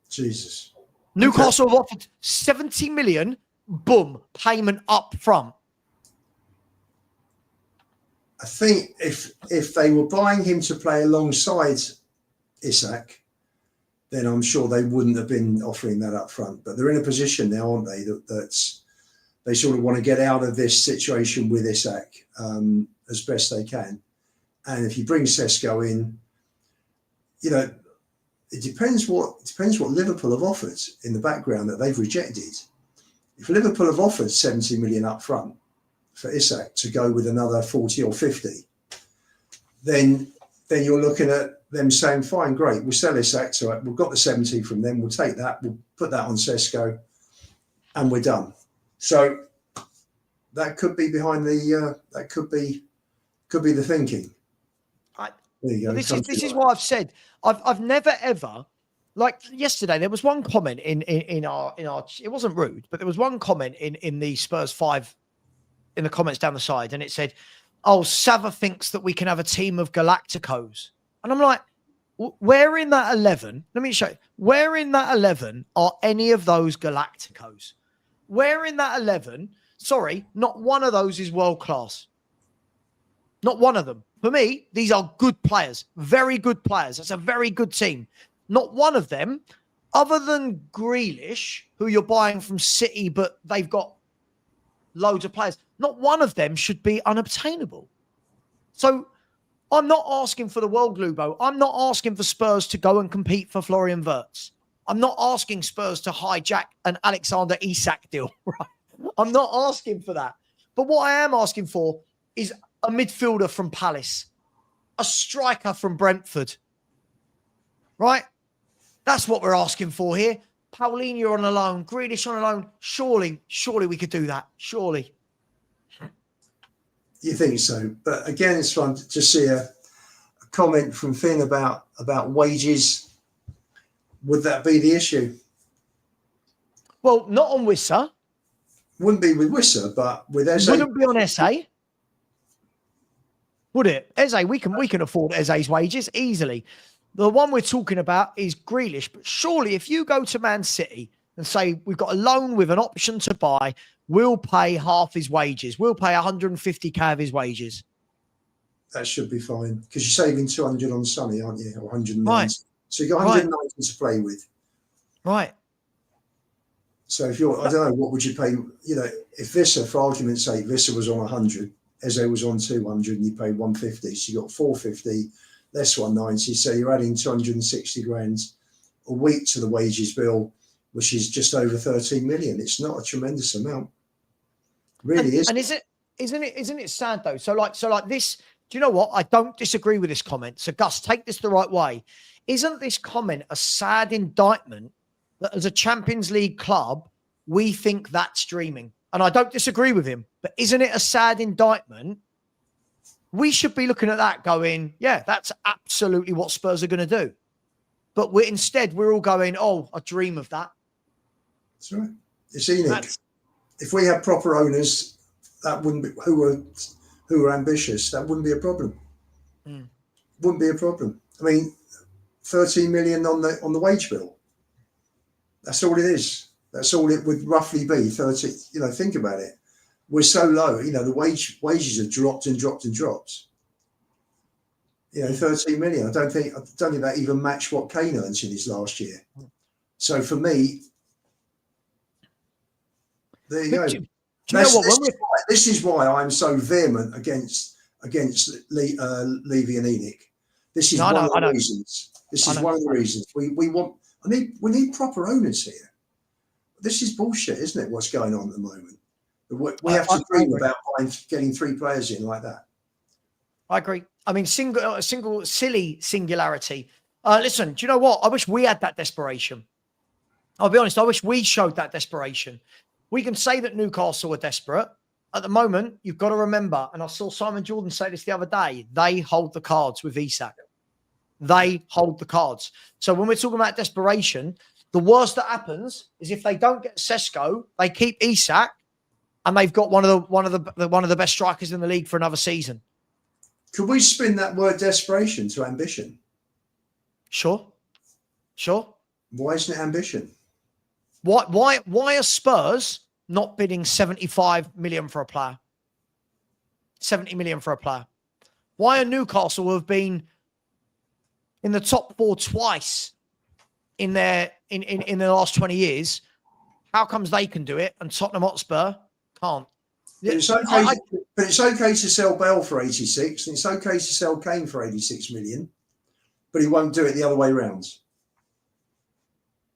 Jesus. Newcastle have offered 70 million, boom, payment up front. I think if they were buying him to play alongside Isak, then I'm sure they wouldn't have been offering that up front. But they're in a position now, aren't they, that's they sort of want to get out of this situation with Isak as best they can. And if you bring Sesko in, you know, it depends what Liverpool have offered in the background that they've rejected. If Liverpool have offered 70 million up front for Isak to go with another 40 or 50, then you're looking at them saying, fine, great, we'll sell Isak, so we've got the 70 from them, we'll take that, we'll put that on Sesko, and we're done. So that could be behind the that could be the thinking. There you go. This is what I've said. I've never ever, like yesterday, there was one comment in our it wasn't rude, but there was one comment in the Spurs 5 in the comments down the side, and it said, "Oh, Savva thinks that we can have a team of Galacticos," and I'm like, where in that 11? Let me show you. Where in that 11 are any of those Galacticos? Where in that 11? Sorry, not one of those is world class. Not one of them. For me, these are good players, very good players. That's a very good team. not one of them, other than Grealish, who you're buying from City, but they've got loads of players, not one of them should be unobtainable. So I'm not asking for the world, Lubo. I'm not asking for Spurs to go and compete for Florian Wirtz. I'm not asking Spurs to hijack an Alexander Isak deal, right? I'm not asking for that. But what I am asking for is a midfielder from Palace, a striker from Brentford, right? That's what we're asking for here. Paulinho on a loan, Grealish on a loan. Surely we could do that. Surely. You think so? But again, it's fun to see a comment from Finn about wages. Would that be the issue? Well, not on Wissa. Wouldn't be with Wissa, but with Eze. Wouldn't be on Eze. Would it? Eze, we can afford Eze's wages easily. The one we're talking about is Grealish. But surely if you go to Man City and say, we've got a loan with an option to buy, we'll pay half his wages. We'll pay 150k of his wages. That should be fine because you're saving 200 on Sonny, aren't you? Or 190. Right. So you've got 190 to play with. Right. So if you're, I don't know, what would you pay? You know, if Vissa, for argument's sake, Vissa was on 100, Eze was on 200 and you paid 150. So you got 450, less 190. So you're adding 260 grand a week to the wages bill, which is just over 13 million. It's not a tremendous amount. Really is. And isn't it sad though? So like this, do you know what? I don't disagree with this comment. So Gus, take this the right way. Isn't this comment a sad indictment that as a Champions League club, we think that's dreaming? And I don't disagree with him, but isn't it a sad indictment? We should be looking at that going, yeah, that's absolutely what Spurs are going to do. But we're all going, oh, I dream of that. That's right. It's Enoch. If we had proper owners, that wouldn't be who were ambitious. That wouldn't be a problem. Wouldn't be a problem. I mean, 13 million on the wage bill. That's all it is. That's all it would roughly be. 30. You know, think about it. We're so low. You know, the wages have dropped and dropped and dropped. You know, 13 million. I don't think that even matched what Kane earns in his last year. So for me, there you go. Do you know what? This is why I'm so vehement against Levy and Enoch. This is one of the reasons. This is one of the reasons we need proper owners here. This is bullshit, isn't it? What's going on at the moment? We have to dream about getting 3 players in like that. I agree. I mean, single silly singularity. Listen, do you know what? I wish we had that desperation. I'll be honest. I wish we showed that desperation. We can say that Newcastle are desperate. At the moment, you've got to remember, and I saw Simon Jordan say this the other day, they hold the cards with Isak. They hold the cards. So when we're talking about desperation, the worst that happens is if they don't get Sesko, they keep Isak, and they've got one of the best strikers in the league for another season. Could we spin that word desperation to ambition? Sure. Why isn't it ambition? Why are Spurs not bidding 75 million for a player? 70 million for a player? Why are Newcastle, who have been in the top 4 twice in the last 20 years, how comes they can do it and Tottenham Hotspur can't? But it's okay to sell Bell for 86, and it's okay to sell Kane for 86 million, but he won't do it the other way round.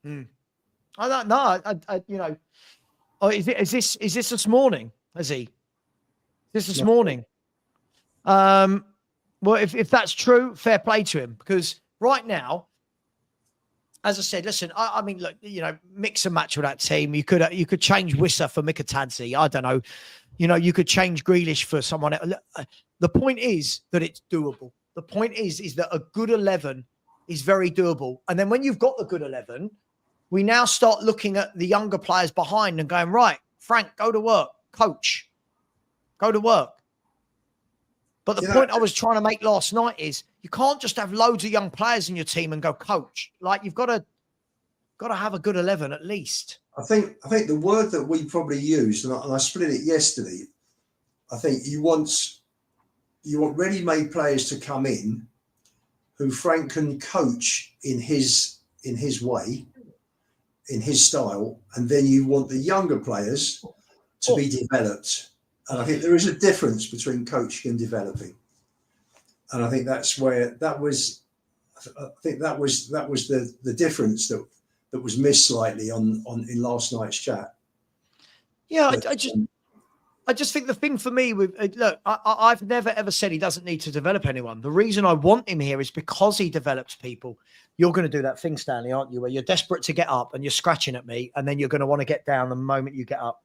I don't know. Is this this morning? Is he? This morning? Well, if that's true, fair play to him, because right now, as I said, listen, I mean, look, you know, mix and match with that team. You could change Wissa for Mikatadze. I don't know. You know, you could change Grealish for someone else. The point is that it's doable. The point is that a good 11 is very doable. And then when you've got the good 11, we now start looking at the younger players behind and going, right, Frank, go to work. Coach, go to work. But the point I was trying to make last night is you can't just have loads of young players in your team and go coach. Like, you've got to have a good 11 at least. I think the word that we probably used, and I split it yesterday, I think you want ready-made players to come in who Frank can coach in his in his way, in his style, and then you want the younger players to be developed. And I think there is a difference between coaching and developing. And I think that's where that was. I think that was the difference that was missed slightly on in last night's chat. Yeah, But, I just think the thing for me with look, I've never ever said he doesn't need to develop anyone. The reason I want him here is because he develops people. You're going to do that thing, Stanley, aren't you? Where you're desperate to get up and you're scratching at me, and then you're going to want to get down the moment you get up.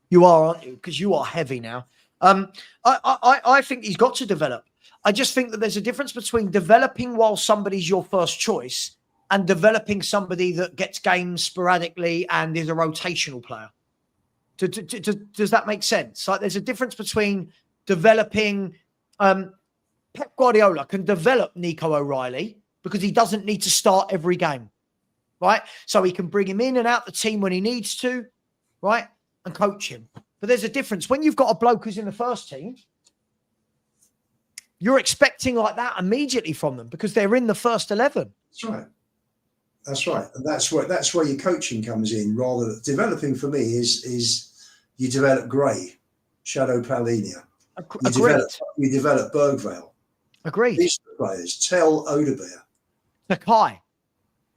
You are, aren't you? Because you are heavy now. I think he's got to develop. I just think that there's a difference between developing while somebody's your first choice and developing somebody that gets games sporadically and is a rotational player. Does that make sense? Like, there's a difference between developing. Pep Guardiola can develop Nico O'Reilly because he doesn't need to start every game, right? So he can bring him in and out the team when he needs to, right? And coach him. But there's a difference. When you've got a bloke who's in the first team, you're expecting like that immediately from them because they're in the first 11. That's right. That's right. And that's where your coaching comes in. Rather than developing, for me, is you develop Gray, Shadow Palhinha. You develop Bergvall. Agreed. These are the players. Tell Odebeer. Takai.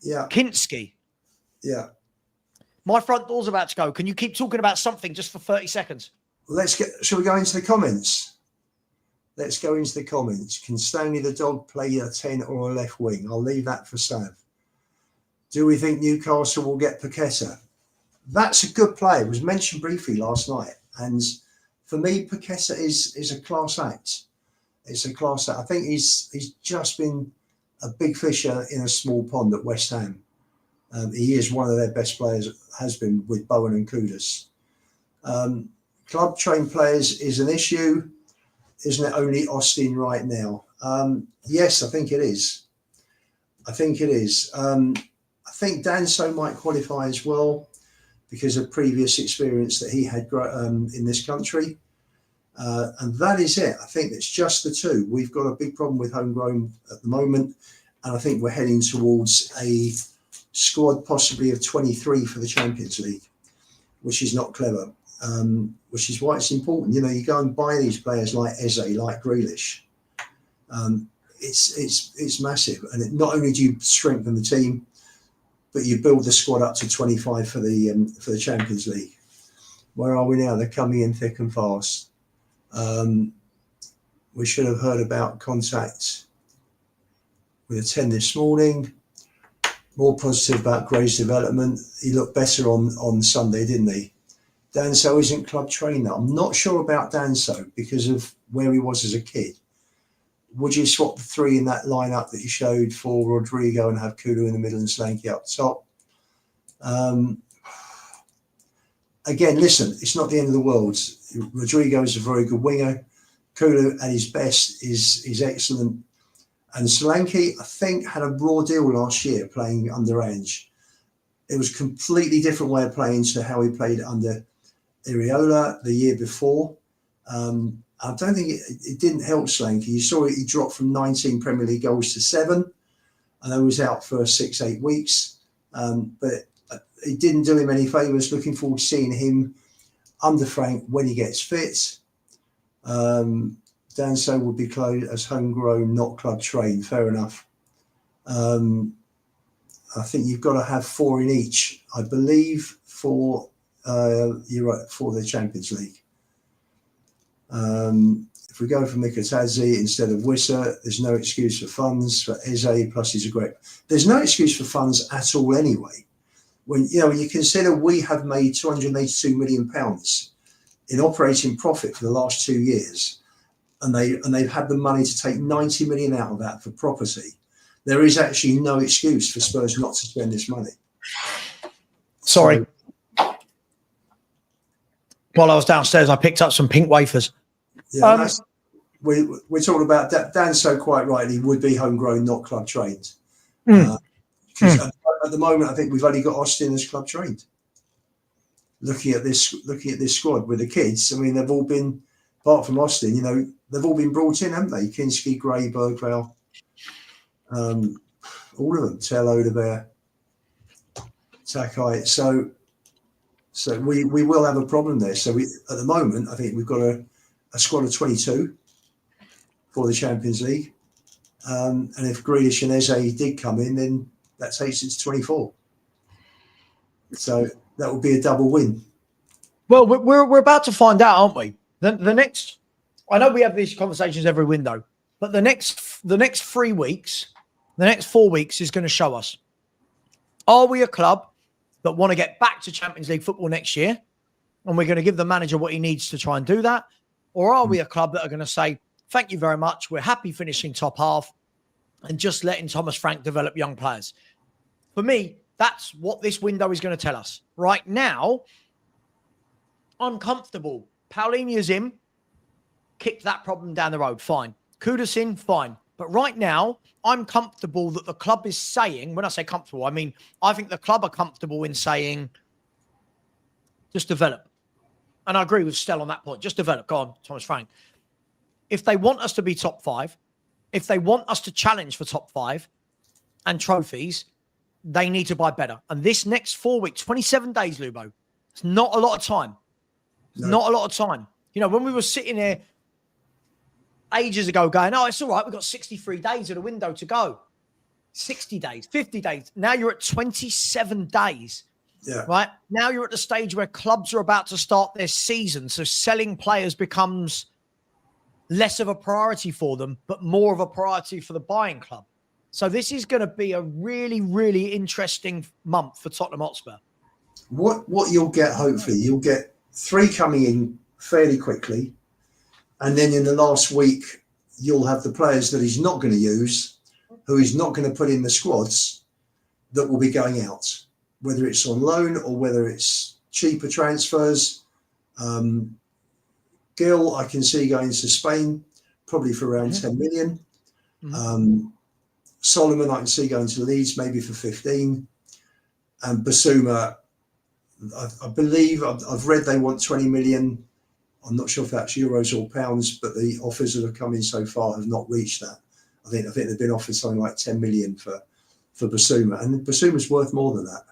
Yeah. Kinski. Yeah. My front door's about to go. Can you keep talking about something just for 30 seconds? Shall we go into the comments? Let's go into the comments. Can Stanley the Dog play a 10 or a left wing? I'll leave that for Sav. Do we think Newcastle will get Paqueta? That's a good player. It was mentioned briefly last night. And for me, Paqueta is a class act. It's a class act. I think he's just been a big fish in a small pond at West Ham. He is one of their best players, has been, with Bowen and Kudus. Club trained players is an issue. Isn't it only Austin right now? Yes, I think it is. I think Danso might qualify as well because of previous experience that he had in this country. And that is it. I think it's just the two. We've got a big problem with homegrown at the moment. And I think we're heading towards a squad possibly of 23 for the Champions League, which is not clever. Which is why it's important. You know, you go and buy these players like Eze, like Grealish. It's massive. And not only do you strengthen the team, but you build the squad up to 25 for the Champions League. Where are we now? They're coming in thick and fast. We should have heard about contact with a 10 this morning. More positive about Gray's development. He looked better on Sunday, didn't he? Danso isn't club trained now. I'm not sure about Danso because of where he was as a kid. Would you swap the three in that lineup that you showed for Rodrigo and have Kulu in the middle and Slanky up top? Again, listen, it's not the end of the world. Rodrigo is a very good winger. Kulu at his best is excellent. And Solanke, I think, had a raw deal last year playing under Ange. It was a completely different way of playing to how he played under Iriola the year before. I don't think it didn't help Solanke. You saw he dropped from 19 Premier League goals to 7, and then was out for 6-8 weeks. But it didn't do him any favours. Looking forward to seeing him under Frank when he gets fit. Danso would be closed as homegrown, not club trained. Fair enough. I think you've got to have 4 in each, I believe, for the Champions League. If we go for Mikatadze instead of Wissa, there's no excuse for funds for Eze, plus he's a great. There's no excuse for funds at all anyway. When you consider we have made £282 million in operating profit for the last 2 years, and they've had the money to take 90 million out of that for property, there is actually no excuse for Spurs not to spend this money. Sorry. While I was downstairs, I picked up some pink wafers. Yeah, we're talking about Danso quite rightly would be homegrown, not club trained. Because at the moment, I think we've only got Austin as club trained. Looking at this squad with the kids, I mean, they've all been, apart from Austin, they've all been brought in, haven't they? Kinski, Gray, Bergvall. All of them. Tello, Bear, Takai. So we will have a problem there. So at the moment, I think we've got a squad of 22 for the Champions League. And if Grealish and Eze did come in, then that takes it to 24. So that would be a double win. Well, we're about to find out, aren't we? The next, I know we have these conversations every window, but the next 3 weeks, the next 4 weeks is going to show us: are we a club that want to get back to Champions League football next year, and we're going to give the manager what he needs to try and do that, or are we a club that are going to say, thank you very much, we're happy finishing top half and just letting Thomas Frank develop young players? For me, that's what this window is going to tell us. Right now, I'm comfortable. Paulinia's in, kicked that problem down the road, fine. Kudos in, fine. But right now, I'm comfortable that the club is saying, when I say comfortable, I mean, I think the club are comfortable in saying, just develop. And I agree with Stell on that point. Just develop. Go on, Thomas Frank. If they want us to be top 5, if they want us to challenge for top 5 and trophies, they need to buy better. And this next 4 weeks, 27 days, Lubo, it's not a lot of time. It's not a lot of time. You know, when we were sitting here ages ago going, oh, it's all right, we've got 63 days of the window to go. 60 days, 50 days. Now you're at 27 days. Yeah. Right? Now you're at the stage where clubs are about to start their season. So selling players becomes less of a priority for them, but more of a priority for the buying club. So this is going to be a really, really interesting month for Tottenham Hotspur. What you'll get, hopefully, you'll get 3 coming in fairly quickly. And then in the last week, you'll have the players that he's not going to use, who he's not going to put in the squads, that will be going out, whether it's on loan or whether it's cheaper transfers. Gil, I can see going to Spain, probably for around 10 million. Solomon, I can see going to Leeds, maybe for 15. And Basuma, I believe, I've read they want 20 million. I'm not sure if that's euros or pounds, but the offers that have come in so far have not reached that. I think they've been offered something like 10 million for Basuma, and Basuma's worth more than that.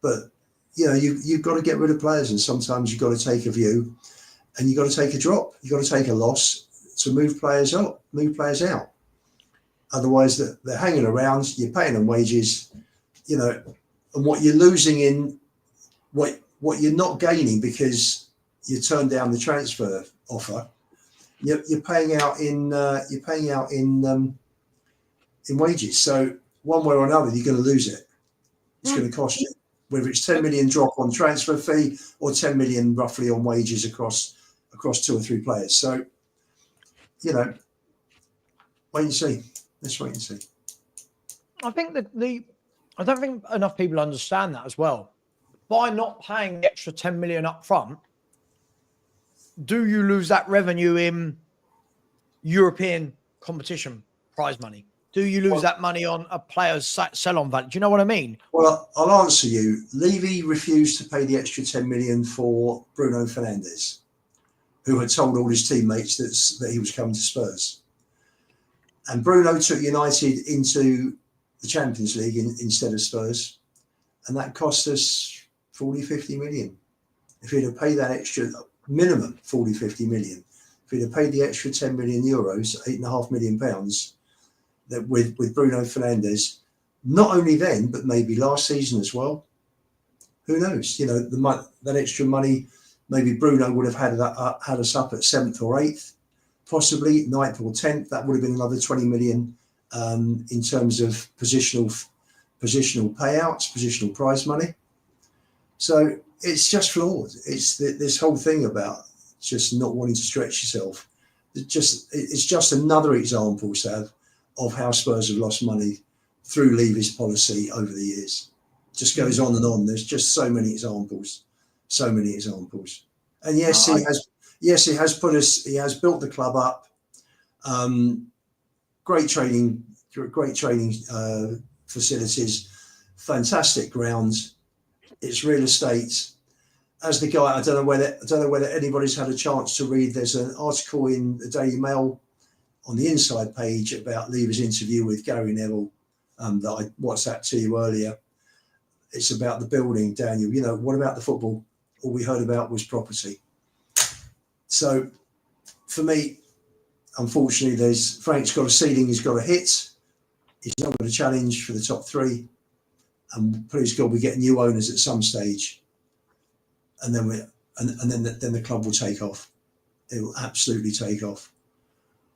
But you know, you've got to get rid of players, and sometimes you've got to take a view, and you've got to take a drop. You've got to take a loss to move players out. Otherwise, they're hanging around. You're paying them wages, you know, and what you're losing in what you're not gaining because you turned down the transfer offer, you're paying out in wages. So one way or another, you're going to lose it. It's going to cost you, whether it's 10 million drop on transfer fee or 10 million roughly on wages across 2 or 3 players. So, you know, wait and see. Let's wait and see. I think that I don't think enough people understand that as well. By not paying the extra 10 million up front, do you lose that revenue in European competition prize money? Do you lose that money on a player's sell-on value? Do you know what I mean? Well, I'll answer you. Levy refused to pay the extra 10 million for Bruno Fernandes, who had told all his teammates that he was coming to Spurs. And Bruno took United into the Champions League instead of Spurs. And that cost us 40, 50 million. If he'd have paid that extra, minimum 40, 50 million, if he'd have paid the extra 10 million euros, £8.5 million, that with Bruno Fernandes, not only then, but maybe last season as well, who knows? You know, that extra money, maybe Bruno would have had us up at 7th or 8th, possibly 9th or 10th. That would have been another 20 million in terms of positional payouts, positional prize money. So it's just flawed. It's this whole thing about just not wanting to stretch yourself. It's just another example, Sav, of how Spurs have lost money through Levy's policy over the years. It just goes on and on. There's just so many examples. And yes, he has built the club up. Great training facilities, fantastic grounds. It's real estate. As the guy, I don't know whether anybody's had a chance to read. There's an article in the Daily Mail on the inside page about Levy's interview with Gary Neville that I WhatsApped to you earlier. It's about the building, Daniel. You know, what about the football? All we heard about was property. So for me, unfortunately, Frank's got a ceiling he's got to hit. He's not going to challenge for the top three. And please God, we get new owners at some stage. And then then the club will take off. It will absolutely take off.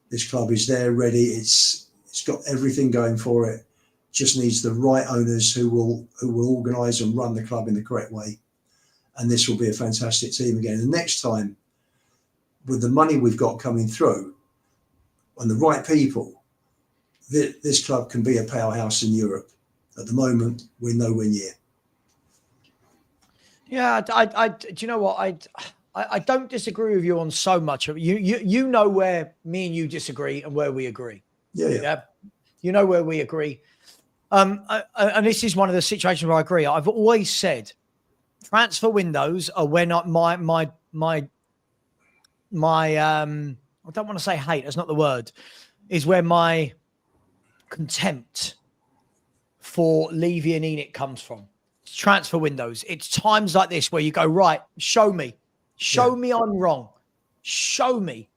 This club is there, ready. It's got everything going for it. Just needs the right owners who will organise and run the club in the correct way. And this will be a fantastic team again. And next time, with the money we've got coming through and the right people, this club can be a powerhouse in Europe. At the moment, we're nowhere near. Yeah, do you know what? I don't disagree with you on so much of it. You know where me and you disagree and where we agree. Yeah. You know where we agree. And this is one of the situations where I agree. I've always said transfer windows are when my I don't want to say hate, that's not the word, is where my contempt for Levy and Enoch comes from. It's transfer windows. It's times like this where you go, right, show me I'm wrong. Show me.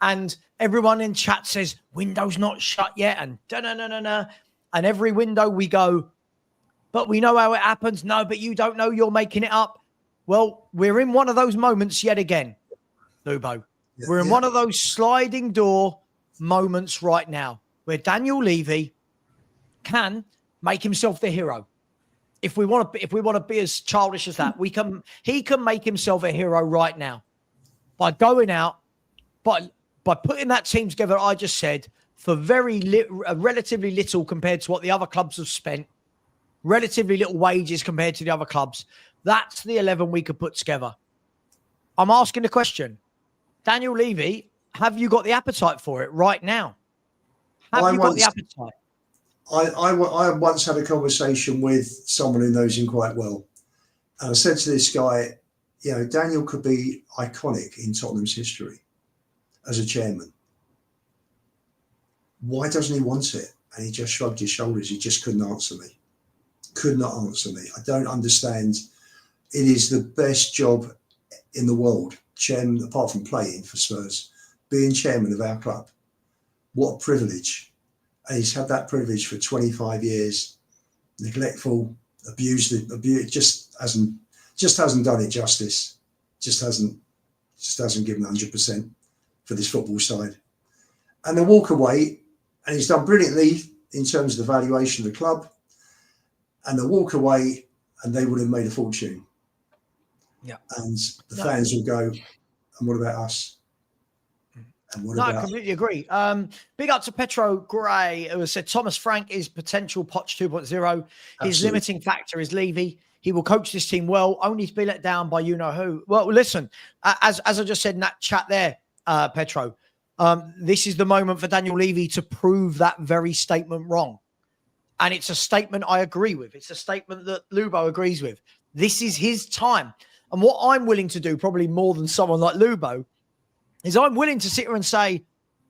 And everyone in chat says, window's not shut yet. And da-na-na-na-na. And every window we go, but we know how it happens. No, but you don't know, you're making it up. Well, we're in one of those moments yet again, Lubo. Yeah, we're in one of those sliding door moments right now where Daniel Levy can make himself the hero. If we want to be as childish as that, he can make himself a hero right now by going out, by putting that team together. I just said for relatively little compared to what the other clubs have spent, relatively little wages compared to the other clubs. That's the 11 we could put together. I'm asking the question, Daniel Levy, have you got the appetite for it right now? Have you got the appetite? I once had a conversation with someone who knows him quite well. And I said to this guy, you know, Daniel could be iconic in Tottenham's history as a chairman. Why doesn't he want it? And he just shrugged his shoulders. He just couldn't answer me. Could not answer me. I don't understand. It is the best job in the world, chairman, apart from playing for Spurs, being chairman of our club. What a privilege. And he's had that privilege for 25 years. Neglectful, abused, just hasn't done it justice. Just hasn't given 100% for this football side. And they walk away, and he's done brilliantly in terms of the valuation of the club. And they walk away, and they would have made a fortune. Yeah. And the fans will go, and what about us? I completely agree. Big up to Petro Gray, who has said Thomas Frank is potential Poch 2.0. His limiting factor is Levy. He will coach this team well, only to be let down by you-know-who. Well, listen, as I just said in that chat there, Petro, this is the moment for Daniel Levy to prove that very statement wrong. And it's a statement I agree with. It's a statement that Lubo agrees with. This is his time. And what I'm willing to do, probably more than someone like Lubo, is I'm willing to sit here and say,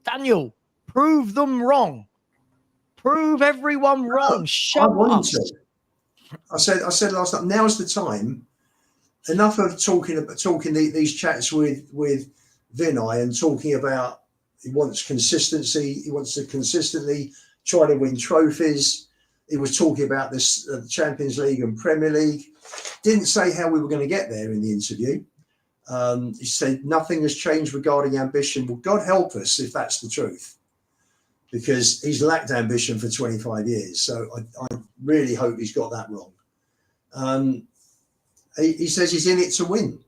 Daniel, prove them wrong. Prove everyone wrong. Show us. I said last night, now's the time. Enough of talking these chats with Vinay and talking about he wants consistency. He wants to consistently try to win trophies. He was talking about this Champions League and Premier League. Didn't say how we were going to get there in the interview. He said nothing has changed regarding ambition. Well, God help us if that's the truth, because he's lacked ambition for 25 years. So I really hope he's got that wrong. He says he's in it to win.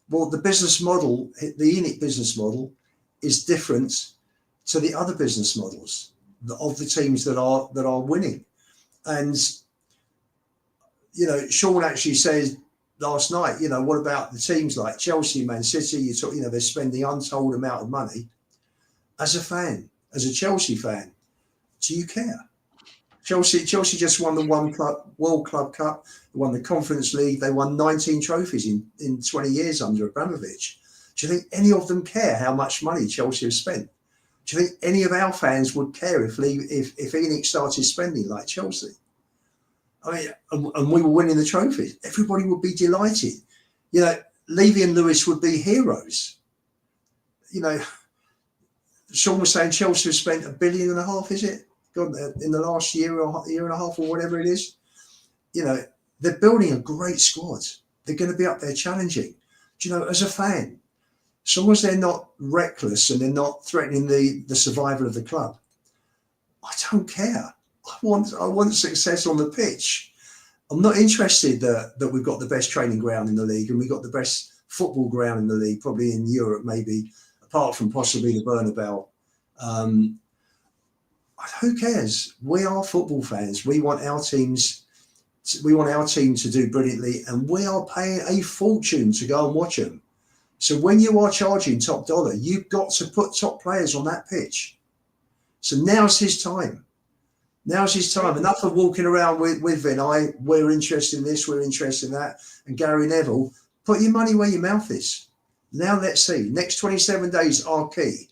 Well, the business model, the Enoch business model, is different to the other business models of the teams that are winning. And you know, Sean actually says last night, you know, what about the teams like Chelsea, Man City? They're spending untold amount of money. As a fan, as a Chelsea fan, do you care? Chelsea just won the World Club Cup, they won the Conference League, they won 19 trophies in 20 years under Abramovich. Do you think any of them care how much money Chelsea have spent? Do you think any of our fans would care if Enoch started spending like Chelsea? I mean, and we were winning the trophies. Everybody would be delighted. You know, Levy and Lewis would be heroes. You know, Sean was saying Chelsea have spent £1.5 billion, is it? God, in the last year or year and a half or whatever it is. You know, they're building a great squad. They're going to be up there challenging. Do you know, as a fan, as long as they're not reckless and they're not threatening the survival of the club, I don't care. I want success on the pitch. I'm not interested that we've got the best training ground in the league and we've got the best football ground in the league, probably in Europe, maybe, apart from possibly the Bernabeu. Who cares? We are football fans. We want our teams. We want our team to do brilliantly, and we are paying a fortune to go and watch them. So when you are charging top dollar, you've got to put top players on that pitch. So now's his time. Now's his time. Enough of walking around with Vinay. We're interested in this, we're interested in that. And Gary Neville, put your money where your mouth is. Now let's see. Next 27 days are key,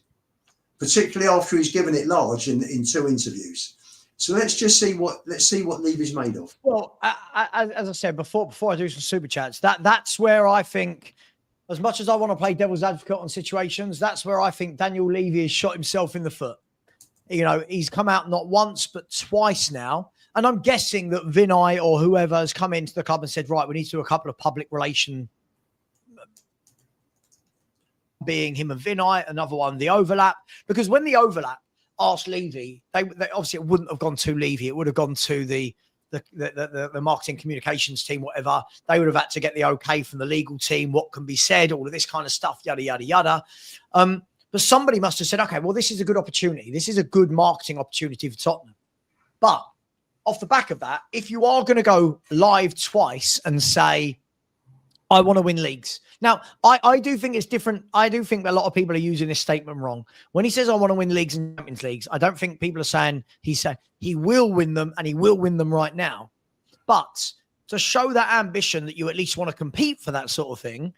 particularly after he's given it large in 2 interviews. So let's see what Levy's made of. Well, as I said before I do some super chats, that's where I think, as much as I want to play devil's advocate on situations, that's where I think Daniel Levy has shot himself in the foot. You know, he's come out not once, but twice now. And I'm guessing that Vinay or whoever has come into the club and said, right, we need to do a couple of public relation, being him and Vinay, another one, the overlap. Because when the overlap asked Levy, they obviously, it wouldn't have gone to Levy. It would have gone to the marketing communications team, whatever. They would have had to get the okay from the legal team, what can be said, all of this kind of stuff, yada, yada, yada. But somebody must have said, okay, well, this is a good opportunity. This is a good marketing opportunity for Tottenham. But off the back of that, if you are going to go live twice and say, I want to win leagues. Now, I do think it's different. I do think a lot of people are using this statement wrong. When he says, I want to win leagues and Champions Leagues, I don't think people are saying he's saying he will win them and he will win them right now. But to show that ambition that you at least want to compete for that sort of thing,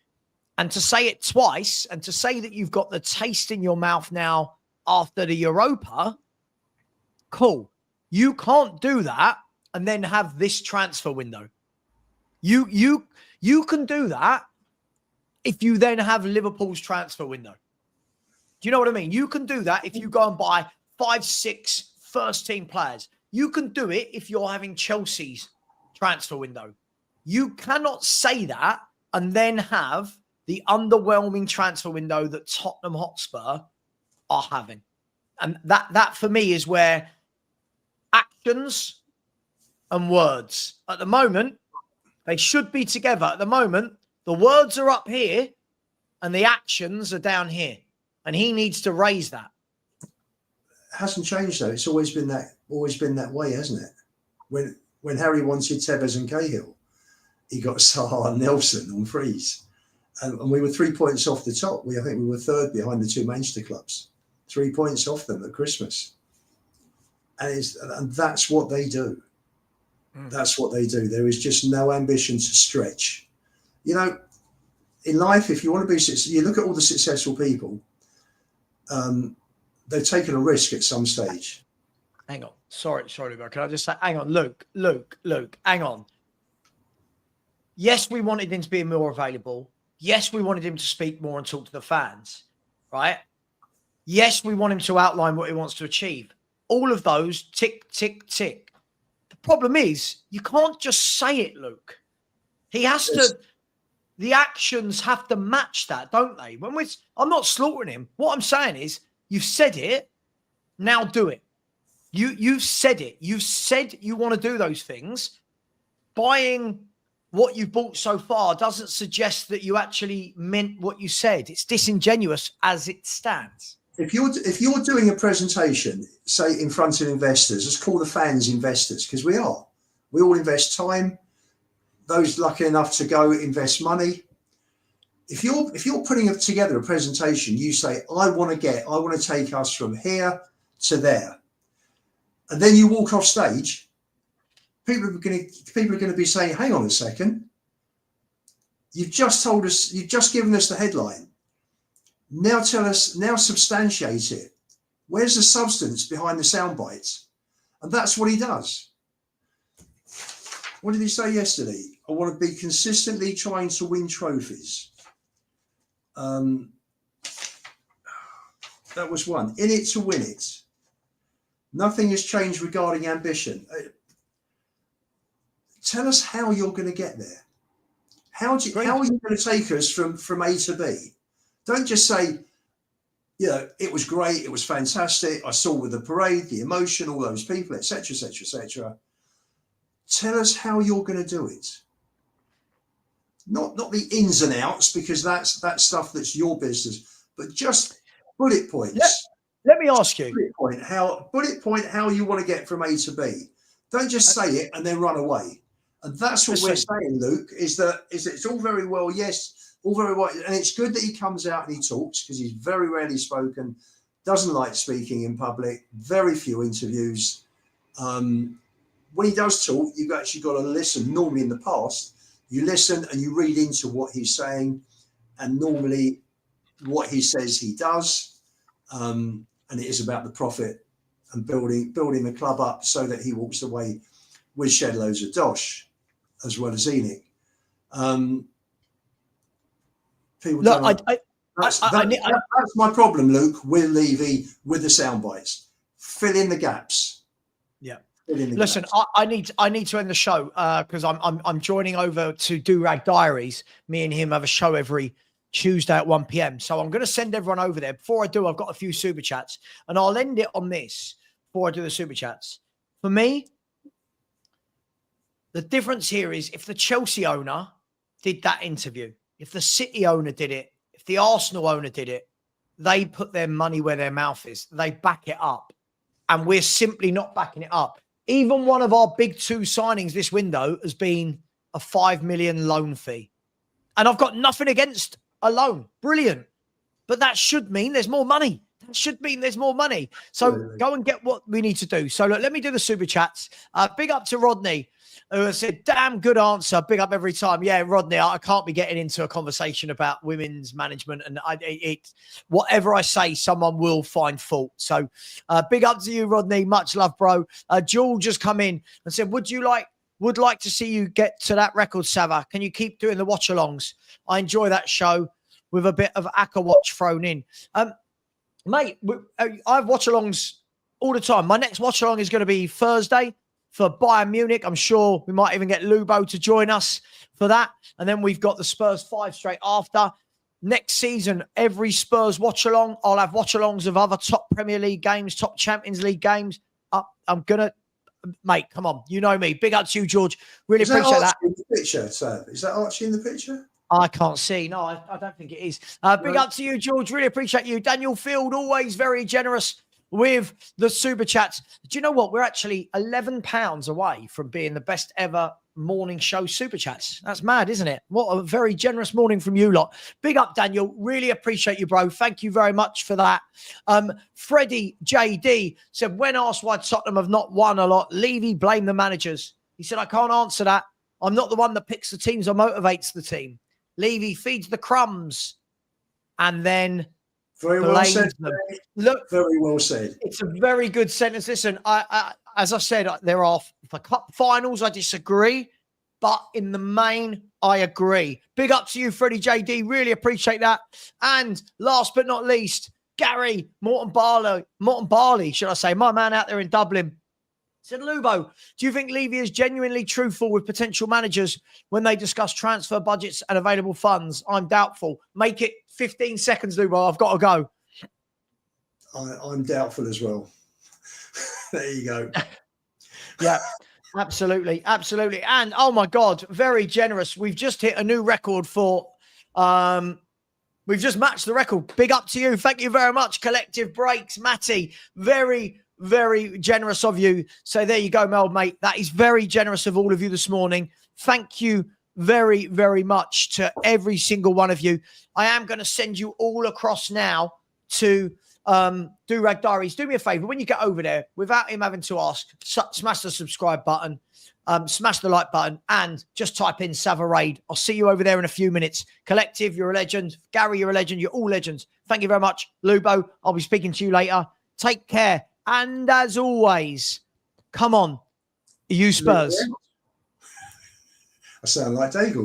and to say it twice, and to say that you've got the taste in your mouth now after the Europa, cool. You can't do that and then have this transfer window. You can do that if you then have Liverpool's transfer window. Do you know what I mean? You can do that if you go and buy 5, 6 first-team players. You can do it if you're having Chelsea's transfer window. You cannot say that and then have the underwhelming transfer window that Tottenham Hotspur are having. And that for me is where actions and words, at the moment, they should be together. At the moment, the words are up here and the actions are down here. And he needs to raise that. It hasn't changed though. It's always been that way, hasn't it? When Harry wanted Tevez and Cahill, he got Saha and Nelson on frees. And we were 3 points off the top. I think we were third behind the 2 Manchester clubs. 3 points off them at Christmas. And that's what they do. That's what they do. There is just no ambition to stretch. You know, in life, if you want to be successful, you look at all the successful people, they've taken a risk at some stage. Hang on. Sorry, Luke. Can I just say, hang on, Luke, hang on. Yes, we wanted him to be more available. Yes, we wanted him to speak more and talk to the fans, right? Yes, we want him to outline what he wants to achieve. All of those, tick, tick, tick. The problem is, you can't just say it, Luke. He has to, the actions have to match that, don't they? I'm not slaughtering him. What I'm saying is, you've said it, now do it. You've said it. You've said you want to do those things. Buying what you've bought so far doesn't suggest that you actually meant what you said. It's disingenuous as it stands. If you're doing a presentation, say in front of investors, let's call the fans investors, because we are. We all invest time. Those lucky enough to go invest money. If you're putting together a presentation, you say, I want to take us from here to there. And then you walk off stage, people are going to be saying, hang on a second. You've just given us the headline. Now tell us, now substantiate it. Where's the substance behind the sound bites? And that's what he does. What did he say yesterday? I want to be consistently trying to win trophies. That was one. In it to win it. Nothing has changed regarding ambition. Tell us how you're going to get there. How are you going to take us from A to B? Don't just say, it was great, it was fantastic. I saw with the parade, the emotion, all those people, etc., etc., etc. Tell us how you're going to do it. Not the ins and outs, because that's stuff that's your business, but just bullet points. Let me ask you. Bullet point how you want to get from A to B. Don't just say it and then run away. And that's what we're saying, Luke, is that it's all very well, yes, all very well. And it's good that he comes out and he talks, because he's very rarely spoken, doesn't like speaking in public, very few interviews. When he does talk, you've actually got to listen. Normally in the past, you listen and you read into what he's saying, and normally what he says he does. And it is about the profit and building the club up so that he walks away with shed loads of dosh, as well as Enoch. People that's my problem, Luke, with Levy, with the sound bites. Fill in the gaps. Yeah. Listen, I need to end the show because I'm joining over to Do Rag Diaries. Me and him have a show every Tuesday at 1 p.m. So I'm going to send everyone over there. Before I do, I've got a few super chats, and I'll end it on this before I do the super chats. For me, the difference here is if the Chelsea owner did that interview, if the City owner did it, if the Arsenal owner did it, they put their money where their mouth is. They back it up. And we're simply not backing it up. Even one of our big two signings this window has been a 5 million loan fee. And I've got nothing against a loan. Brilliant. But that should mean there's more money. That should mean there's more money. So go and get what we need to do. So look, let me do the super chats. Big up to Rodney, who said, damn good answer. Big up every time. Yeah, Rodney, I can't be getting into a conversation about women's management. And whatever I say, someone will find fault. So big up to you, Rodney. Much love, bro. George has come in and said, would like to see you get to that record, Savva. Can you keep doing the watch-alongs? I enjoy that show with a bit of Aka Watch thrown in. Mate, I have watch-alongs all the time. My next watch-along is going to be Thursday for Bayern Munich. I'm sure we might even get Lubo to join us for that. And then we've got the Spurs 5 straight after. Next season, every Spurs watch-along, I'll have watch-alongs of other top Premier League games, top Champions League games. I'm going to, mate, come on. You know me. Big up to you, George. Really appreciate that. In the picture, Sam? Is that Archie in the picture? I can't see. No, I don't think it is. Big up to you, George. Really appreciate you. Daniel Field, always very generous with the super chats. Do you know what? We're actually £11 away from being the best ever morning show super chats. That's mad, isn't it? What a very generous morning from you lot. Big up, Daniel. Really appreciate you, bro. Thank you very much for that. Freddie JD said, when asked why Tottenham have not won a lot, Levy blamed the managers. He said, I can't answer that. I'm not the one that picks the teams or motivates the team. Levy feeds the crumbs and then very well said. Them. Look, very well said. It's a very good sentence. Listen, I as I said, there are for cup finals, I disagree, but in the main, I agree. Big up to you, Freddie JD. Really appreciate that. And last but not least, Gary Morton Barley, should I say, my man out there in Dublin. Said, Lubo, do you think Levy is genuinely truthful with potential managers when they discuss transfer budgets and available funds? I'm doubtful. Make it 15 seconds, Lubo. I've got to go. I'm doubtful as well. There you go. Yeah, absolutely. Absolutely. And, oh, my God, very generous. We've just hit a new record for... we've just matched the record. Big up to you. Thank you very much, Collective Breaks. Matty, very generous of you. So there you go, Mel, mate. That is very generous of all of you this morning. Thank you very, very much to every single one of you. I am going to send you all across now to Do Rag Diaries. Do me a favor, when you get over there, without him having to ask, smash the subscribe button, smash the like button, and just type in Savva Raid. I'll see you over there in a few minutes. Collective, you're a legend. Gary, you're a legend. You're all legends. Thank you very much. Lubo, I'll be speaking to you later. Take care. And as always, come on, you Spurs. I sound like Daigle.